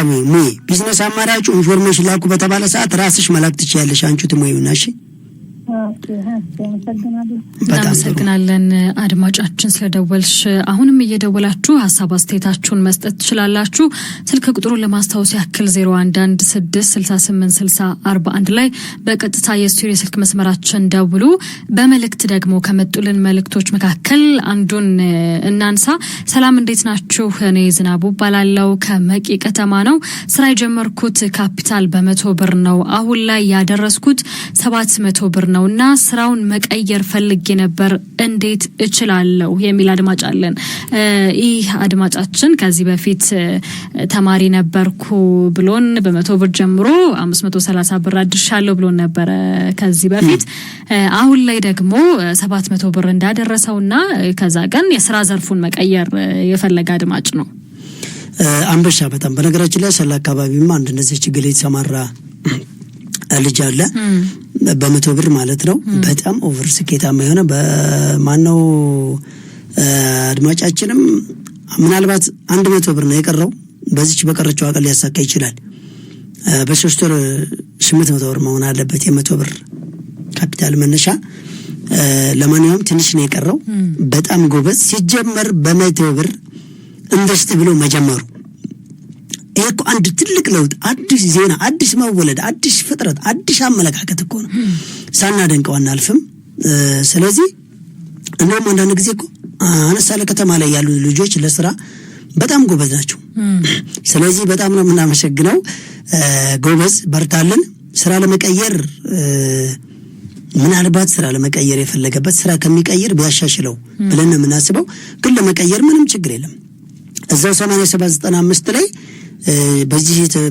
ቢዝነስ አማራጩ ኢንፎርሜሽን ላኩ በተባለ ሰዓት ራስሽ መላክ ትችያለሽ። አንቺ ትሞዩና እሺ። እናመሰግናለን አድማጫችን ስለደወልሽ። አሁንም እየደወላችሁ ሀሳብ አስተያየታችሁን መስጠት ትችላላችሁ። ስልክ ቁጥሩን ለማስታወስ ያክል 0116686041 ላይ በቀጥታ የስቱዲዮ ስልክ መስመራችን ደውሉ። በመልእክት ደግሞ ከመጡልን መልእክቶች መካከል አንዱን እናንሳ። ሰላም እንዴት ናችሁ? እኔ ዝናቡ ባላለው ከመቂ ከተማ ነው። ስራ የጀመርኩት ካፒታል በ100 ብር ነው። አሁን ላይ ያደረስኩት 700 ብር ነውና ስራውን መቀየር ፈልጌ ነበር፣ እንዴት እችላለሁ የሚል አድማጭ አለን። ይህ አድማጫችን ከዚህ በፊት ተማሪ ነበርኩ ብሎን በ100 ብር ጀምሮ 530 ብር አድርሻለሁ ብሎን ነበር ከዚህ በፊት። አሁን ላይ ደግሞ 700 ብር እንዳደረሰውና ከዛ ቀን የስራ ዘርፉን መቀየር የፈለገ አድማጭ ነው። አንበሻ በጣም በነገራችን ላይ ሰላ አካባቢማ አንድ እንደዚህ ችግር የተሰማራ ልጅ አለ። በ100 ብር ማለት ነው። በጣም ኦቨር ስኬታማ የሆነ በማነው አድማጫችንም ምናልባት 100 ብር ነው የቀረው። በዚች በቀረችው አቀል ሊያሳካ ይችላል። በ3 ወር 800 ብር መሆን አለበት የ100 ብር ካፒታል መነሻ። ለማንኛውም ትንሽ ነው የቀረው። በጣም ጎበዝ ሲጀመር በ100 ብር ኢንቨስት ብሎ መጀመሩ ይሄ እኮ አንድ ትልቅ ለውጥ፣ አዲስ ዜና፣ አዲስ መወለድ፣ አዲስ ፍጥረት፣ አዲስ አመለካከት እኮ ነው። ሳናደንቀው አናልፍም። ስለዚህ እንደውም አንዳንድ ጊዜ እኮ አነሳለ ከተማ ላይ ያሉ ልጆች ለስራ በጣም ጎበዝ ናቸው። ስለዚህ በጣም ነው የምናመሰግነው። ጎበዝ በርታልን። ስራ ለመቀየር ምናልባት ስራ ለመቀየር የፈለገበት ስራ ከሚቀይር ቢያሻሽለው ብለን ነው የምናስበው። ግን ለመቀየር ምንም ችግር የለም። እዛው 8795 ላይ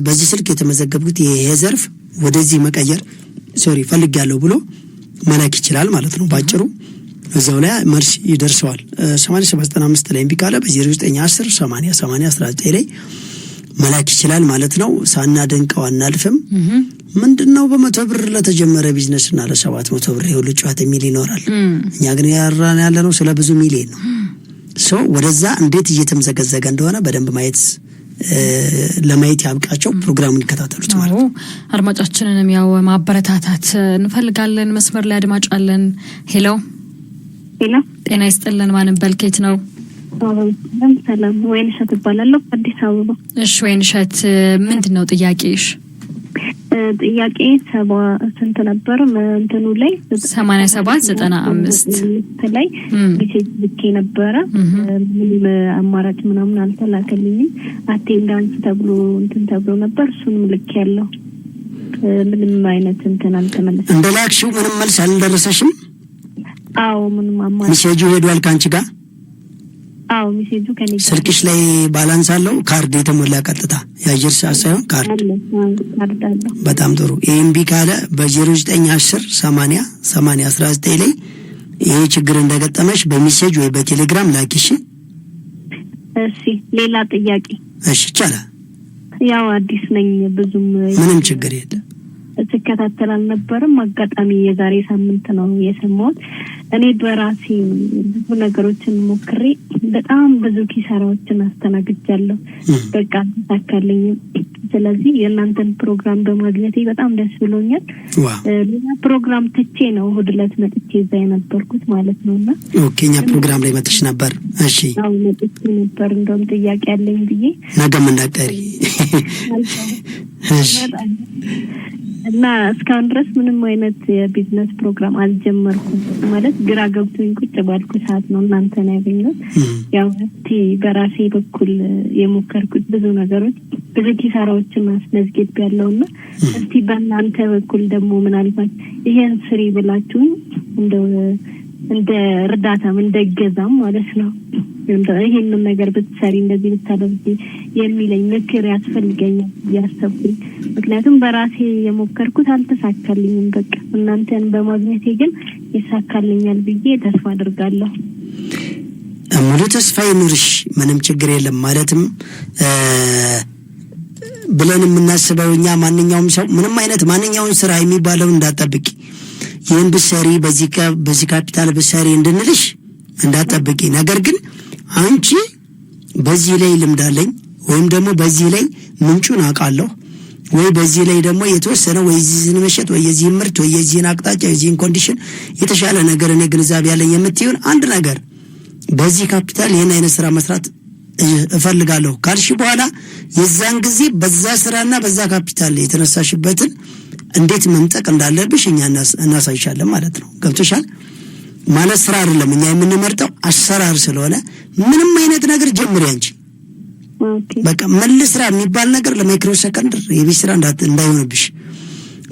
በዚህ ስልክ የተመዘገቡት የዘርፍ ወደዚህ መቀየር ፈልጊያለሁ ብሎ መላክ ይችላል ማለት ነው። ባጭሩ እዛው ላይ መልስ ይደርሰዋል። 8795 ላይ ቢካለ በ0910 80 80 19 ላይ መላክ ይችላል ማለት ነው። ሳናደንቀው አናልፍም። ምንድነው በ100 ብር ለተጀመረ ቢዝነስ እና ለ700 ብር ይሁሉ ጫት ሚል ይኖራል። እኛ ግን ያለነው ስለ ብዙ ሚሊዮን ነው። ወደዛ እንዴት እየተመዘገዘገ እንደሆነ በደንብ ለማየት ያብቃቸው። ፕሮግራሙን ይከታተሉት ማለት ነው። አድማጫችንንም ያው ማበረታታት እንፈልጋለን። መስመር ላይ አድማጭ አለን። ሄሎ ጤና ይስጥልን። ማንም በልኬት ነው? ሰላም ወይንሸት እባላለሁ አዲስ አበባ። እሺ ወይንሸት ምንድነው ጥያቄሽ? ጥያቄ ስንት ነበር? እንትኑ ላይ 8795 ላይ ሜሴጅ ልኬ ነበረ። ምንም አማራጭ ምናምን አልተላከልኝም። አቴንዳንስ ተብሎ ተብሎ ነበር። እሱንም ልክ ያለው ምንም አይነት አልተመለሰም። እንደላክሽው ምንም መልስ አልደረሰሽም? አዎ ምንም አማራጭ ሜሴጁ ሄዷል ካንቺ ጋር? አዎ ሜሴጁ ከኔ ስልክሽ ላይ ባላንስ አለው? ካርድ የተሞላ ቀጥታ የአየር ሰዓት ሳይሆን ካርድ? በጣም ጥሩ። ኤምቢ ካለ በ0910 80 80 19 ላይ ይሄ ችግር እንደገጠመሽ በሜሴጅ ወይ በቴሌግራም ላኪሽ። እሺ ሌላ ጥያቄ? እሺ ይቻላል። ያው አዲስ ነኝ ብዙም ምንም ችግር የለም። ተከታተል አልነበረም። አጋጣሚ የዛሬ ሳምንት ነው የሰማሁት። እኔ በራሴ ብዙ ነገሮችን ሞክሬ በጣም ብዙ ኪሳራዎችን አስተናግጃለሁ። በቃ ተሳካልኝ። ስለዚህ የእናንተን ፕሮግራም በማግኘቴ በጣም ደስ ብሎኛል። ሌላ ፕሮግራም ትቼ ነው እሑድ ዕለት መጥቼ እዛ የነበርኩት ማለት ነውና ኦኬ እኛ ፕሮግራም ላይ መጥተሽ ነበር? እሺ አዎ መጥቼ ነበር። እንደውም ጥያቄ አለኝ ብዬ ነገም እንዳትቀሪ። እሺ እና እስካሁን ድረስ ምንም አይነት የቢዝነስ ፕሮግራም አልጀመርኩም። ማለት ግራ ገብቶኝ ቁጭ ባልኩ ሰዓት ነው እናንተን ያገኘሁት። ያው በራሴ በኩል የሞከርኩት ብዙ ነገሮች ብዙ ኪሳራዎችን ማስመዝገብ ያለውና እስቲ በእናንተ በኩል ደግሞ ምናልባት ይሄን ስሪ ብላችሁ እንደ እርዳታም እንደገዛም ማለት ነው ይሄንን ነገር ብትሰሪ እንደዚህ ብታደርጊ የሚለኝ ምክር ያስፈልገኛል ያሰብኩኝ። ምክንያቱም በራሴ የሞከርኩት አልተሳካልኝም። በቃ እናንተን በማግኘቴ ግን ይሳካልኛል ብዬ ተስፋ አድርጋለሁ። ሙሉ ተስፋ ይኑርሽ፣ ምንም ችግር የለም። ማለትም ብለን የምናስበው እኛ ማንኛውም ሰው ምንም አይነት ማንኛውም ስራ የሚባለው እንዳትጠብቂ፣ ይህን ብትሰሪ በዚህ ካፒታል ብትሰሪ እንድንልሽ እንዳትጠብቂ። ነገር ግን አንቺ በዚህ ላይ ልምድ አለኝ ወይም ደግሞ በዚህ ላይ ምንጩን አውቃለሁ ወይ በዚህ ላይ ደግሞ የተወሰነ ወይ እዚህን መሸጥ ወይ የዚህን ምርት ወይ የዚህን አቅጣጫ የዚህን ኮንዲሽን የተሻለ ነገር እኔ ግንዛቤ ያለኝ የምትይውን አንድ ነገር በዚህ ካፒታል ይሄን አይነት ስራ መስራት እፈልጋለሁ ካልሽ በኋላ የዛን ጊዜ በዛ ስራና በዛ ካፒታል የተነሳሽበትን እንዴት መምጠቅ እንዳለብሽ እኛ እናሳይሻለን ማለት ነው። ገብቶሻል? ማለት ስራ አይደለም እኛ የምንመርጠው አሰራር ስለሆነ ምንም አይነት ነገር ጀምሪ አንቺ። በቃ መልስ ስራ የሚባል ነገር ለማይክሮ ሰከንድ የቤት ስራ እንዳይሆንብሽ።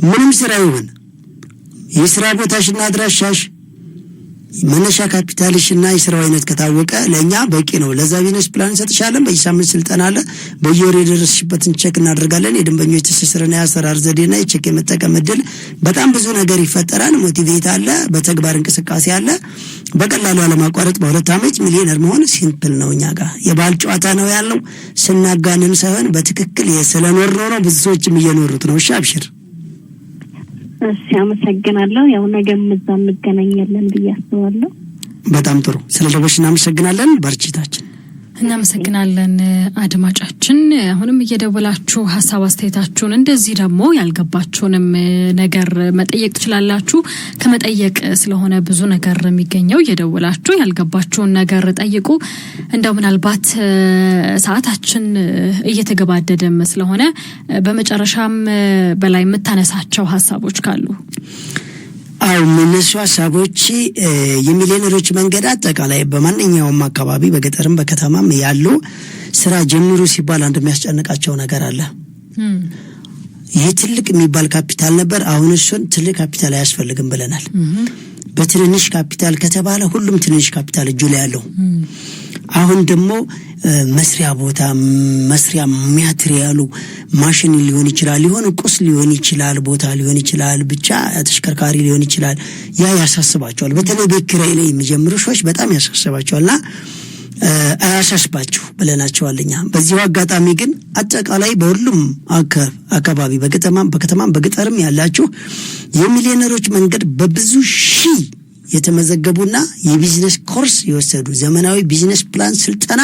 ምንም ስራ ይሁን የስራ ቦታሽና አድራሻሽ መነሻ ካፒታልሽና የስራው አይነት ከታወቀ ለኛ በቂ ነው። ለዛ ቢዝነስ ፕላን እንሰጥሻለን። በየሳምንት ስልጠና አለ። በየወሩ የደረስሽበትን ቼክ እናደርጋለን። የደንበኞች ትስስርና የአሰራር ዘዴና የቼክ የመጠቀም እድል በጣም ብዙ ነገር ይፈጠራል። ሞቲቬት አለ፣ በተግባር እንቅስቃሴ አለ። በቀላሉ አለማቋረጥ በ2 ዓመት ሚሊዮነር መሆን ሲምፕል ነው። እኛ ጋር የባህል ጨዋታ ነው ያለው። ስናጋንን ሳይሆን በትክክል የሰለኖር ነው። ብዙ ሰዎችም እየኖሩት ነው። እሺ አብሽር። እሺ አመሰግናለሁ። ያው ነገም እዛ እንገናኛለን ብዬ አስባለሁ። በጣም ጥሩ። ስለደወልሽ እናመሰግናለን። በርቺታችን እናመሰግናለን። አድማጫችን አሁንም እየደወላችሁ ሐሳብ አስተያየታችሁን እንደዚህ ደግሞ ያልገባችሁንም ነገር መጠየቅ ትችላላችሁ። ከመጠየቅ ስለሆነ ብዙ ነገር የሚገኘው እየደወላችሁ ያልገባችሁን ነገር ጠይቁ። እንደው ምናልባት ሰዓታችን እየተገባደደም ስለሆነ በመጨረሻም በላይ የምታነሳቸው ሐሳቦች ካሉ አው ምንሱ ሐሳቦች የሚሊዮነሮች መንገድ አጠቃላይ በማንኛውም አካባቢ በገጠርም በከተማም ያሉ ስራ ጀምሩ ሲባል አንድ የሚያስጨንቃቸው ነገር አለ። ይሄ ትልቅ የሚባል ካፒታል ነበር፣ አሁን እሱን ትልቅ ካፒታል አያስፈልግም ብለናል። በትንሽ ካፒታል ከተባለ ሁሉም ትንሽ ካፒታል እጁ ላይ ያለው አሁን ደግሞ መስሪያ ቦታ መስሪያ ማቴሪያሉ ማሽን ሊሆን ይችላል፣ ሊሆን ቁስ ሊሆን ይችላል፣ ቦታ ሊሆን ይችላል፣ ብቻ ተሽከርካሪ ሊሆን ይችላል። ያ ያሳስባቸዋል። በተለይ በኪራይ ላይ የሚጀምሩ ሰዎች በጣም ያሳስባቸዋልና አያሳስባችሁ ብለናቸዋልኛ። በዚሁ አጋጣሚ ግን አጠቃላይ በሁሉም አካባቢ በከተማም በገጠርም ያላችሁ የሚሊዮነሮች መንገድ በብዙ ሺህ የተመዘገቡና የቢዝነስ ኮርስ የወሰዱ ዘመናዊ ቢዝነስ ፕላን ስልጠና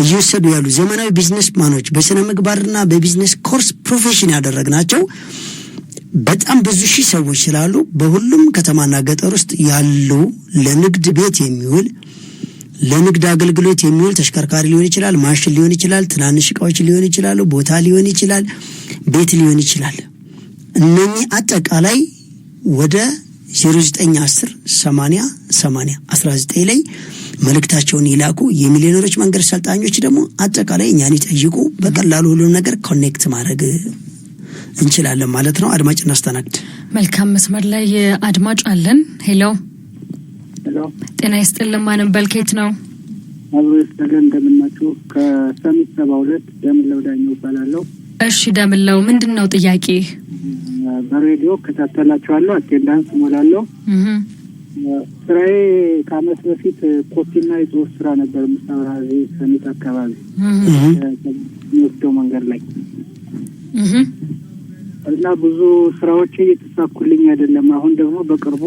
እየወሰዱ ያሉ ዘመናዊ ቢዝነስ ማኖች በስነ ምግባርና በቢዝነስ ኮርስ ፕሮፌሽን ያደረግናቸው በጣም ብዙ ሺህ ሰዎች ስላሉ በሁሉም ከተማና ገጠር ውስጥ ያሉ ለንግድ ቤት የሚውል ለንግድ አገልግሎት የሚውል ተሽከርካሪ ሊሆን ይችላል፣ ማሽን ሊሆን ይችላል፣ ትናንሽ ዕቃዎች ሊሆን ይችላሉ፣ ቦታ ሊሆን ይችላል፣ ቤት ሊሆን ይችላል። እነኚህ አጠቃላይ ወደ 0910 80 80 19 ላይ መልእክታቸውን ይላኩ። የሚሊዮነሮች መንገድ ሰልጣኞች ደግሞ አጠቃላይ እኛን ይጠይቁ። በቀላሉ ሁሉ ነገር ኮኔክት ማድረግ እንችላለን ማለት ነው። አድማጭ እናስተናግድ። መልካም መስመር ላይ አድማጭ አለን። ሄሎ ጤና ይስጥልን። ማንም በልኬት ነው? አብሮስ ተገን እንደምናችሁ ከሰሚት 72 ደምለው ዳኛው እባላለሁ። እሺ ደምለው፣ ምንድነው ጥያቄ? በሬዲዮ ከታተላችኋለሁ፣ አቴንዳንስ ሞላለሁ። ስራዬ ከአመት በፊት ኮፒና የጽሁፍ ስራ ነበር የምሰራ እዚህ ሰሚት አካባቢ የሚወስደው መንገድ ላይ እና ብዙ ስራዎች እየተሳኩልኝ አይደለም። አሁን ደግሞ በቅርቡ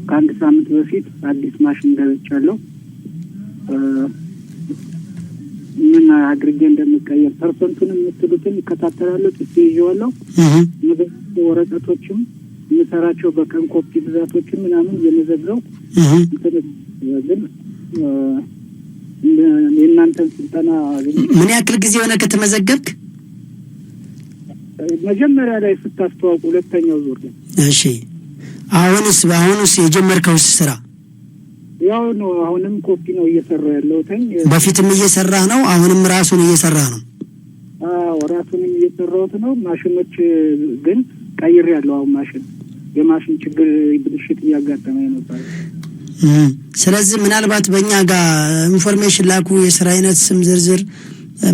ከአንድ ሳምንት በፊት አዲስ ማሽን ገዝቻለሁ። ምን አድርጌ እንደምቀየር ፐርሰንቱንም የምትሉትን ይከታተላለሁ። ጥቼ ይዤዋለሁ። ወረቀቶችም የምሰራቸው በቀን ኮፒ ብዛቶችም ምናምን እየመዘግበው ግን የእናንተን ስልጠና ምን ያክል ጊዜ ሆነ ከተመዘገብክ? መጀመሪያ ላይ ስታስተዋውቁ ሁለተኛው ዙር ነው። እሺ አሁንስ የጀመርከውስ ስራ? ያው ነው። አሁንም ኮፒ ነው እየሰራሁ ያለሁት። በፊትም እየሰራህ ነው? አሁንም ራሱን እየሰራህ ነው? ራሱንም እየሰራሁት ነው። ማሽኖች ግን ቀይሬያለሁ። አሁን የማሽን ችግር ብልሽት እያጋጠመኝ ነበር። ስለዚህ ምናልባት በእኛ ጋር ኢንፎርሜሽን ላኩ፣ የስራ አይነት፣ ስም ዝርዝር፣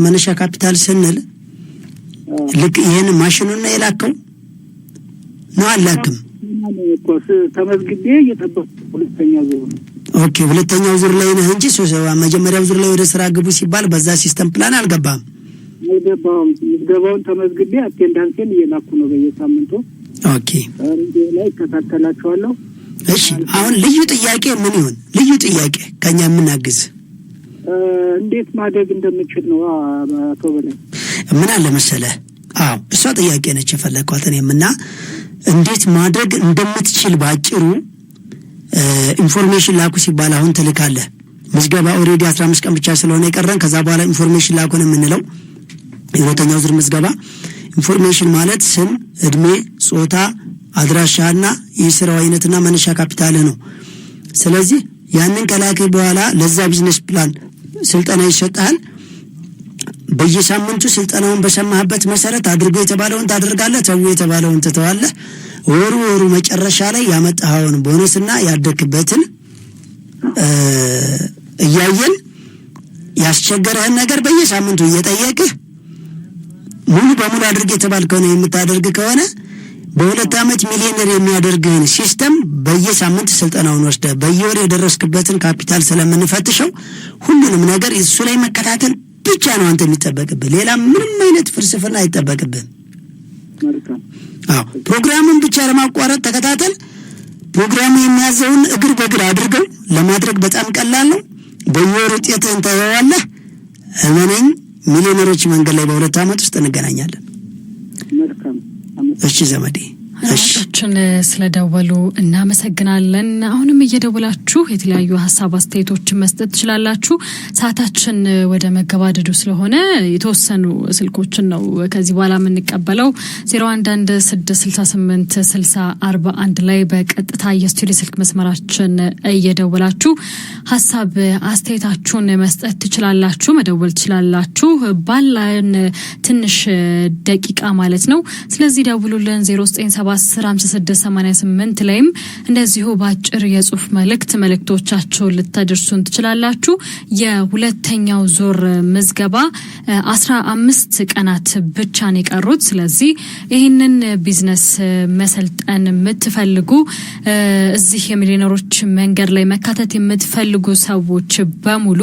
መነሻ ካፒታል ስንል ልክ ይሄን ማሽኑን ነው የላከው ነው አላክም? ተመዝግቤ እየጠበቅኩ ሁለተኛው ዙር ነው። ኦኬ፣ ሁለተኛው ዙር ላይ ነህ እንጂ መጀመሪያው ዙር ላይ ወደ ስራ ግቡ ሲባል በዛ ሲስተም ፕላን አልገባም? አልገባም። ምዝገባውን ተመዝግቤ አቴንዳንሴን እየላኩ ነው በየሳምንቱ። ኦኬ፣ ላይ እከታተላቸዋለሁ። እሺ፣ አሁን ልዩ ጥያቄ ምን ይሁን? ልዩ ጥያቄ ከኛ የምናግዝ እንዴት ማደግ እንደምችል ነው። አቶ በላይ ምን አለ መሰለህ? እሷ ጥያቄ ነች የፈለኳት እኔምና እንዴት ማድረግ እንደምትችል ባጭሩ ኢንፎርሜሽን ላኩ ሲባል አሁን ትልካለህ። ምዝገባ ኦሬዲ 15 ቀን ብቻ ስለሆነ የቀረን ከዛ በኋላ ኢንፎርሜሽን ላኩን የምንለው የሁለተኛው ዙር ምዝገባ ኢንፎርሜሽን ማለት ስም፣ እድሜ፣ ጾታ፣ አድራሻና የስራው አይነትና መነሻ ካፒታልህ ነው። ስለዚህ ያንን ከላክ በኋላ ለዛ ቢዝነስ ፕላን ስልጠና ይሰጣል። በየሳምንቱ ስልጠናውን በሰማህበት መሰረት አድርጎ የተባለውን ታደርጋለህ፣ ተው የተባለውን ትተዋለህ። ወሩ መጨረሻ ላይ ያመጣኸውን ቦነስና ያደክበትን እያየን ያስቸገረህን ነገር በየሳምንቱ እየጠየቅህ ሙሉ በሙሉ አድርግ የተባልከው ነው የምታደርግ ከሆነ በሁለት ዓመት ሚሊዮነር የሚያደርግህን ሲስተም በየሳምንት ስልጠናውን ወስደህ በየወር የደረስክበትን ካፒታል ስለምንፈትሸው ሁሉንም ነገር እሱ ላይ መከታተል ብቻ ነው አንተ የሚጠበቅብህ። ሌላ ምንም አይነት ፍልስፍና አይጠበቅብህም። ፕሮግራሙን ብቻ ለማቋረጥ ተከታተል። ፕሮግራሙ የሚያዘውን እግር በእግር አድርገው ለማድረግ በጣም ቀላል ነው። በየወር ውጤትህን ታየዋለህ። እመነኝ፣ ሚሊዮነሮች መንገድ ላይ በሁለት ዓመት ውስጥ እንገናኛለን። እሺ ዘመዴ፣ አድማጮችን ስለደወሉ እናመሰግናለን። አሁንም እየደወላችሁ የተለያዩ ሀሳብ አስተያየቶችን መስጠት ትችላላችሁ። ሰዓታችን ወደ መገባደዱ ስለሆነ የተወሰኑ ስልኮችን ነው ከዚህ በኋላ የምንቀበለው። 0116686041 ላይ በቀጥታ የስቱዲዮ ስልክ መስመራችን እየደወላችሁ ሀሳብ አስተያየታችሁን መስጠት ትችላላችሁ፣ መደወል ትችላላችሁ ባለን ትንሽ ደቂቃ ማለት ነው። ስለዚህ ደውሉልን 0977105688 ላይም እንደዚሁ ባጭር የጽሁፍ መልእክቶቻችሁን ልታደርሱን ትችላላችሁ። የሁለተኛው ዙር ምዝገባ 15 ቀናት ብቻ ነው የቀሩት። ስለዚህ ይህንን ቢዝነስ መሰልጠን የምትፈልጉ እዚህ የሚሊዮነሮች መንገድ ላይ መካተት የምትፈልጉ ሰዎች በሙሉ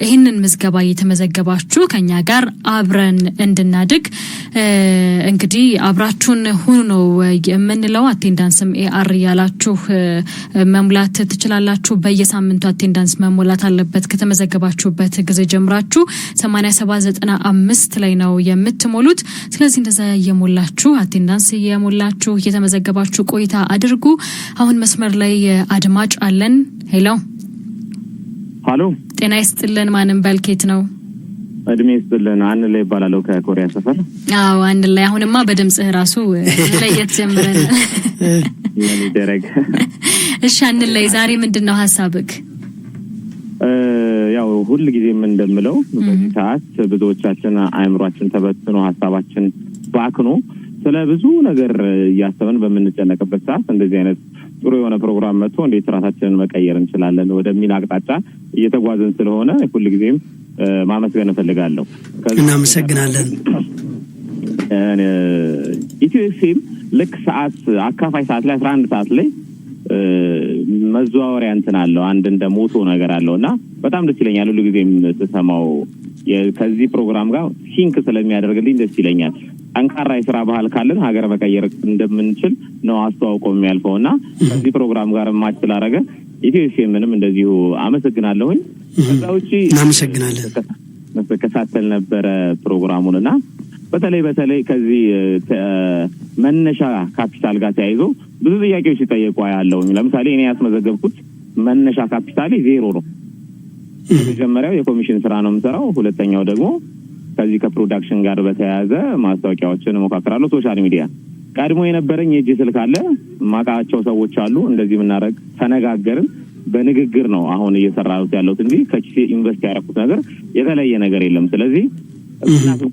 ይህንን ምዝገባ እየተመዘገባችሁ ከኛ ጋር አብረን እንድናድግ እንግዲህ አብራችሁን ሁኑ ነው የምንለው። አቴንዳንስም ኤአር ያላችሁ መሙላት ትችላላችሁ። በየሳምንቱ አቴንዳንስ መሞላት አለበት። ከተመዘገባችሁበት ጊዜ ጀምራችሁ 8795 ላይ ነው የምትሞሉት። ስለዚህ እንደዛ የሞላችሁ አቴንዳንስ የሞላችሁ እየተመዘገባችሁ ቆይታ አድርጉ። አሁን መስመር ላይ አድማጭ አለን። ሄሎ ሃሎ፣ ጤና ይስጥልን። ማንም በልኬት ነው? እድሜ ይስጥልን። አንድ ላይ ይባላል ከኮሪያ ሰፈር። አንድ ላይ አሁንማ በድምጽህ ራሱ ለየት ጀምረናል። ምን ይደረግ? እሺ፣ አንድ ላይ ዛሬ ምንድነው ሐሳብክ? ያው ሁሉ ጊዜም እንደምለው በዚህ ሰዓት ብዙዎቻችን አእምሯችን ተበትኖ ሐሳባችን ባክኖ ስለ ብዙ ነገር እያሰብን በምንጨነቅበት ሰዓት እንደዚህ አይነት ጥሩ የሆነ ፕሮግራም መጥቶ እንዴት ራሳችንን መቀየር እንችላለን ወደሚል አቅጣጫ እየተጓዘን ስለሆነ ሁሉ ጊዜም ማመስገን እፈልጋለሁ። እናመሰግናለን። ኢትዮኤፍኤም ልክ ሰዓት አካፋይ ሰዓት ላይ 11 ሰዓት ላይ መዘዋወሪያ እንትን አለው አንድ እንደ ሞቶ ነገር አለውና በጣም ደስ ይለኛል። ሁሉ ጊዜም ተሰማው ከዚህ ፕሮግራም ጋር ሲንክ ስለሚያደርግልኝ ደስ ይለኛል። ጠንካራ የስራ ባህል ካለን ሀገር መቀየር እንደምንችል ነው አስተዋውቆ የሚያልፈውና ከዚህ ፕሮግራም ጋር ማች ስላደረገ ኢትዮኤፍኤምንም እንደዚሁ አመሰግናለሁኝ። ከዛ ውጪ እናመሰግናለን። መከታተል ነበር ፕሮግራሙንና በተለይ ከዚህ መነሻ ካፒታል ጋር ተያይዞ ብዙ ጥያቄዎች ሲጠየቁ ያለው ለምሳሌ እኔ ያስመዘገብኩት መነሻ ካፒታል 0 ነው። መጀመሪያው የኮሚሽን ስራ ነው የምሰራው። ሁለተኛው ደግሞ ከዚህ ከፕሮዳክሽን ጋር በተያያዘ ማስታወቂያዎችን ሞካክራለሁ። ሶሻል ሚዲያ ቀድሞ የነበረኝ የእጅ ስልክ አለ፣ ማቃቸው ሰዎች አሉ። እንደዚህ ምናረግ ተነጋገርን። በንግግር ነው አሁን እየሰራሁት ያለሁት እንጂ ከኪሴ ኢንቨስት ያደረኩት ነገር የተለየ ነገር የለም። ስለዚህ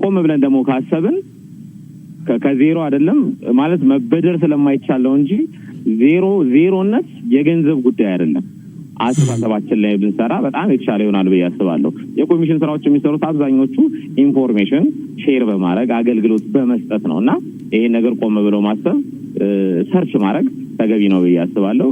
ቆም ብለን ደግሞ ካሰብን ከዜሮ አይደለም ማለት መበደር ስለማይቻለው እንጂ ዜሮነት የገንዘብ ጉዳይ አይደለም። አስተሳሰባችን ላይ ብንሰራ በጣም የተሻለ ይሆናል ብዬ አስባለሁ። የኮሚሽን ስራዎች የሚሰሩት አብዛኞቹ ኢንፎርሜሽን ሼር በማድረግ አገልግሎት በመስጠት ነውና ይሄን ነገር ቆም ብለው ማሰብ ሰርች ማድረግ ተገቢ ነው ብዬ አስባለሁ።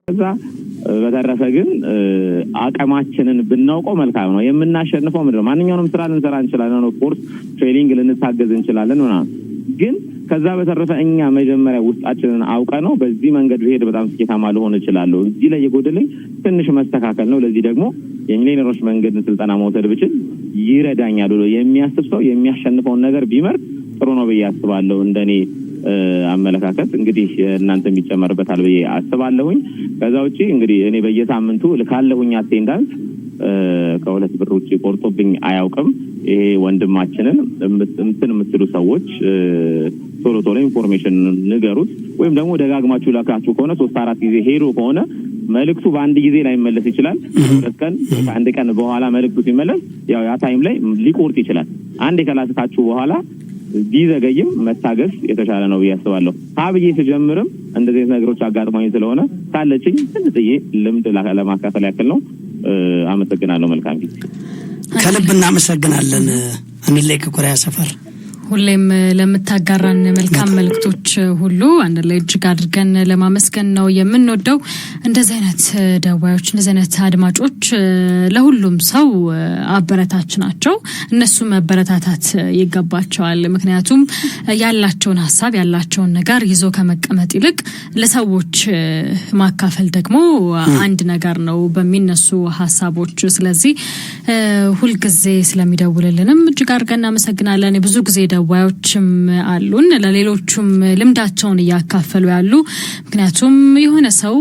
ከዛ በተረፈ ግን አቅማችንን ብናውቀው መልካም ነው። የምናሸንፈው ምንድነው? ማንኛውንም ስራ ልንሰራ እንችላለን። ኦፍ ኮርስ ትሬኒንግ ልንታገዝ እንችላለን ምናምን። ግን ከዛ በተረፈ እኛ መጀመሪያ ውስጣችንን አውቀ ነው በዚህ መንገድ ሄድ በጣም ስኬታማ ልሆን እችላለሁ። እዚህ ላይ የጎደለኝ ትንሽ መስተካከል ነው። ለዚህ ደግሞ የሚሊዮነሮች መንገድን ስልጠና መውሰድ ብችል ይረዳኛል ብሎ የሚያስብ ሰው የሚያሸንፈውን ነገር ቢመርጥ ጥሩ ነው ብዬ አስባለሁ። እንደኔ አመለካከት እንግዲህ እናንተ የሚጨመርበታል ብዬ አስባለሁኝ። ከዛ ውጪ እንግዲህ እኔ በየሳምንቱ ልካለሁኝ አቴንዳንስ ከ2 ብር ውጪ ቆርጦብኝ አያውቅም። ይሄ ወንድማችንን እንትን የምትሉ ሰዎች ቶሎ ኢንፎርሜሽን ንገሩት። ወይም ደግሞ ደጋግማችሁ ላካችሁ ከሆነ 3-4 ጊዜ ሄዶ ከሆነ መልእክቱ በአንድ ጊዜ ላይ መለስ ይችላል። 2 ቀን ከአንድ ቀን በኋላ መልእክቱ ሲመለስ ያው ያ ታይም ላይ ሊቆርጥ ይችላል። አንድ ከላስካችሁ በኋላ ቢዘገይም መታገስ የተሻለ ነው ብዬ አስባለሁ። ሀብዬ ስጀምርም እንደዚህ ነገሮች አጋጥሞኝ ስለሆነ ካለችኝ ትንጥዬ ልምድ ለማካፈል ያክል ነው። አመሰግናለሁ። መልካም ጊዜ። ከልብ እናመሰግናለን። አንለይ ከኮሪያ ሰፈር ሁሌም ለምታጋራን መልካም መልክቶች ሁሉ አንድ ላይ እጅግ አድርገን ለማመስገን ነው የምንወደው። እንደዚህ አይነት ደዋዮች፣ እንደዚህ አይነት አድማጮች ለሁሉም ሰው አበረታች ናቸው። እነሱ መበረታታት ይገባቸዋል። ምክንያቱም ያላቸውን ሀሳብ ያላቸውን ነገር ይዞ ከመቀመጥ ይልቅ ለሰዎች ማካፈል ደግሞ አንድ ነገር ነው በሚነሱ ሀሳቦች። ስለዚህ ሁልጊዜ ስለሚደውልልንም እጅግ አድርገን እናመሰግናለን። ብዙ ጊዜ ደዋዮችም አሉን ለሌሎቹም ልምዳቸውን እያካፈሉ ያሉ። ምክንያቱም የሆነ ሰው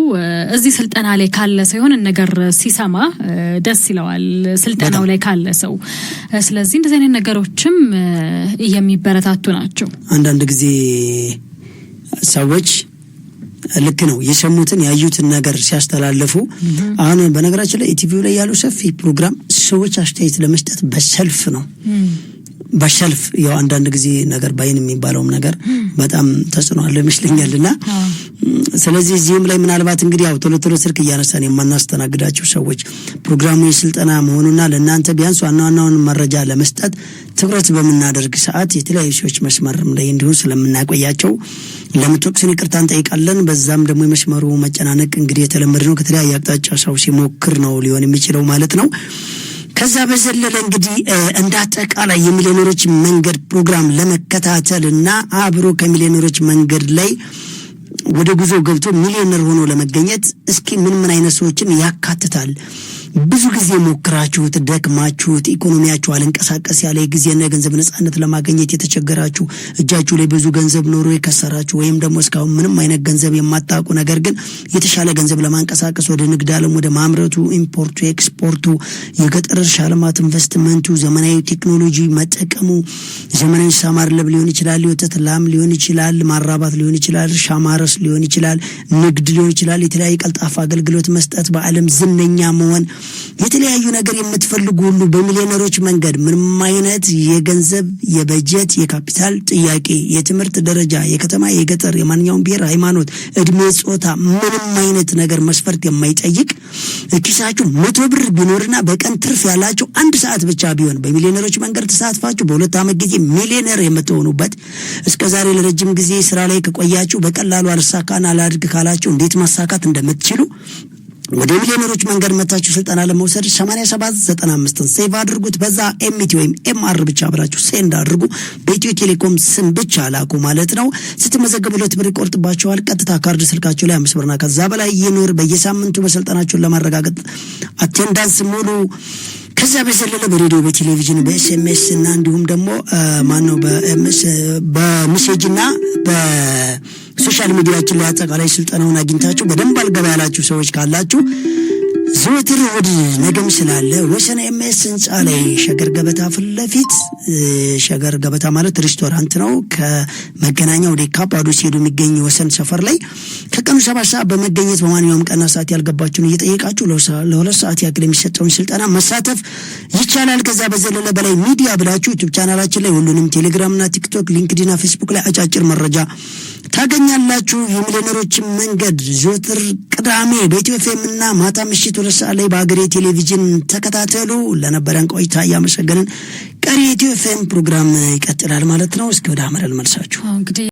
እዚህ ስልጠና ላይ ካለ ሰው የሆነ ነገር ሲሰማ ደስ ይለዋል፣ ስልጠናው ላይ ካለ ሰው። ስለዚህ እንደዚህ አይነት ነገሮችም የሚበረታቱ ናቸው። አንዳንድ ጊዜ ሰዎች ልክ ነው የሰሙትን ያዩትን ነገር ሲያስተላልፉ አሁን በነገራችን ላይ ኢቲቪው ላይ ያለው ሰፊ ፕሮግራም ሰዎች አስተያየት ለመስጠት በሰልፍ ነው። በሰልፍ ያው አንዳንድ ጊዜ ነገር ባይን የሚባለውም ነገር በጣም ተጽዕኖ አለው ይመስለኛልና ስለዚህ እዚህም ላይ ምናልባት እንግዲህ ያው ቶሎ ስልክ እያነሳን የማናስተናግዳቸው ሰዎች ፕሮግራሙ የስልጠና መሆኑና ለእናንተ ቢያንስ ዋናውን መረጃ ለመስጠት ትኩረት በመናደርግ ሰዓት የተለያዩ ሰዎች መስመርም ላይ እንዲሁ ስለምናቆያቸው ለምትወቅሱን ይቅርታ እንጠይቃለን። በዛም ደግሞ የመስመሩ መጨናነቅ እንግዲህ የተለመደ ነው። ከተለያየ አቅጣጫ ሰው ሲሞክር ነው ሊሆን የሚችለው ማለት ነው። ከዛ በዘለለ እንግዲህ እንዳጠቃላይ የሚሊዮነሮች መንገድ ፕሮግራም ለመከታተልና አብሮ ከሚሊዮነሮች መንገድ ላይ ወደ ጉዞ ገብቶ ሚሊዮነር ሆኖ ለመገኘት እስኪ ምን አይነት ሰዎችን ያካትታል? ብዙ ጊዜ ሞክራችሁት ደክማችሁት ኢኮኖሚያችሁ አልንቀሳቀስ ያለ ጊዜና ገንዘብ ነፃነት ለማግኘት የተቸገራችሁ እጃችሁ ላይ ብዙ ገንዘብ ኖሮ የከሰራችሁ ወይም ደግሞ እስካሁን ምንም አይነት ገንዘብ የማታውቁ ነገር ግን የተሻለ ገንዘብ ለማንቀሳቀስ ወደ ንግድ ዓለም ወደ ማምረቱ፣ ኢምፖርቱ፣ ኤክስፖርቱ፣ የገጠር እርሻ ልማት ኢንቨስትመንቱ፣ ዘመናዊ ቴክኖሎጂ መጠቀሙ፣ ዘመናዊ ሳማርለብ ሊሆን ይችላል፣ የወተት ላም ሊሆን ይችላል፣ ማራባት ሊሆን ይችላል፣ እርሻ ማረስ ሊሆን ይችላል፣ ንግድ ሊሆን ይችላል፣ የተለያየ ቀልጣፋ አገልግሎት መስጠት፣ በዓለም ዝነኛ መሆን የተለያዩ ነገር የምትፈልጉ ሁሉ በሚሊዮነሮች መንገድ ምንም አይነት የገንዘብ የበጀት የካፒታል ጥያቄ የትምህርት ደረጃ የከተማ የገጠር የማንኛውም ብሔር ሃይማኖት እድሜ ጾታ ምንም አይነት ነገር መስፈርት የማይጠይቅ ኪሳችሁ 100 ብር ቢኖርና በቀን ትርፍ ያላችሁ 1 ሰዓት ብቻ ቢሆን በሚሊዮነሮች መንገድ ተሳትፋችሁ በ2 ዓመት ጊዜ ሚሊዮነር የምትሆኑበት እስከዛሬ ለረጅም ጊዜ ስራ ላይ ከቆያችሁ በቀላሉ አልሳካና አላድግ ካላችሁ እንዴት ማሳካት እንደምትችሉ ወደ ሚሊዮነሮች መንገድ መታችሁ ስልጠና ለመውሰድ 8795ን ሴቭ አድርጉት። በዛ ኤምቲ ወይም ኤምአር ብቻ ብላችሁ ሴንድ አድርጉ። በኢትዮ ቴሌኮም ስም ብቻ ላኩ ማለት ነው። ስትመዘገቡ 2 ብር ይቆርጥባችኋል። ቀጥታ ካርድ ስልካችሁ ላይ 5 ብርና ከዛ በላይ ይኖር በየሳምንቱ በስልጠናችሁን ለማረጋገጥ አቴንዳንስ ሙሉ። ከዛ በዘለለ በሬዲዮ በቴሌቪዥን በኤስኤምኤስ እና እንዲሁም ደግሞ ማነው በሜሴጅና በሶሻል ሚዲያችን ላይ አጠቃላይ ስልጠናውን አግኝታችሁ በደንብ አልገባ ያላችሁ ሰዎች ካላችሁ ዘወትር እሑድ ነገም ስላለ ወሰን ኤምኤስ ህንጻ ላይ ሸገር ገበታ ፊት ለፊት ሸገር ገበታ ማለት ሬስቶራንት ነው። ከመገናኛ ወደ ካባዶ ሲሄዱ የሚገኝ ወሰን ሰፈር ላይ ከቀኑ 7 ሰዓት በመገኘት በማንኛውም ቀን ሰዓት ያልገባችሁን እየጠየቃችሁ ለ2 ሰዓት ያክል የሚሰጠውን ስልጠና መሳተፍ ይቻላል። ከዛ በዘለለ በላይ ሚዲያ ብላችሁ ዩቲዩብ ቻናላችን ላይ ሁሉንም ቴሌግራምና ቲክቶክ ሊንክድኢን እና ፌስቡክ ላይ አጫጭር መረጃ ታገኛላችሁ። የሚሊዮነሮች መንገድ ዘወትር ቅዳሜ በኢትዮኤፍኤም እና ማታ ምሽት 2 ሰዓት ላይ በአገሬ ቴሌቪዥን ተከታተሉ። ለነበረን ቆይታ ያመሰገንን። ቀሪ ኢትዮኤፍኤም ፕሮግራም ይቀጥላል ማለት ነው። እስከ ወደ አመራል መልሳችሁ እንግዲህ